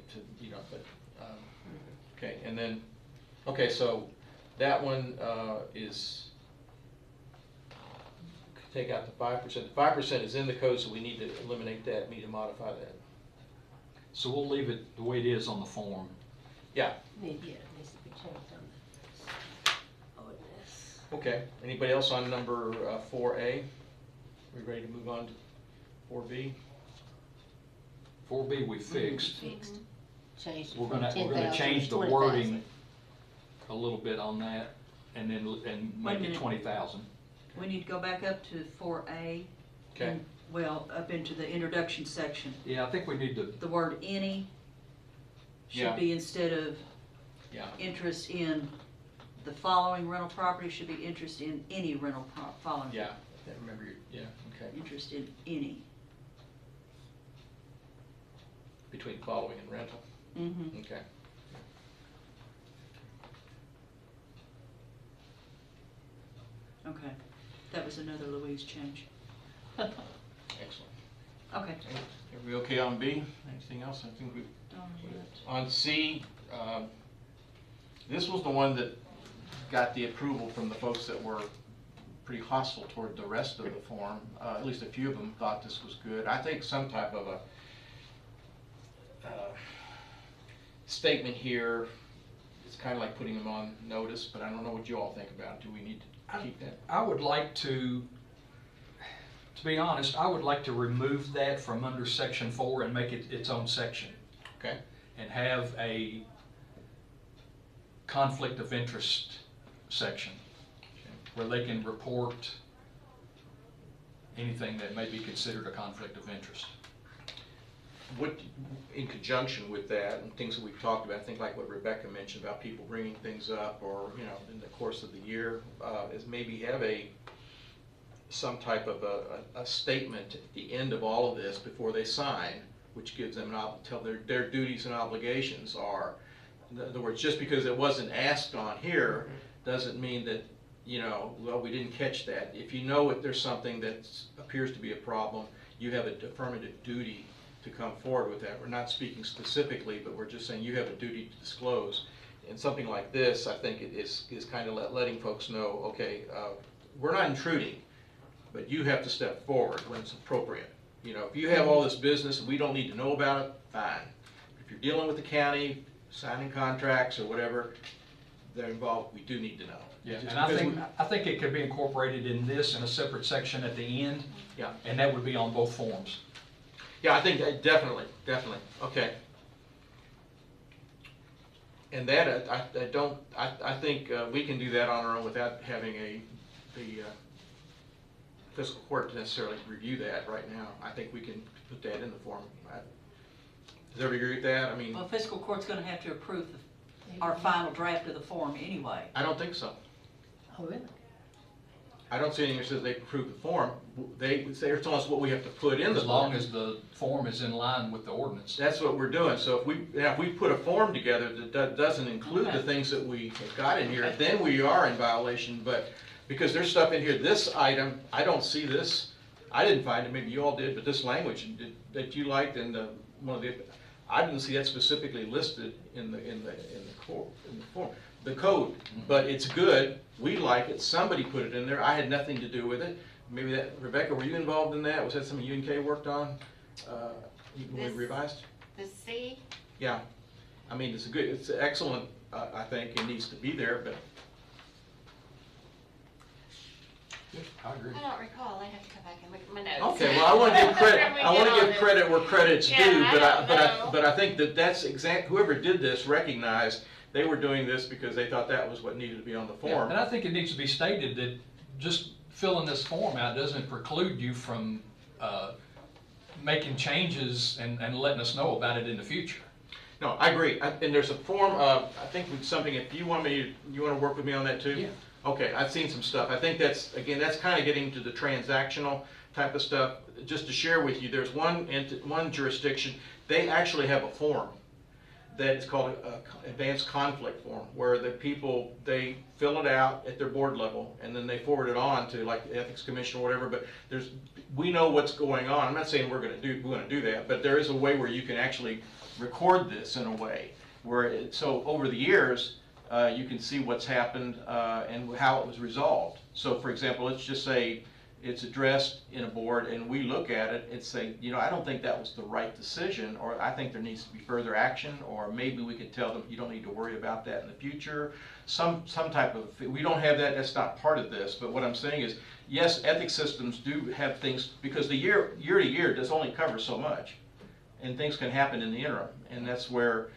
[SPEAKER 5] but, okay, and then, okay, so that one is, take out the 5%. The 5% is in the code, so we need to eliminate that, need to modify that.
[SPEAKER 3] So we'll leave it the way it is on the form.
[SPEAKER 5] Yeah,
[SPEAKER 8] Yeah, it needs to be changed on the ordinance.
[SPEAKER 5] okay. Anybody else on number 4A? We ready to move on to 4B?
[SPEAKER 3] 4B we fixed.
[SPEAKER 8] Fixed. Changed
[SPEAKER 3] We're
[SPEAKER 8] from
[SPEAKER 3] gonna
[SPEAKER 8] 10,000
[SPEAKER 3] change
[SPEAKER 8] to
[SPEAKER 3] the
[SPEAKER 8] 20,000.
[SPEAKER 3] wording a little bit on that, and then, and
[SPEAKER 1] Wait a
[SPEAKER 3] make it
[SPEAKER 1] minute.
[SPEAKER 3] 20,000.
[SPEAKER 1] We need to go back up to 4A.
[SPEAKER 5] Okay.
[SPEAKER 1] and, well, up into the introduction section.
[SPEAKER 3] Yeah, I think we need to,
[SPEAKER 1] The word any
[SPEAKER 5] Yeah.
[SPEAKER 1] should be, instead of
[SPEAKER 5] Yeah,
[SPEAKER 1] interest in the following rental property, should be interest in any rental following.
[SPEAKER 5] yeah, I remember you, yeah, okay.
[SPEAKER 1] Interest in any.
[SPEAKER 5] Between following and rental,
[SPEAKER 1] Mm-hmm.
[SPEAKER 5] okay.
[SPEAKER 1] Okay. That was another Louise change.
[SPEAKER 5] Excellent.
[SPEAKER 1] Okay.
[SPEAKER 5] Are we okay on B? Anything else? I think we, on C, this was the one that got the approval from the folks that were pretty hostile toward the rest of the form. At least a few of them thought this was good. I think some type of a statement here, it's kind of like putting them on notice, but I don't know what you all think about it. Do we need to keep that?
[SPEAKER 3] I would like to be honest, I would like to remove that from under section 4 and make it its own section.
[SPEAKER 5] Okay?
[SPEAKER 3] And have a conflict of interest section where they can report anything that may be considered a conflict of interest.
[SPEAKER 5] What, in conjunction with that, and things that we've talked about, I think like what Rebecca mentioned about people bringing things up, or, in the course of the year, is maybe have some type of a statement at the end of all of this before they sign, which gives them tell their duties and obligations are. In other words, just because it wasn't asked on here, doesn't mean that, well, we didn't catch that. If you know if there's something that appears to be a problem, you have an affirmative duty to come forward with that. We're not speaking specifically, but we're just saying you have a duty to disclose. And something like this, I think, is kind of letting folks know, okay, we're not intruding, but you have to step forward when it's appropriate. If you have all this business and we don't need to know about it, fine. If you're dealing with the county, signing contracts or whatever, they're involved, we do need to know.
[SPEAKER 3] Yeah,
[SPEAKER 5] Just
[SPEAKER 3] and
[SPEAKER 5] because
[SPEAKER 3] I think it could be incorporated in this in a separate section at the end,
[SPEAKER 5] Yeah,
[SPEAKER 3] and that would be on both forms.
[SPEAKER 5] yeah, I think definitely, okay. And that, I think we can do that on our own without having the fiscal court to necessarily review that right now. I think we can put that in the form. Does everybody agree with that? I mean,
[SPEAKER 1] Well, fiscal court's gonna have to approve our final draft of the form anyway.
[SPEAKER 5] I don't think so.
[SPEAKER 8] Oh, really?
[SPEAKER 5] I don't see anything that says they approve the form. They're telling us what we have to put in the
[SPEAKER 3] As
[SPEAKER 5] form.
[SPEAKER 3] long as the form is in line with the ordinance.
[SPEAKER 5] That's what we're doing. So if we put a form together that doesn't include the
[SPEAKER 1] Okay.
[SPEAKER 5] things that we have got in here, then we are in violation. But because there's stuff in here, this item, I don't see this. I didn't find it, maybe you all did, but this language that you liked in one of the, I didn't see that specifically listed in the form, the code. But it's good. We like it. Somebody put it in there. I had nothing to do with it. Maybe that, Rebecca, were you involved in that? Was that something UNK worked on? When we
[SPEAKER 7] This-
[SPEAKER 5] revised?
[SPEAKER 7] The C,
[SPEAKER 5] Yeah. I mean, it's excellent, I think. It needs to be there, but
[SPEAKER 3] I agree.
[SPEAKER 7] I don't recall, I have to go back and look at my notes.
[SPEAKER 5] okay, well, I want to give credit,
[SPEAKER 7] When we
[SPEAKER 5] I want
[SPEAKER 7] get
[SPEAKER 5] to
[SPEAKER 7] on
[SPEAKER 5] give
[SPEAKER 7] this.
[SPEAKER 5] credit where credit's
[SPEAKER 7] Yeah,
[SPEAKER 5] due,
[SPEAKER 7] I don't know.
[SPEAKER 5] but I think that's whoever did this recognized they were doing this because they thought that was what needed to be on the
[SPEAKER 3] Yeah,
[SPEAKER 5] form.
[SPEAKER 3] and I think it needs to be stated that just filling this form out doesn't preclude you from making changes and letting us know about it in the future.
[SPEAKER 5] No, I agree. And there's a form, I think with something, if you want to work with me on that too?
[SPEAKER 3] Yeah.
[SPEAKER 5] Okay, I've seen some stuff. I think that's kind of getting to the transactional type of stuff. Just to share with you, there's one jurisdiction, they actually have a form that is called an advanced conflict form, where the people, they fill it out at their board level, and then they forward it on to like the Ethics Commission or whatever, but we know what's going on. I'm not saying we're going to do that, but there is a way where you can actually record this in a way where so over the years, you can see what's happened and how it was resolved. So for example, let's just say it's addressed in a board and we look at it and say, I don't think that was the right decision, or I think there needs to be further action, or maybe we could tell them you don't need to worry about that in the future. Some type of, we don't have that, that's not part of this, but what I'm saying is, yes, ethics systems do have things, because the year to year does only cover so much, and things can happen in the interim, and that's where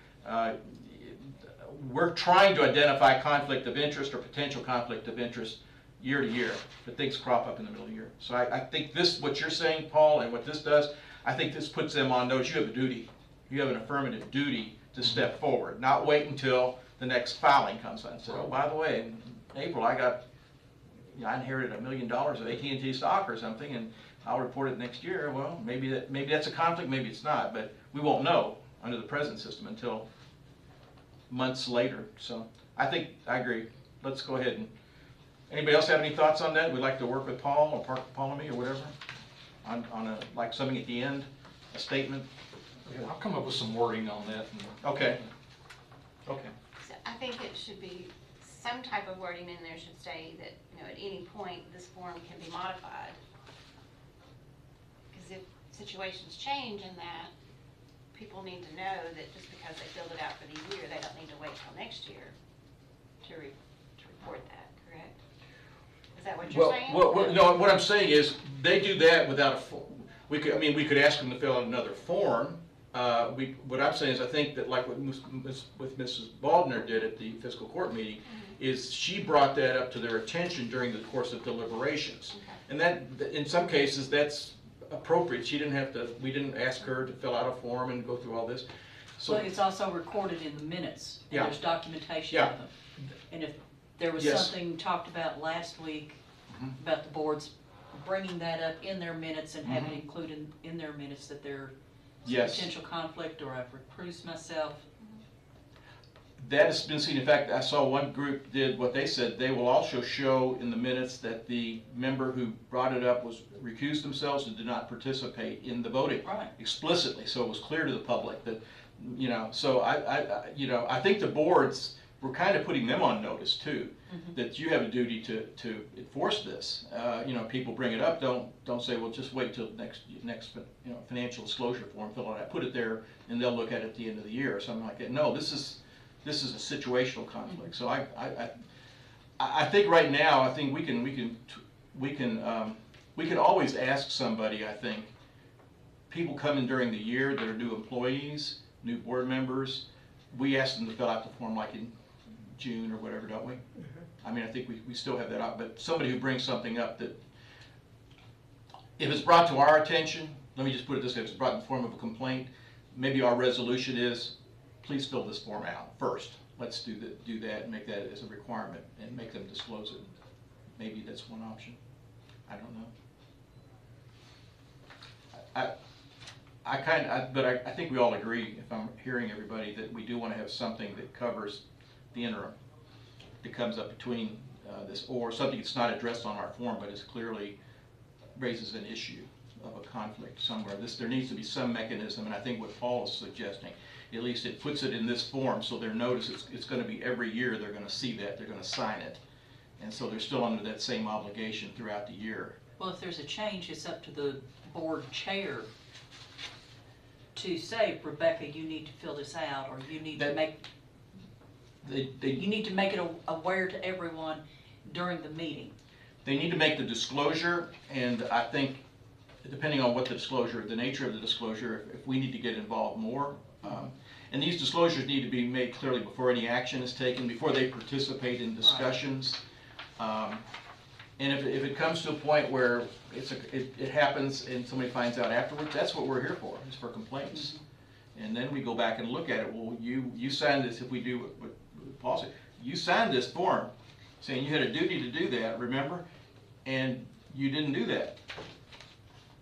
[SPEAKER 5] we're trying to identify conflict of interest or potential conflict of interest year to year, but things crop up in the middle of the year. So I think this, what you're saying, Paul, and what this does, I think this puts them on notice. You have a duty. You have an affirmative duty to step forward, not wait until the next filing comes on and say, oh, by the way, in April I inherited $1 million of AT&T stock or something, and I'll report it next year. Well, maybe that's a conflict, maybe it's not, but we won't know under the present system until months later. So I agree. Let's go ahead and. Anybody else have any thoughts on that? We'd like to work with Paul or Paul and me or whatever on like something at the end, a statement.
[SPEAKER 3] Yeah, I'll come up with some wording on that.
[SPEAKER 5] Okay. Okay.
[SPEAKER 7] So I think it should be some type of wording in there should say that, at any point this form can be modified. Because if situations change in that, people need to know that just because they filled it out for the year, they don't need to wait till next year to report that, correct? Is that what you're saying?
[SPEAKER 5] Well, no, what I'm saying is they do that without a form. We could ask them to fill out another form. What I'm saying is I think that like what Mrs. Baldner did at the fiscal court meeting, is she brought that up to their attention during the course of deliberations.
[SPEAKER 7] Okay.
[SPEAKER 5] And that, in some cases, that's appropriate. We didn't ask her to fill out a form and go through all this. So
[SPEAKER 1] Well, it's also recorded in the minutes. And
[SPEAKER 5] Yeah.
[SPEAKER 1] there's documentation
[SPEAKER 5] Yeah.
[SPEAKER 1] of them. And if there was
[SPEAKER 5] Yes.
[SPEAKER 1] something talked about last week
[SPEAKER 5] Mhm.
[SPEAKER 1] about the boards bringing that up in their minutes and having
[SPEAKER 5] Mhm.
[SPEAKER 1] included in their minutes that there's
[SPEAKER 5] Yes.
[SPEAKER 1] potential conflict, or I've recused myself.
[SPEAKER 5] that has been seen. In fact, I saw one group did what they said. They will also show in the minutes that the member who brought it up was recused themselves and did not participate in the voting
[SPEAKER 1] Right.
[SPEAKER 5] explicitly, so it was clear to the public that, so I think the boards, we're kind of putting them on notice too, that you have a duty to enforce this. People bring it up, don't say, well, just wait till next financial disclosure form, fill it out, put it there, and they'll look at it at the end of the year or something like that. No, this is a situational conflict. So I think right now, I think we can always ask somebody. I think people come in during the year that are new employees, new board members. We ask them to fill out the form like in June or whatever, don't we? I mean, I think we still have that up, but somebody who brings something up that, if it's brought to our attention, let me just put it this way, if it's brought in the form of a complaint, maybe our resolution is, please fill this form out first. Let's do that and make that as a requirement and make them disclose it. Maybe that's one option. I don't know. But I think we all agree, if I'm hearing everybody, that we do want to have something that covers the interim that comes up between this, or something that's not addressed on our form, but is clearly raises an issue of a conflict somewhere. There needs to be some mechanism, and I think what Paul is suggesting, at least it puts it in this form so they're noticed. It's going to be every year they're going to see that, they're going to sign it. And so they're still under that same obligation throughout the year.
[SPEAKER 1] Well, if there's a change, it's up to the board chair to say, Rebecca, you need to fill this out, or you need to make it aware to everyone during the meeting.
[SPEAKER 5] They need to make the disclosure, and I think, depending on what the nature of the disclosure, if we need to get involved more. And these disclosures need to be made clearly before any action is taken, before they participate in discussions. And if it comes to a point where it happens and somebody finds out afterwards, that's what we're here for, is for complaints. And then we go back and look at it. Well, you signed this, if we do what Paul said, you signed this form saying you had a duty to do that, remember? And you didn't do that.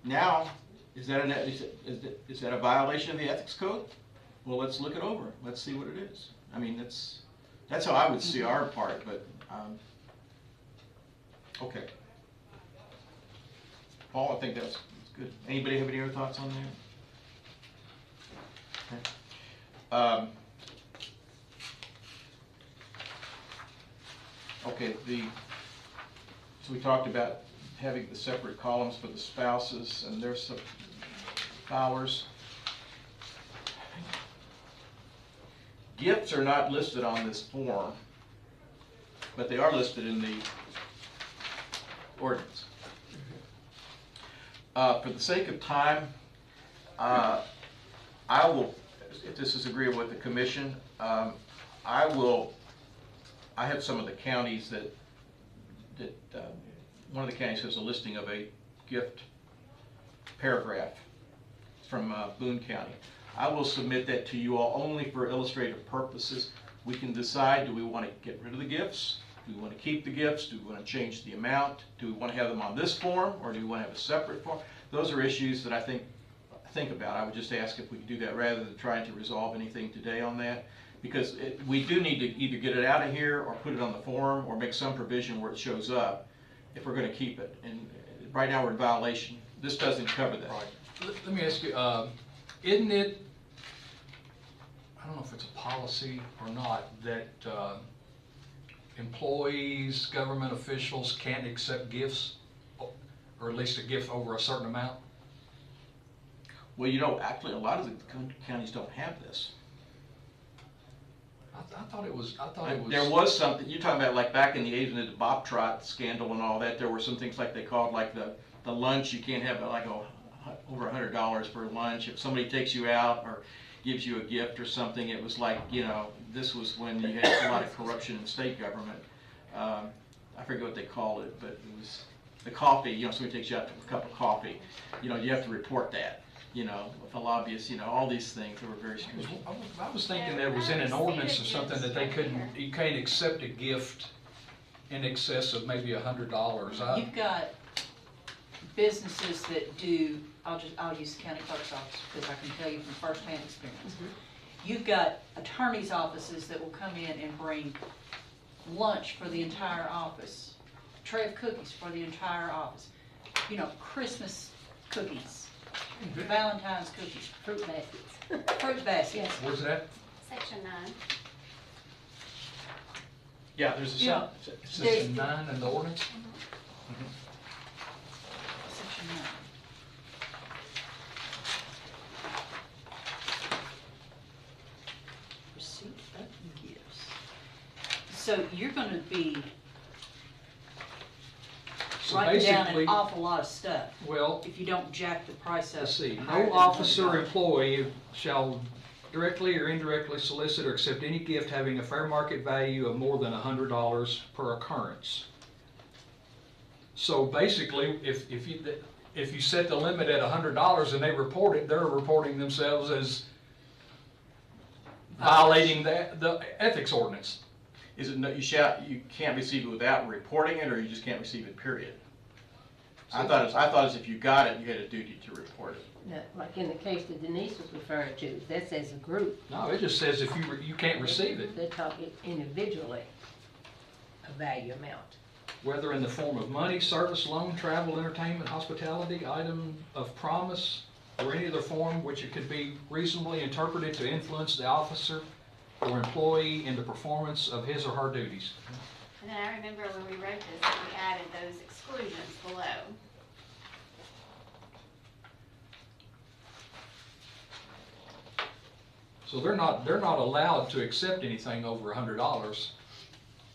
[SPEAKER 5] Now, is that a violation of the ethics code? Well, let's look it over. Let's see what it is. I mean, that's how I would see our part, but, okay. Paul, I think that's good. Anybody have any other thoughts on that? Okay. Okay, so we talked about having the separate columns for the spouses, and there's some hours. Gifts are not listed on this form, but they are listed in the ordinance. For the sake of time, I will, if this is agreeable with the commission, I have some of the counties that one of the counties has a listing of a gift paragraph from Boone County. I will submit that to you all only for illustrative purposes. We can decide, do we want to get rid of the gifts? Do we want to keep the gifts? Do we want to change the amount? Do we want to have them on this form, or do we want to have a separate form? Those are issues that I think about. I would just ask if we could do that rather than trying to resolve anything today on that. Because we do need to either get it out of here or put it on the form or make some provision where it shows up if we're going to keep it. And right now we're in violation. This doesn't cover that.
[SPEAKER 3] Right. Let me ask you, isn't it, I don't know if it's a policy or not, that employees, government officials can't accept gifts, or at least a gift over a certain amount?
[SPEAKER 5] Well, you know, actually a lot of the counties don't have this.
[SPEAKER 3] I thought it was.
[SPEAKER 5] There was something, you're talking about like back in the 80s, the Bob Trot scandal and all that, there were some things like they called like the lunch, you can't have like over $100 for lunch. If somebody takes you out or gives you a gift or something, it was like, you know, this was when you had a lot of corruption in state government. I forget what they called it, but it was the coffee, you know, somebody takes you out to a cup of coffee, you know, you have to report that. You know, with a lobbyist, you know, all these things that were very strange.
[SPEAKER 3] I was thinking that was in an ordinance or something that they couldn't, you can't accept a gift in excess of maybe $100.
[SPEAKER 1] You've got businesses that do, I'll use the county clerk's office because I can tell you from firsthand experience. You've got attorneys' offices that will come in and bring lunch for the entire office, a tray of cookies for the entire office, you know, Christmas cookies. Valentine's cookies.
[SPEAKER 8] Fruit baskets.
[SPEAKER 1] Fruit baskets.
[SPEAKER 8] Yes.
[SPEAKER 3] Where's that?
[SPEAKER 7] Section 9.
[SPEAKER 5] Yeah, there's a
[SPEAKER 1] Yeah.
[SPEAKER 3] Section 9 in the ordinance?
[SPEAKER 1] Section 9. Receipt of gifts. So you're going to be
[SPEAKER 3] So
[SPEAKER 1] writing down
[SPEAKER 3] basically,
[SPEAKER 1] an awful lot of stuff
[SPEAKER 3] well,
[SPEAKER 1] if you don't jack the price up.
[SPEAKER 3] let's see,
[SPEAKER 1] higher
[SPEAKER 3] no
[SPEAKER 1] than
[SPEAKER 3] officer or
[SPEAKER 1] $100.
[SPEAKER 3] employee shall directly or indirectly solicit or accept any gift having a fair market value of more than $100 per occurrence. So basically, if you set the limit at $100 and they report it, they're reporting themselves as violating the ethics ordinance.
[SPEAKER 5] Is it, you can't receive it without reporting it, or you just can't receive it, period? I thought it's if you got it, you had a duty to report it.
[SPEAKER 8] No, like in the case that Denise was referring to, that says a group.
[SPEAKER 3] No, it just says if you can't receive it,
[SPEAKER 8] They're talking individually, a value amount.
[SPEAKER 3] whether in the form of money, service, loan, travel, entertainment, hospitality, item of promise, or any other form which it could be reasonably interpreted to influence the officer or employee in the performance of his or her duties.
[SPEAKER 7] And then I remember when we wrote this, we added those exclusions below.
[SPEAKER 3] So they're not allowed to accept anything over $100.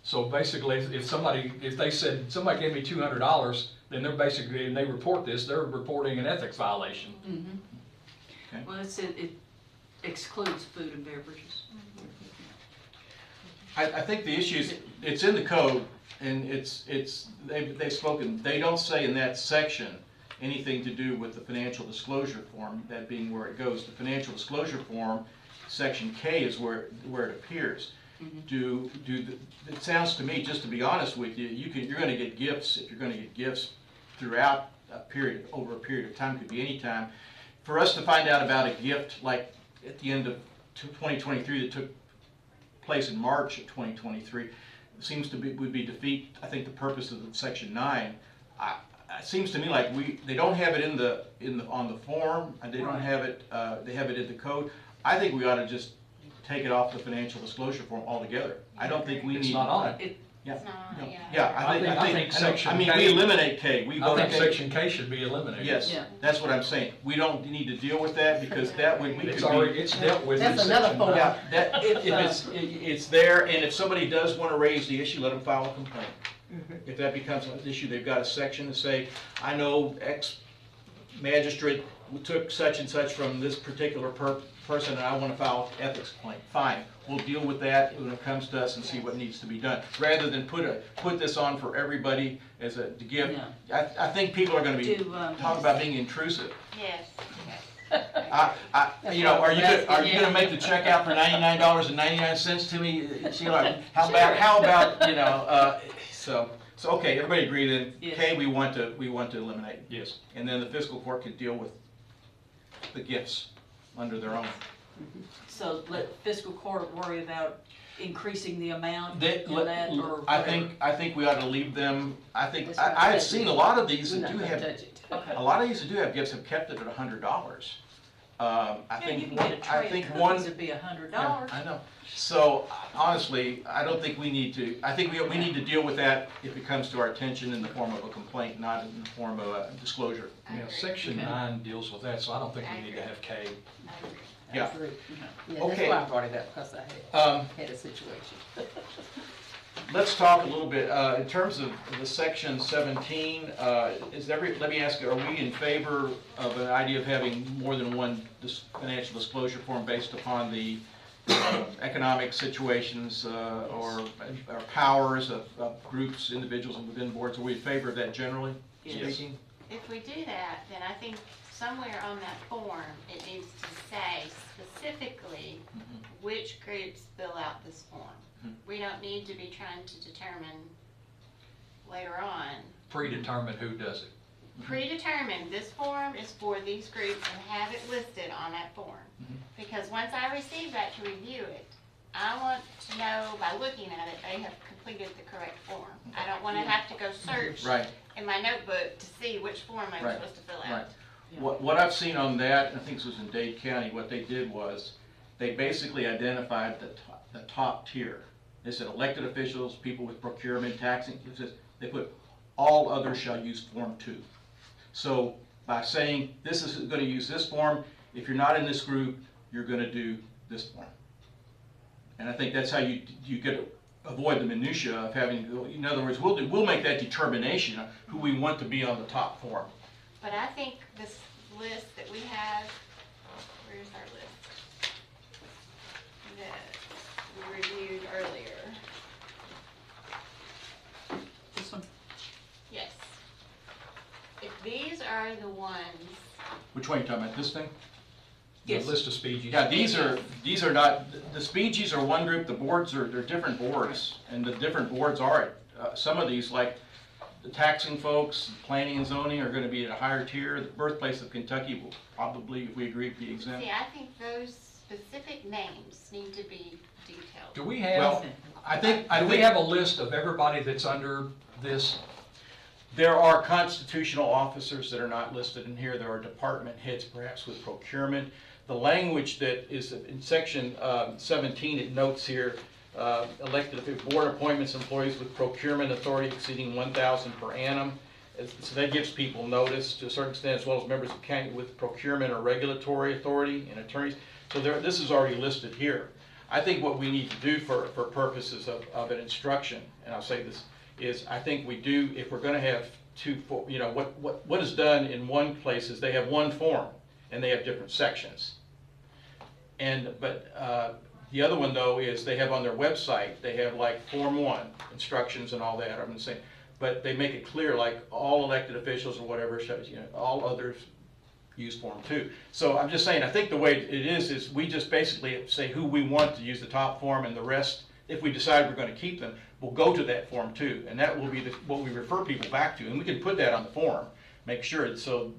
[SPEAKER 3] So basically, if they said somebody gave me $200, then they're basically, and they report this, they're reporting an ethics violation.
[SPEAKER 1] Mm-hmm.
[SPEAKER 5] Okay.
[SPEAKER 1] Well, it excludes food and beverages.
[SPEAKER 5] I think the issue is, it's in the code, And they've spoken, they don't say in that section anything to do with the financial disclosure form, that being where it goes. The financial disclosure form, section K is where it appears. It sounds to me, just to be honest with you, you're gonna get gifts, if you're gonna get gifts throughout over a period of time, could be any time. For us to find out about a gift like at the end of 2023 that took place in March of 2023, would be defeat, I think, the purpose of the section 9. It seems to me like they don't have it on the form, and they don't have it. They have it in the code. I think we ought to just take it off the financial disclosure form altogether. I don't think we need.
[SPEAKER 3] It's not on it.
[SPEAKER 5] Yeah.
[SPEAKER 7] It's not, yeah.
[SPEAKER 5] Yeah,
[SPEAKER 3] I think section
[SPEAKER 5] we
[SPEAKER 3] K-
[SPEAKER 5] eliminate K.
[SPEAKER 3] I think section K should be eliminated.
[SPEAKER 5] Yes,
[SPEAKER 1] Yeah.
[SPEAKER 5] that's what I'm saying. We don't need to deal with that because that would we
[SPEAKER 3] It's
[SPEAKER 5] could
[SPEAKER 3] already,
[SPEAKER 5] be.
[SPEAKER 3] it's dealt with in
[SPEAKER 8] That's another
[SPEAKER 3] section
[SPEAKER 8] form.
[SPEAKER 3] 9.
[SPEAKER 5] Yeah, that, if it's there, and if somebody does want to raise the issue, let them file a complaint. If that becomes an issue, they've got a section to say, I know X magistrate took such and such from this particular person, and I want to file an ethics complaint. Fine, we'll deal with that when it comes to us and see what needs to be done, rather than put this on for everybody as a gift.
[SPEAKER 1] No.
[SPEAKER 5] I think people are going to be talking about being intrusive.
[SPEAKER 7] Yes,
[SPEAKER 5] You know, are you gonna make the check out for $99.99 to me, Sheila? How about you know? So okay, everybody agree then.
[SPEAKER 1] Yes.
[SPEAKER 5] K, we want to eliminate,
[SPEAKER 3] Yes.
[SPEAKER 5] and then the fiscal court can deal with the gifts under their own.
[SPEAKER 1] So let fiscal court worry about increasing the amount
[SPEAKER 5] They-
[SPEAKER 1] in that, or
[SPEAKER 5] I
[SPEAKER 1] whatever.
[SPEAKER 5] think we ought to leave them. I think
[SPEAKER 8] That's what
[SPEAKER 5] I've
[SPEAKER 8] I'm
[SPEAKER 5] seen
[SPEAKER 8] saying.
[SPEAKER 5] a lot of these
[SPEAKER 8] We're
[SPEAKER 5] that
[SPEAKER 8] not
[SPEAKER 5] do
[SPEAKER 8] gonna
[SPEAKER 5] have
[SPEAKER 8] touch it.
[SPEAKER 1] Okay.
[SPEAKER 5] a lot of these that do have gifts have kept it at $100. I
[SPEAKER 1] Yeah,
[SPEAKER 5] think
[SPEAKER 1] you can get a
[SPEAKER 5] I
[SPEAKER 1] tray
[SPEAKER 5] think
[SPEAKER 1] of
[SPEAKER 5] one.
[SPEAKER 1] cookies that'd be $100.
[SPEAKER 5] Yeah, I know. So honestly, I don't think we need to, I think we need to deal with that if it comes to our attention in the form of a complaint, not in the form of a disclosure.
[SPEAKER 3] Yeah, section 9 deals with that, so I don't think we need to have K.
[SPEAKER 5] Yeah.
[SPEAKER 8] Yeah, that's
[SPEAKER 5] Okay.
[SPEAKER 8] why I brought it up, because I had a situation.
[SPEAKER 5] Let's talk a little bit, in terms of the section 17, let me ask you, are we in favor of an idea of having more than one financial disclosure form based upon the economic situations or powers of groups, individuals, and within boards? Are we in favor of that generally
[SPEAKER 1] Yes.
[SPEAKER 5] speaking?
[SPEAKER 7] If we do that, then I think somewhere on that form, it needs to say specifically which groups fill out this form. We don't need to be trying to determine later on.
[SPEAKER 3] Predetermine who does it.
[SPEAKER 7] Predetermine, this form is for these groups, and have it listed on that form. Because once I receive that to review it, I want to know by looking at it, they have completed the correct form. I don't want to have to go search
[SPEAKER 5] Right.
[SPEAKER 7] in my notebook to see which form I'm
[SPEAKER 5] Right.
[SPEAKER 7] supposed to fill
[SPEAKER 5] Right.
[SPEAKER 7] out.
[SPEAKER 5] What I've seen on that, and I think this was in Dade County, what they did was, they basically identified the top tier. They said elected officials, people with procurement, taxing, they put all others shall use Form 2. So by saying this is going to use this form, if you're not in this group, you're going to do this form. And I think that's how you avoid the minutia of having, in other words, we'll make that determination of who we want to be on the top form.
[SPEAKER 7] But I think this list that we have, where's our list? That we reviewed earlier.
[SPEAKER 1] This one?
[SPEAKER 7] Yes. If these are the ones,
[SPEAKER 5] Which one are you talking about, this thing?
[SPEAKER 3] The
[SPEAKER 1] Yes.
[SPEAKER 3] list of speeches.
[SPEAKER 5] Yeah, these are not, the speechies are one group, the boards they're different boards, and the different boards are, some of these, like the taxing folks, planning and zoning are gonna be at a higher tier. The birthplace of Kentucky will probably, if we agree, be exempt.
[SPEAKER 7] see, I think those specific names need to be detailed.
[SPEAKER 3] Do we have,
[SPEAKER 5] Well, I think
[SPEAKER 3] a list of everybody that's under this?
[SPEAKER 5] there are constitutional officers that are not listed in here. There are department heads, perhaps with procurement. The language that is in section 17, it notes here, elected board appointments, employees with procurement authority exceeding 1,000 per annum. So that gives people notice to a certain extent, as well as members of county with procurement or regulatory authority and attorneys. So this is already listed here. I think what we need to do for purposes of an instruction, and I'll say this, is I think we do, if we're going to have what is done in one place is they have one form and they have different sections. But The other one, though, is they have on their website, they have like Form 1, instructions and all that, I'm saying, but they make it clear, like, all elected officials or whatever, all others use Form 2. So I'm just saying, I think the way it is we just basically say who we want to use the top form, and the rest, if we decide we're gonna keep them, will go to that Form 2, and that will be what we refer people back to, and we can put that on the form, make sure it's so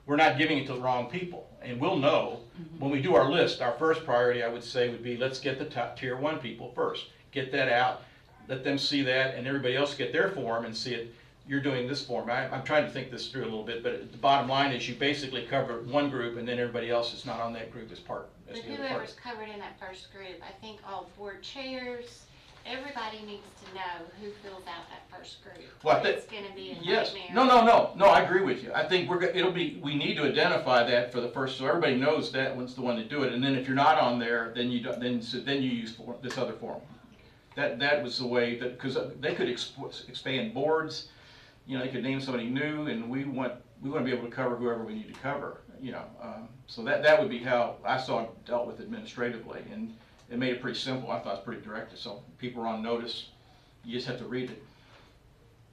[SPEAKER 5] we're not giving it to the wrong people. And we'll know, when we do our list, our first priority, I would say, would be, let's get the top tier 1 people first. Get that out, let them see that, and everybody else get their form and see it. You're doing this form. I'm trying to think this through a little bit, but the bottom line is you basically cover one group, and then everybody else is not on that group as part.
[SPEAKER 7] But whoever's covered in that first group, I think all board chairs, everybody needs to know who fills out that first group.
[SPEAKER 5] Well,
[SPEAKER 7] It's gonna be a
[SPEAKER 5] yes.
[SPEAKER 7] nightmare.
[SPEAKER 5] No, I agree with you. I think we need to identify that for the first, so everybody knows that one's the one to do it, and then if you're not on there, then you use this other form. That was the way that, because they could expand boards, they could name somebody new, and we want to be able to cover whoever we need to cover, so that would be how I saw it dealt with administratively, and it made it pretty simple. I thought it was pretty direct, so people are on notice. You just have to read it.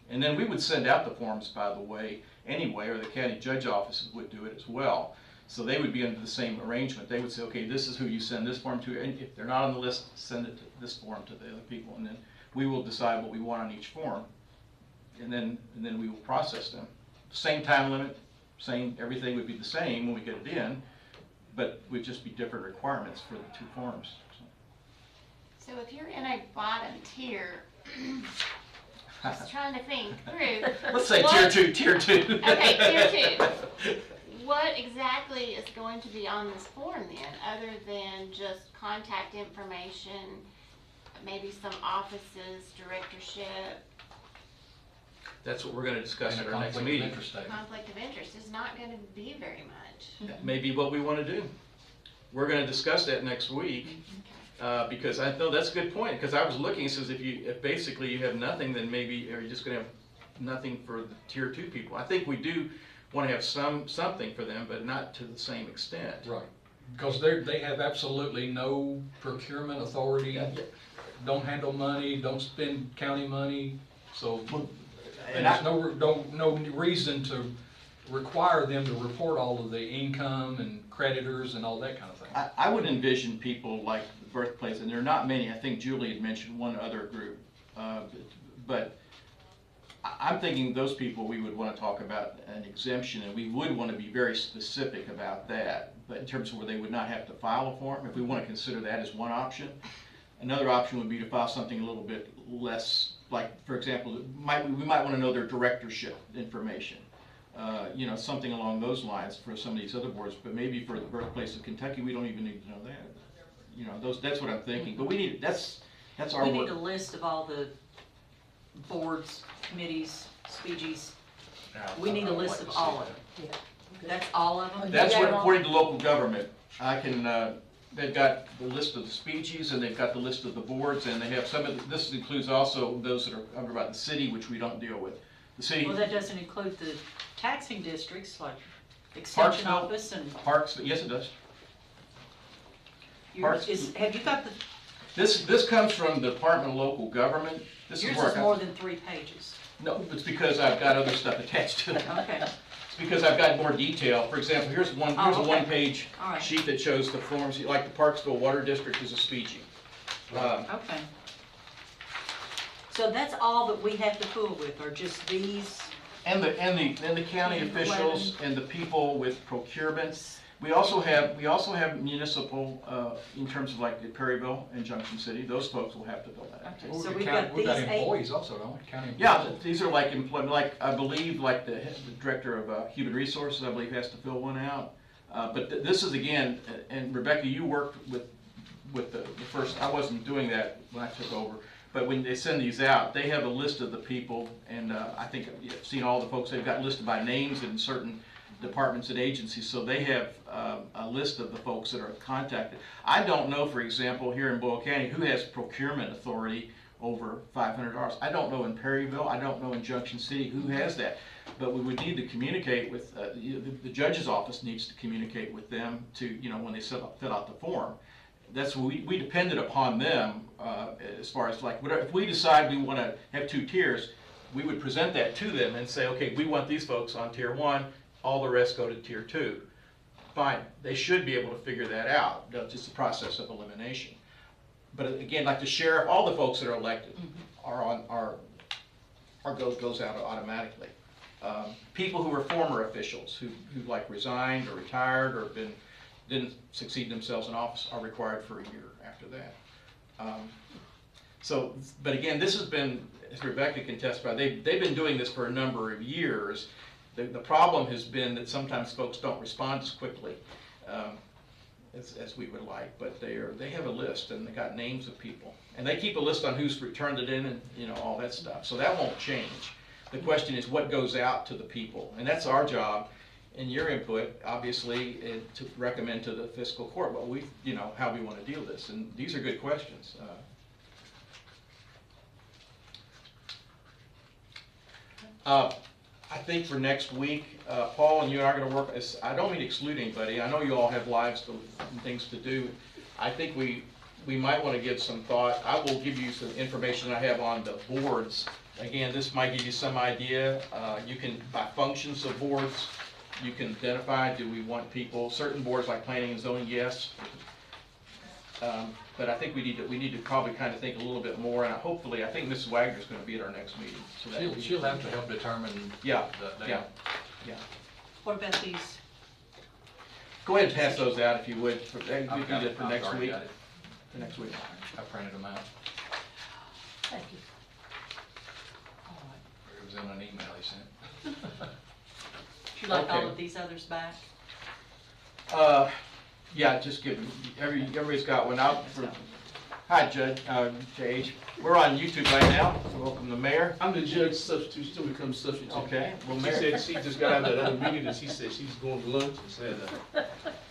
[SPEAKER 5] And then we would send out the forms, by the way, anyway, or the county judge offices would do it as well. So they would be under the same arrangement. They would say, okay, this is who you send this form to, and if they're not on the list, send it to this form to the other people, and then we will decide what we want on each form, and then we will process them. Same time limit, everything would be the same when we get it in, but would just be different requirements for the 2 forms.
[SPEAKER 7] So if you're in a bottom tier, just trying to think through.
[SPEAKER 5] Let's say tier 2.
[SPEAKER 7] Okay, tier 2. What exactly is going to be on this form then, other than just contact information, maybe some offices, directorship?
[SPEAKER 5] That's what we're going to discuss
[SPEAKER 3] And
[SPEAKER 5] at
[SPEAKER 3] a
[SPEAKER 5] our next
[SPEAKER 3] conflict of
[SPEAKER 5] meeting.
[SPEAKER 3] interest statement.
[SPEAKER 7] Conflict of interest is not going to be very much.
[SPEAKER 5] That may be what we want to do. We're going to discuss that next week. Because I know that's a good point, because I was looking, it says if basically you have nothing, then maybe are you just going to have nothing for the tier 2 people. I think we do want to have something for them, but not to the same extent.
[SPEAKER 3] Right, because they have absolutely no procurement authority, don't handle money, don't spend county money, so there's no reason to require them to report all of the income and creditors and all that kind of thing.
[SPEAKER 5] I would envision people like the birthplace, and there are not many. I think Julie had mentioned one other group, but I'm thinking those people we would want to talk about an exemption, and we would want to be very specific about that. But in terms of where they would not have to file a form, if we want to consider that as one option. Another option would be to file something a little bit less, like, for example, we might want to know their directorship information. Something along those lines for some of these other boards, but maybe for the birthplace of Kentucky, we don't even need to know that. That's what I'm thinking. But we need, that's our work.
[SPEAKER 1] We need a list of all the boards, committees, speeches. We need a list of all of them. That's all of them?
[SPEAKER 5] That's what, according to local government, I can, they've got the list of the speeches, and they've got the list of the boards, and they have some of this includes also those that are covered by the city, which we don't deal with. The city.
[SPEAKER 1] Well, that doesn't include the taxing districts like Extension Office and.
[SPEAKER 5] Parks, yes it does.
[SPEAKER 1] Have you got the,
[SPEAKER 5] This comes from the Department of Local Government. This
[SPEAKER 1] yours
[SPEAKER 5] is where
[SPEAKER 1] is more than 3 pages.
[SPEAKER 5] No, it's because I've got other stuff attached to it.
[SPEAKER 1] Okay.
[SPEAKER 5] It's because I've got more detail. For example, here's a one-page
[SPEAKER 1] All right.
[SPEAKER 5] sheet that shows the forms, like the Parksville Water District is a speeching.
[SPEAKER 1] Okay. So that's all that we have to fool with, are just these?
[SPEAKER 5] And the county officials and the people with procurement. We also have municipal, in terms of like Perryville and Junction City, those folks will have to fill that out.
[SPEAKER 1] Okay, so we've got these 8.
[SPEAKER 3] employees also, don't we? County
[SPEAKER 5] Yeah,
[SPEAKER 3] employees.
[SPEAKER 5] these are like employment, like I believe like the director of human resources, I believe, has to fill one out. But this is again, and Rebecca, you worked with the first, I wasn't doing that when I took over, but when they send these out, they have a list of the people, and I think I've seen all the folks, they've got listed by names in certain departments and agencies, so they have a list of the folks that are contacted. I don't know, for example, here in Boyle County, who has procurement authority over $500. I don't know in Perryville, I don't know in Junction City who has that, but we would need to communicate with, the judge's office needs to communicate with them to, when they fill out the form. that's what we depended upon them, as far as like, whatever, if we decide we want to have 2 tiers, we would present that to them and say, okay, we want these folks on tier 1, all the rest go to tier 2. Fine, they should be able to figure that out. That's just a process of elimination. But again, like the sheriff, all the folks that are elected goes out automatically. People who were former officials who like resigned or retired or didn't succeed themselves in office are required for a year after that. But again, this has been, as Rebecca can testify, they've been doing this for a number of years. The problem has been that sometimes folks don't respond as quickly as we would like, but they have a list and they got names of people. And they keep a list on who's returned it in and all that stuff. So that won't change. The question is what goes out to the people. And that's our job and your input, obviously, to recommend to the fiscal court how we want to deal with this. And these are good questions. I think for next week, Paul and you and I are going to work. I don't mean to exclude anybody. I know you all have lives and things to do. I think we might want to give some thought. I will give you some information I have on the boards. Again, this might give you some idea. You can, by functions of boards, you can identify, do we want people, certain boards like planning and zoning, yes. But I think we need to probably kind of think a little bit more, and hopefully, I think Mrs. Wagner is going to be at our next meeting. So that
[SPEAKER 3] She'll have to help determine.
[SPEAKER 5] Yeah.
[SPEAKER 1] What about these?
[SPEAKER 5] Go ahead and pass those out if you would. We can do that for
[SPEAKER 3] I've
[SPEAKER 5] next
[SPEAKER 3] already
[SPEAKER 5] week.
[SPEAKER 3] got it.
[SPEAKER 5] For next week.
[SPEAKER 3] I printed them out.
[SPEAKER 1] Thank you.
[SPEAKER 3] It was in an email he sent.
[SPEAKER 1] Would you like all
[SPEAKER 5] Okay.
[SPEAKER 1] of these others back?
[SPEAKER 5] Yeah, just give them, everybody's got one out. Hi, Judge, J.H. We're on YouTube right now, so welcome the mayor.
[SPEAKER 10] I'm the judge substitute, still becomes substitute.
[SPEAKER 5] Okay, well,
[SPEAKER 10] She
[SPEAKER 5] Mayor.
[SPEAKER 10] said she just got out of that other meeting and she said she's going to lunch and said,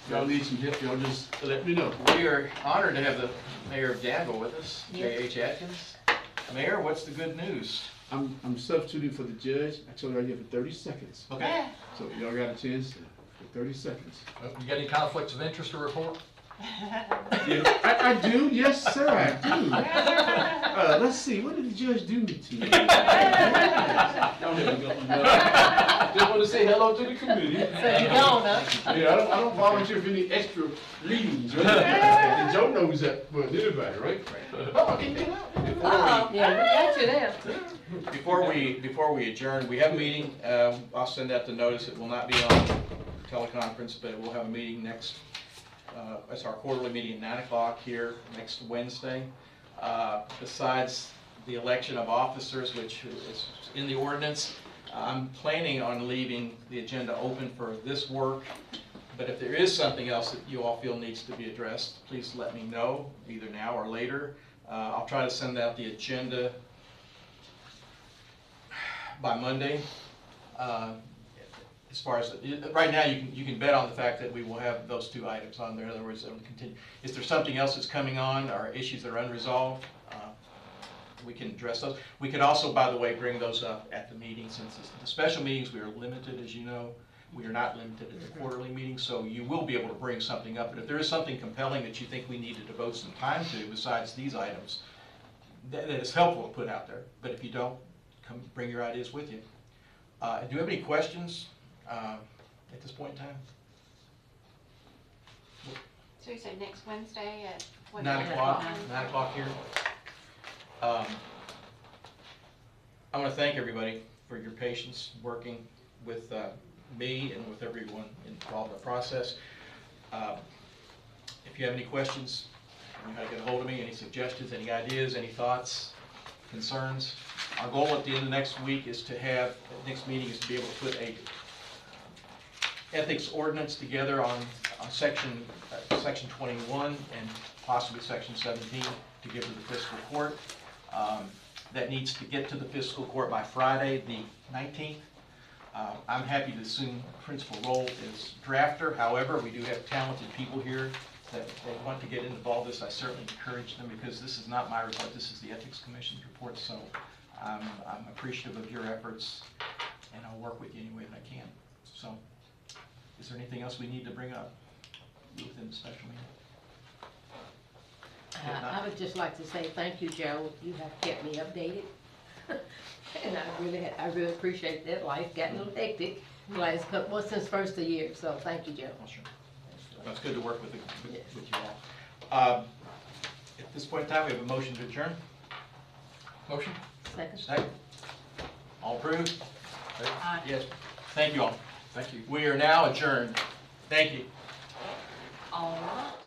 [SPEAKER 10] y'all need some help, y'all just let me know.
[SPEAKER 5] We are honored to have the mayor of Danville with us, J.H. Atkins. Mayor, what's the good news?
[SPEAKER 10] I'm substituting for the judge. I told her I'd here for 30 seconds.
[SPEAKER 5] Okay.
[SPEAKER 10] So y'all got a chance for 30 seconds.
[SPEAKER 3] You got any conflicts of interest to report?
[SPEAKER 10] Yeah, I do, yes, sir, I do. Let's see, what did the judge do to me? Don't let me go. Just want to say hello to the committee.
[SPEAKER 1] So you don't, huh?
[SPEAKER 10] Yeah, I don't volunteer for any extra readings, right? And Joe knows that, but anybody, right? Oh, can they help?
[SPEAKER 1] Yeah, we got you there.
[SPEAKER 5] Before we adjourn, we have a meeting. I'll send out the notice. It will not be on teleconference, but we'll have a meeting next. It's our quarterly meeting at 9 o'clock here next Wednesday. Besides the election of officers, which is in the ordinance, I'm planning on leaving the agenda open for this work. But if there is something else that you all feel needs to be addressed, please let me know, either now or later. I'll try to send out the agenda by Monday. As far as, right now, you can bet on the fact that we will have those 2 items on there. In other words, it'll continue. Is there something else that's coming on, or issues that are unresolved? We can address those. We could also, by the way, bring those up at the meeting, since the special meetings, we are limited, as you know. We are not limited at the quarterly meeting, so you will be able to bring something up. But if there is something compelling that you think we need to devote some time to besides these items, that is helpful to put out there. But if you don't, come bring your ideas with you. Do you have any questions at this point in time?
[SPEAKER 7] So you said next Wednesday at what?
[SPEAKER 5] 9 o'clock, 9 o'clock here. I want to thank everybody for your patience working with me and with everyone involved in the process. If you have any questions, you know how to get a hold of me, any suggestions, any ideas, any thoughts, concerns. Our goal at the end of next week is to have, next meeting is to be able to put a ethics ordinance together on section 21 and possibly section 17 to give to the fiscal court. That needs to get to the fiscal court by Friday, the 19th. I'm happy to assume principal role is drafter. However, we do have talented people here that they want to get involved in this. I certainly encourage them, because this is not my report, this is the Ethics Commission's report, so I'm appreciative of your efforts, and I'll work with you any way that I can. So, is there anything else we need to bring up within the special meeting?
[SPEAKER 8] I would just like to say thank you, Joe. You have kept me updated. And I really appreciate that. Life got a little hectic since first of the year, so thank you, Joe.
[SPEAKER 5] Well, sure. It's good to work with
[SPEAKER 8] Yes.
[SPEAKER 5] with you all. At this point in time, we have a motion to adjourn. Motion?
[SPEAKER 8] Second.
[SPEAKER 5] Second. All approved?
[SPEAKER 1] Aye.
[SPEAKER 5] Yes. Thank you all.
[SPEAKER 3] Thank you.
[SPEAKER 5] We are now adjourned. Thank you.
[SPEAKER 1] All right.